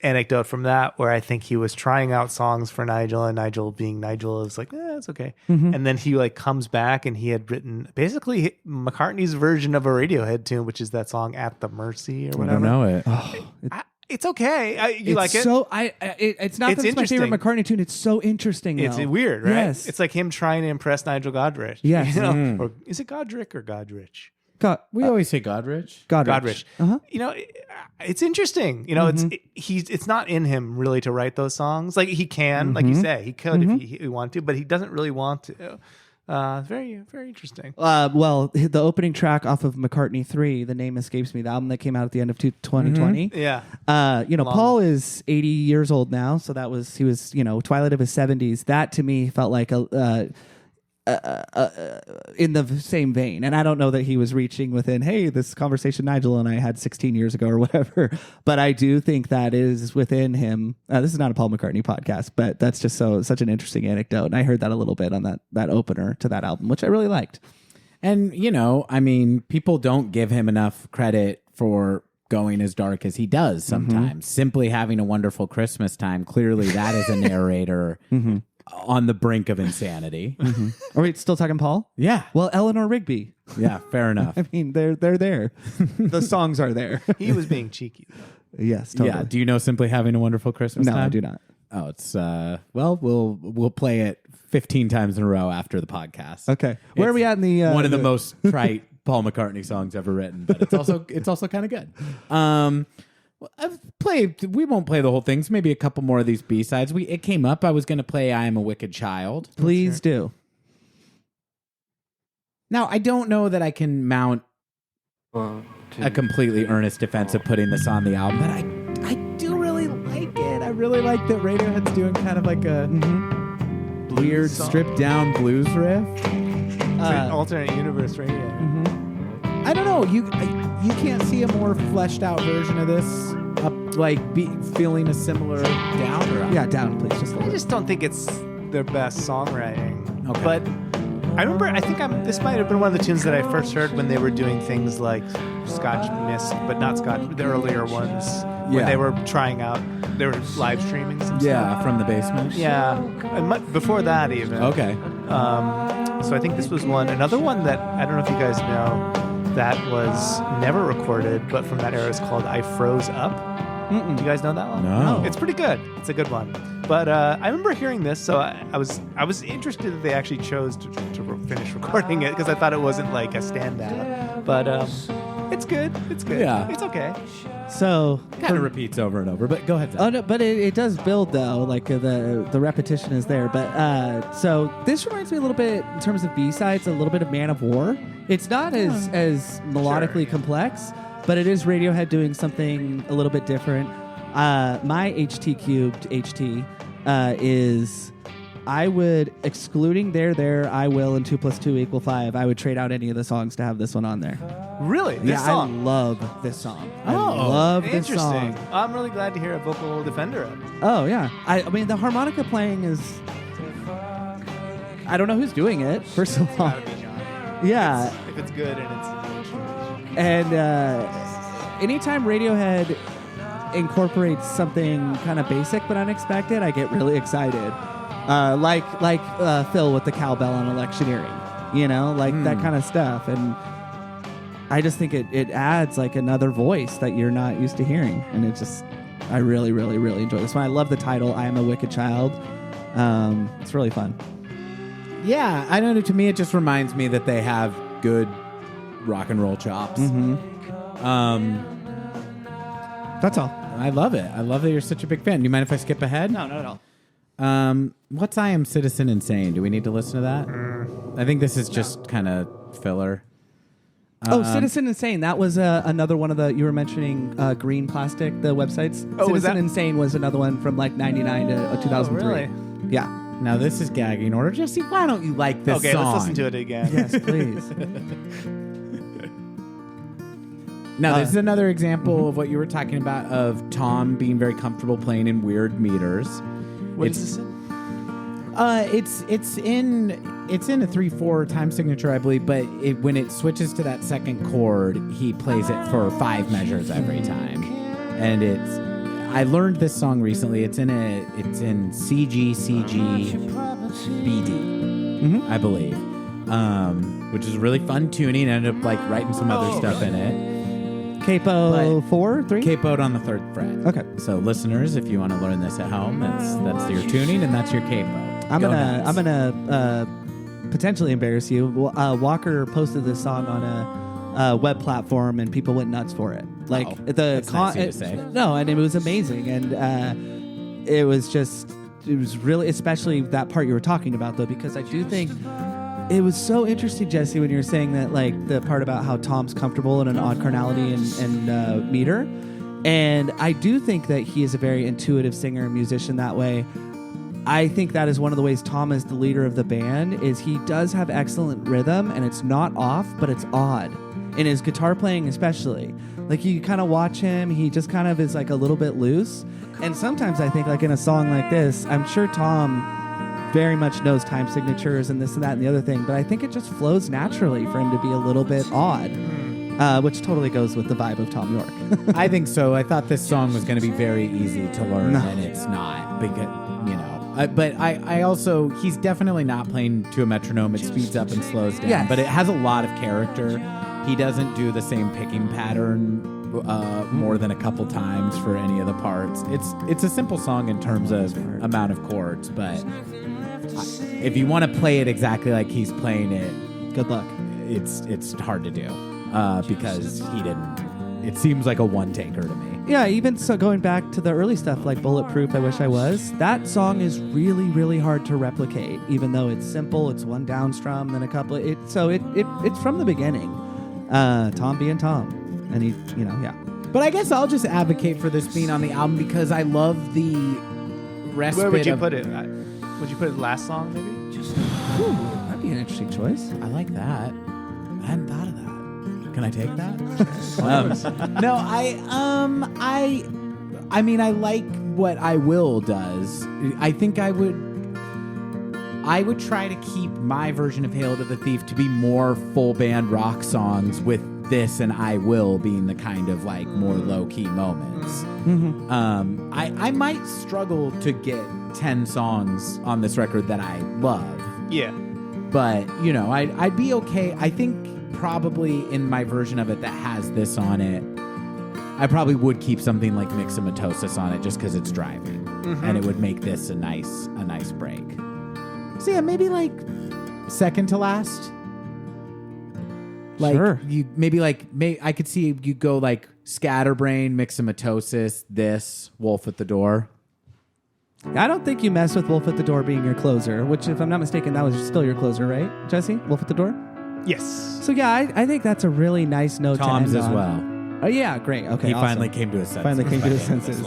anecdote from that where I think he was trying out songs for Nigel, and Nigel, being Nigel, is it's okay. And then he comes back and he had written basically McCartney's version of a Radiohead tune, which is that song "At the Mercy" or whatever. I don't know it. It's okay. You like it? So it's not that it's my favorite McCartney tune. It's so interesting. It's though. weird, right? Yes. It's like him trying to impress Nigel Godrich. Yes. Or is it Godric or Godrich? We always say Godrich. Godrich. It's interesting. It's not in him really to write those songs. He can, like you say, he could if he wanted to, but he doesn't really want to. Very, very interesting. Well, the opening track off of McCartney 3, the name escapes me, the album that came out at the end of 2020. Yeah. Paul is 80 years old now, so he was twilight of his 70s. That to me felt like in the same vein, and I don't know that he was reaching within, hey, this conversation Nigel and I had 16 years ago or whatever, but I do think that is within him. This is not a Paul McCartney podcast, but that's just such an interesting anecdote, and I heard that a little bit on that opener to that album, which I really liked. And people don't give him enough credit for going as dark as he does sometimes. Simply Having a Wonderful Christmas Time, clearly that is a narrator on the brink of insanity. Are we still talking Paul? Yeah. Well, Eleanor Rigby. Yeah, fair enough. I mean, they're there. The songs are there. He was being cheeky. Yes, totally. Yeah. Do you know Simply Having a Wonderful Christmas Time? No, I do not. Oh, it's we'll play it 15 times in a row after the podcast. Okay. Where are we at in the one of the most trite Paul McCartney songs ever written, but it's also kind of good. We won't play the whole things. Maybe a couple more of these B-sides. It came up. I was going to play "I Am a Wicked Child." Please do. Now, I don't know that I can mount a completely earnest defense of putting this on the album, but I do really like it. I really like that Radiohead's doing kind of like a weird, stripped down blues riff. It's an alternate universe radio. I don't know. You can't see a more fleshed out version of this, feeling a similar down. Or Yeah, down, please. Just a I little. just don't think it's their best songwriting. Okay. But I remember, this might have been one of the tunes that I first heard when they were doing things like Scotch Mist, but not Scotch, the earlier ones. When Yeah. they were trying out, they were live streaming some stuff. Yeah, from the basement. Yeah, before that even. Okay. So I think this was another one that I don't know if you guys know that was never recorded, but from that era is called "I Froze Up." Do you guys know that one? No. It's pretty good. It's a good one. But I remember hearing this, so I was interested that they actually chose to finish recording it because I thought it wasn't like a standout. But it's good. It's good. Yeah. It's okay. So Kind of repeats over and over, but go ahead. Zach. Oh no, but it does build though. Like the repetition is there. But so this reminds me a little bit in terms of B-sides, a little bit of Man of War. It's not as melodically complex, but it is Radiohead doing something a little bit different. My HT cubed HT is. I would, excluding There, I Will, and 2 + 2 = 5, I would trade out any of the songs to have this one on there. Really? This song? I love this song. I Oh, love this Interesting. song. I'm really glad to hear a vocal defender of it. Oh, yeah. I mean, the harmonica playing is... I don't know who's doing it, first of all. Gotta be John. Yeah. If it's good and it's... And anytime Radiohead incorporates something kind of basic but unexpected, I get really excited. Like Phil with the cowbell on electioneering, that kind of stuff. And I just think it adds like another voice that you're not used to hearing. And I really, really, really enjoy this one. I love the title, "I Am a Wicked Child." It's really fun. Yeah, I don't know. To me, it just reminds me that they have good rock and roll chops. That's all. I love it. I love that you're such a big fan. Do you mind if I skip ahead? No, not at all. What's "I Am Citizen Insane"? Do we need to listen to that? I think this is just kind of filler. Citizen Insane. That was another one of the, you were mentioning Green Plastic, the websites. Oh, was Citizen that- Insane was another one from like 99 to 2003. really? Yeah. Now this is gagging order. Jesse, why don't you like this Okay, song? let's listen to it again. Yes, please. Now, this is another example of what you were talking about of Tom being very comfortable playing in weird meters. What is this in? It's in a 3/4 time signature, I believe. But when it switches to that second chord, he plays it for 5 measures every time, and I learned this song recently. It's in CG BD, I believe, which is really fun tuning. I ended up like writing some other stuff in it. Capo 4, 3? Capoed on the 3rd fret. Okay. So listeners, if you want to learn this at home, that's your tuning and that's your capo. I'm Go gonna nuts. potentially embarrass you. Walker posted this song on a web platform, and people went nuts for it. Like Oh, that's nice of you to say. No, and it was amazing, and it was really, especially that part you were talking about, though, because I do think it was so interesting, Jesse, when you were saying that, like the part about how Tom's comfortable in an odd carnality and meter, and I do think that he is a very intuitive singer and musician that way. I think that is one of the ways Tom is the leader of the band, is he does have excellent rhythm, and it's not off, but it's odd. In his guitar playing especially. Like, you kind of watch him, he just kind of is like a little bit loose. And sometimes I think, like in a song like this, I'm sure Tom very much knows time signatures and this and that and the other thing, but I think it just flows naturally for him to be a little bit odd. Which totally goes with the vibe of Tom York. I think so. I thought this song was going to be very easy to learn, and it's not. Because, but I also, he's definitely not playing to a metronome. It speeds up and slows down. Yes. But it has a lot of character. He doesn't do the same picking pattern more than a couple times for any of the parts. It's a simple song in terms of amount of chords, but if you want to play it exactly like he's playing it, Good luck. it's hard to do because he didn't it seems like a one taker to me. Yeah, even so, going back to the early stuff like Bulletproof, I Wish I Was, that song is really, really hard to replicate, even though it's simple. It's one down strum, then a couple. It's from the beginning. Tom being Tom. And he, yeah. But I guess I'll just advocate for this being on the album because I love the respite. Where would you put it? Would you put it last song, maybe? That'd be an interesting choice. I like that. I hadn't thought of that. Can I take that? No, I mean, I like what I Will does. I think I would try to keep my version of Hail to the Thief to be more full band rock songs with this and I Will being the kind of like more low key moments. Mm-hmm. I might struggle to get 10 songs on this record that I love. Yeah. But, I'd be okay. I think probably in my version of it that has this on it, I probably would keep something like Myxomatosis on it just because it's driving. Mm-hmm. And it would make this a nice break. So yeah, maybe like second to last. Like sure. I could see you go like Scatterbrain, Myxomatosis, this, Wolf at the Door. I don't think you mess with Wolf at the Door being your closer, which, if I'm not mistaken, that was still your closer, right, Jesse? Wolf at the Door? Yes. So, yeah, I think that's a really nice note Tom's to end as on. well. Oh, yeah, great. Okay, he awesome. finally came to his senses. Finally came to his senses.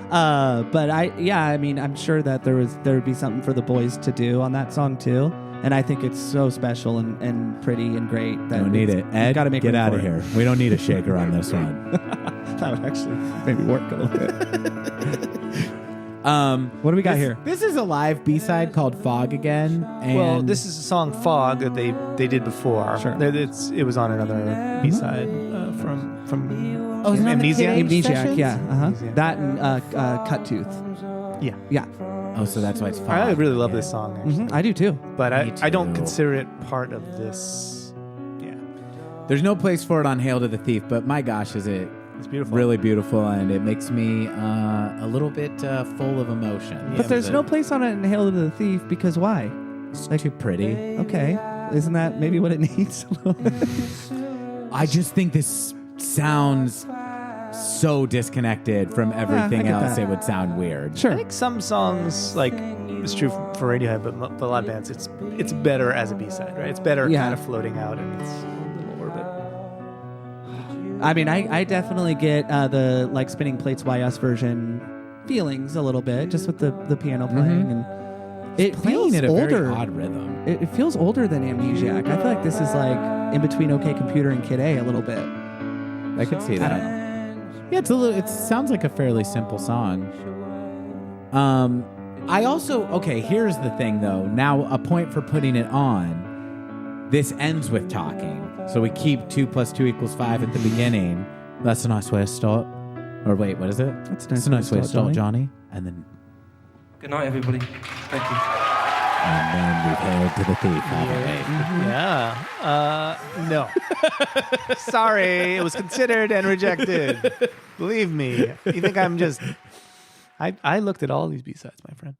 But I'm sure that there would be something for the boys to do on that song, too. And I think it's so special and pretty and great. That don't need it. Ed, gotta make get room out for of it. here. We don't need a shaker on this one. That would actually maybe work a little bit. What do we got here? This is a live B-side called Fog Again. And Well, this is a song Fog that they did before. Sure. It was on another B-side from Oh, is it on the Amnesia. Kid A? Amnesiac, Sessions? yeah. Uh-huh. Amnesiac. That and Cut Tooth. Yeah. Yeah. Oh, so that's why it's Fog. I really love this song, actually. Mm-hmm. I do, too. But Me I don't too. consider it part of this. Yeah. There's no place for it on Hail to the Thief, but my gosh, is it It's beautiful. really beautiful, and it makes me a little bit full of emotion. But there's no place on it in Hail to the Thief because why? It's too pretty. Okay. Isn't that maybe what it needs? I just think this sounds so disconnected from everything get else. that. It would sound weird. I Sure. think some songs, like it's true for Radiohead, but a lot of bands, it's better as a B-side, right? It's better Yeah. kind of floating out in its little orbit. I mean, I definitely get the like Spinning Plates YS version feelings a little bit, just with the piano playing. And it Playing feels at a older. very odd rhythm. It feels older than Amnesiac. I feel like this is like in between OK Computer and Kid A little bit. I could see I don't that. know. Yeah, it sounds like a fairly simple song. I also, here's the thing though. Now a point for putting it on. This ends with talking. So we keep 2 + 2 = 5 at the beginning. That's a nice way to start. Or wait, what is it? That's a nice way to start, Johnny. And then Good night, everybody. Thank you. we've hailed to the thief, haven't we? Yeah. No. Sorry, it was considered and rejected. Believe me. You think I'm just... I looked at all these B-sides, my friend.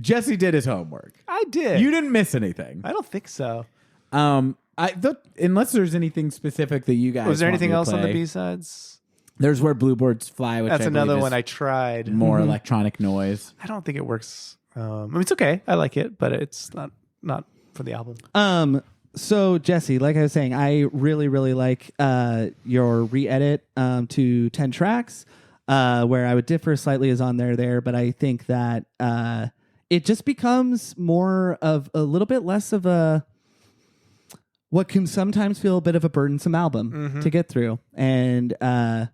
Jesse did his homework. I did. You didn't miss anything. I don't think so. Unless there's anything specific that you guys Was there want anything me to else on the play. B-sides? There's Where Bluebirds Fly, which That's I another believe one is I tried. more electronic noise. I don't think it works. I mean, it's okay. I like it, but it's not for the album. So Jesse, like I was saying, I really, really like your re-edit to 10 tracks. Where I would differ slightly is on there, but I think that it just becomes more of a little bit less of a what can sometimes feel a bit of a burdensome album to get through. And I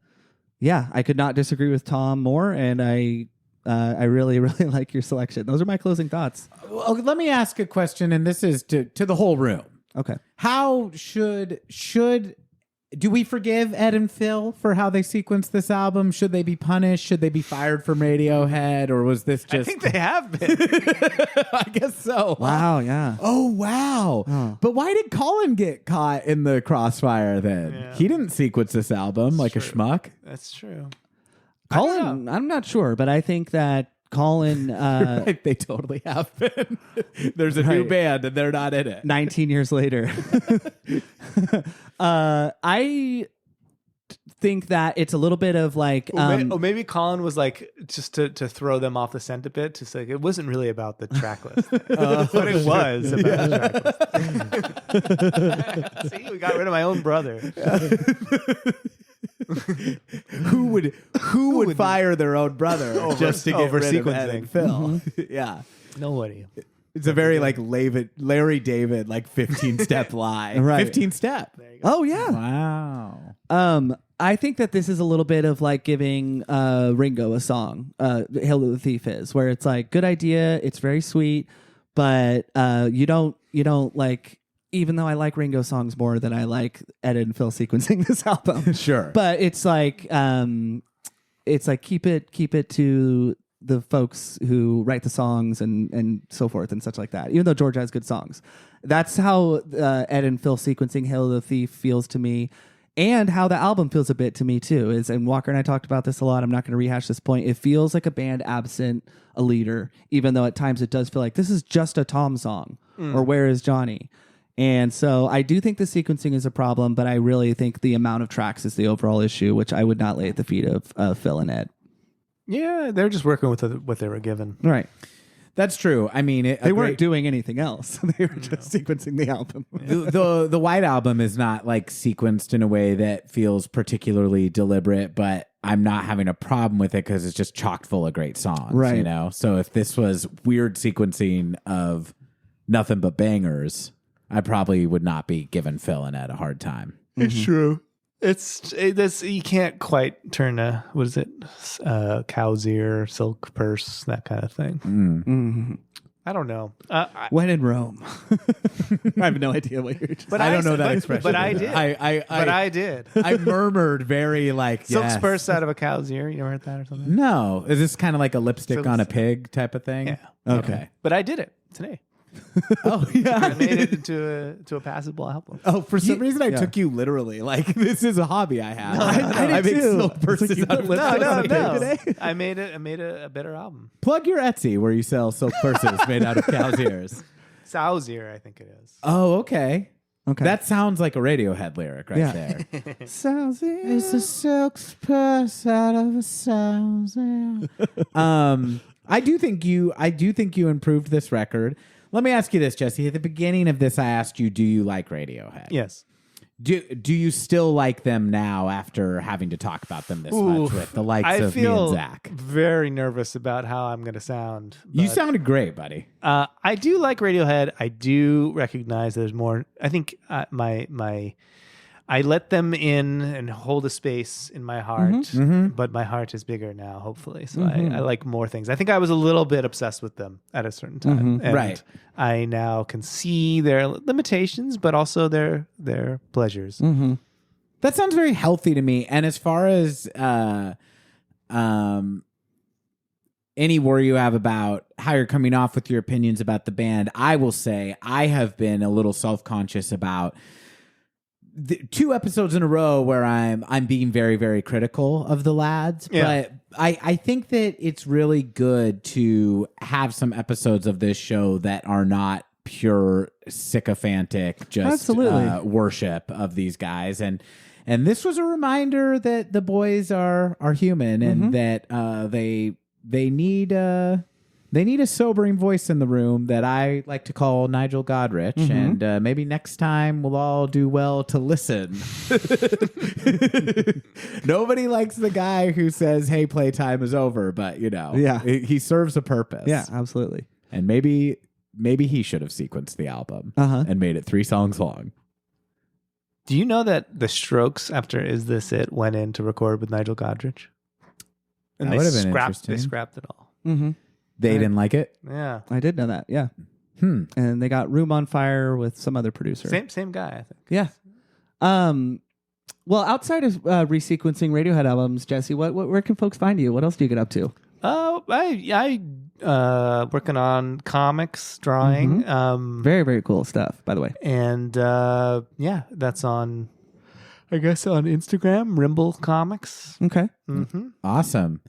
could not disagree with Tom more, and I really, really like your selection. Those are my closing thoughts. Well, let me ask a question, and this is to the whole room. Okay. How do we forgive Ed and Phil for how they sequenced this album? Should they be punished? Should they be fired from Radiohead? Or was this just... I think they have been. I guess so. Wow, yeah. Oh, wow. Oh. But why did Colin get caught in the crossfire then? Yeah. He didn't sequence this album like a true. schmuck. That's true. Colin, I'm not sure, but I think that Colin... Right, they totally have been. There's a new Right. band and they're not in it. 19 years later. I think that it's a little bit of like maybe Colin was like just to throw them off the scent a bit, to say it wasn't really about the track list, but it was about the track list. See, we got rid of my own brother. Who would fire their own brother just to get over rid of sequencing. Ed and Phil? Yeah. Nobody. It's a very like Larry David, like 15-step lie. Right. 15-step. Oh yeah. Wow. I think that this is a little bit of like giving Ringo a song. Hail to the Thief is, where it's like good idea, it's very sweet, but you don't like. Even though I like Ringo songs more than I like Ed and Phil sequencing this album, Sure. but it's like keep it to the folks who write the songs and so forth and such like that. Even though George has good songs, that's how Ed and Phil sequencing "Hail to the Thief" feels to me, and how the album feels a bit to me too. And Walker and I talked about this a lot. I'm not going to rehash this point. It feels like a band absent a leader, even though at times it does feel like this is just a Tom song or "Where Is Johnny." And so I do think the sequencing is a problem, but I really think the amount of tracks is the overall issue, which I would not lay at the feet of Phil and Ed. Yeah, they're just working with what they were given. Right. That's true. I mean, They weren't doing anything else. They were just sequencing the album. the White Album is not like sequenced in a way that feels particularly deliberate, but I'm not having a problem with it because it's just chock full of great songs. Right. You know? So if this was weird sequencing of nothing but bangers, I probably would not be giving Phil and Ed a hard time. It's true. It's you can't quite turn a what is it, cow's ear, silk purse, that kind of thing. Mm-hmm. I don't know. When in Rome. I have no idea what you're just. But I don't know that expression. But I did. I did. I murmured very like Silk's yes. purse out of a cow's ear. You never heard that or something? No, is this kind of like a lipstick So on a it's- pig type of thing? Yeah. Okay. But I did it today. Oh yeah. I made it into a passable album. Oh, for some reason I yeah. took you literally. Like this is a hobby I have. I I did make too. silk purses out of No, lipstick no, on a no. pig. Today? I made a better album. Plug your Etsy where you sell silk purses made out of cow's ears. Sow's ear, I think it is. Oh, okay. Okay. That sounds like a Radiohead lyric right Yeah. there. sounds. It's a silk purse out of a sow's ear. I do think you improved this record. Let me ask you this, Jesse. At the beginning of this, I asked you, do you like Radiohead? Yes. Do you still like them now after having to talk about them this much with the likes of me and Zach? Very nervous about how I'm going to sound. You but, sounded great, buddy. I do like Radiohead. I do recognize there's more. I think I let them in and hold a space in my heart, but my heart is bigger now, hopefully. So I like more things. I think I was a little bit obsessed with them at a certain time. And Right. I now can see their limitations, but also their pleasures. That sounds very healthy to me. And as far as any worry you have about how you're coming off with your opinions about the band, I will say I have been a little self-conscious about the 2 episodes in a row where I'm being very, very critical of the lads. Yeah. But I think that it's really good to have some episodes of this show that are not pure sycophantic, just Absolutely. worship of these guys. And this was a reminder that the boys are human and that they need a sobering voice in the room that I like to call Nigel Godrich. And maybe next time we'll all do well to listen. Nobody likes the guy who says, hey, playtime is over. But, Yeah. he serves a purpose. Yeah, absolutely. And maybe he should have sequenced the album and made it 3 songs long. Do you know that the Strokes, after Is This It, went in to record with Nigel Godrich? And That they would have been scrapped. They interesting. scrapped it all. They didn't like it? Yeah. I did know that. Yeah. And they got Room on Fire with some other producer. Same guy, I think. Yeah. Well, outside of resequencing Radiohead albums, Jesse, where can folks find you? What else do you get up to? Oh, I working on comics, drawing. Very, very cool stuff, by the way. And that's on, I guess, on Instagram, Rimble Comics. Okay. Awesome.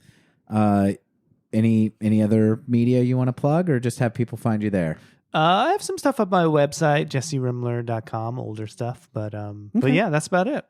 Any other media you want to plug or just have people find you there? I have some stuff up my website, jesserimler.com, older stuff. But yeah, that's about it.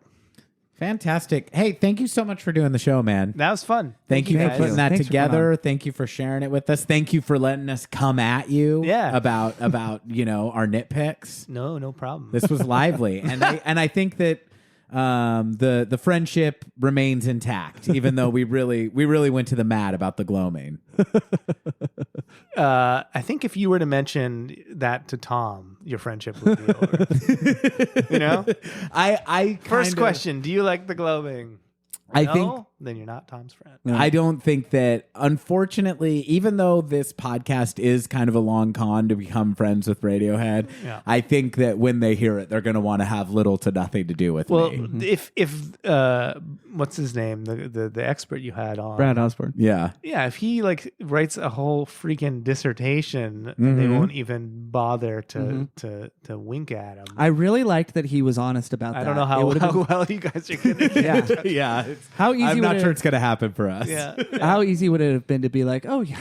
Fantastic. Hey, thank you so much for doing the show, man. That was fun. Thank you for guys. putting that Thanks for coming together. on. Thank you for sharing it with us. Thank you for letting us come at you about our nitpicks. No problem. This was lively. And I think that the friendship remains intact, even though we really went to the mat about the gloaming. I think if you were to mention that to Tom, your friendship would be over. You know? I First kinda- question, do you like the globing? I No? think Then you're not Tom's friend. I don't think that, unfortunately, even though this podcast is kind of a long con to become friends with Radiohead, Yeah. I think that when they hear it, they're going to want to have little to nothing to do with Well, me. if what's his name, the expert you had on, Brad Osborne. Yeah. yeah, if he like writes a whole freaking dissertation, they won't even bother to wink at him. I really liked that he was honest about that. I don't know It how would've been- well you guys are gonna get. Yeah. How easy I'm would not it sure it's going to happen for us. Yeah. How easy would it have been to be like, oh yeah,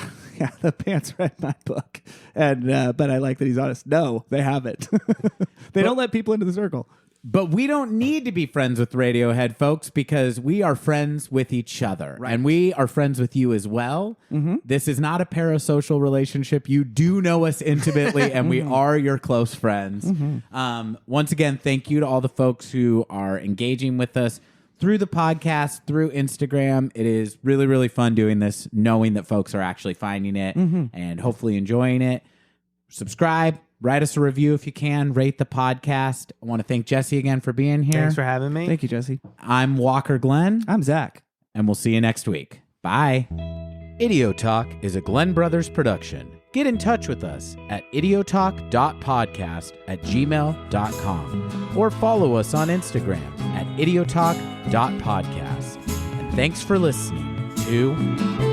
the pants read my book, and but I like that he's honest. No, they haven't. They don't let people into the circle. But we don't need to be friends with Radiohead, folks, because we are friends with each other. And we are friends with you as well. This is not a parasocial relationship. You do know us intimately, and we are your close friends. Once again, thank you to all the folks who are engaging with us through the podcast, through Instagram. It is really, really fun doing this, knowing that folks are actually finding it and hopefully enjoying it. Subscribe. Write us a review if you can. Rate the podcast. I want to thank Jesse again for being here. Thanks for having me. Thank you, Jesse. I'm Walker Glenn, I'm Zach. and we'll see you next week. Bye. Idiotalk is a Glenn Brothers production. Get in touch with us at idiotalk.podcast@gmail.com or follow us on Instagram at idiotalk.podcast. And thanks for listening to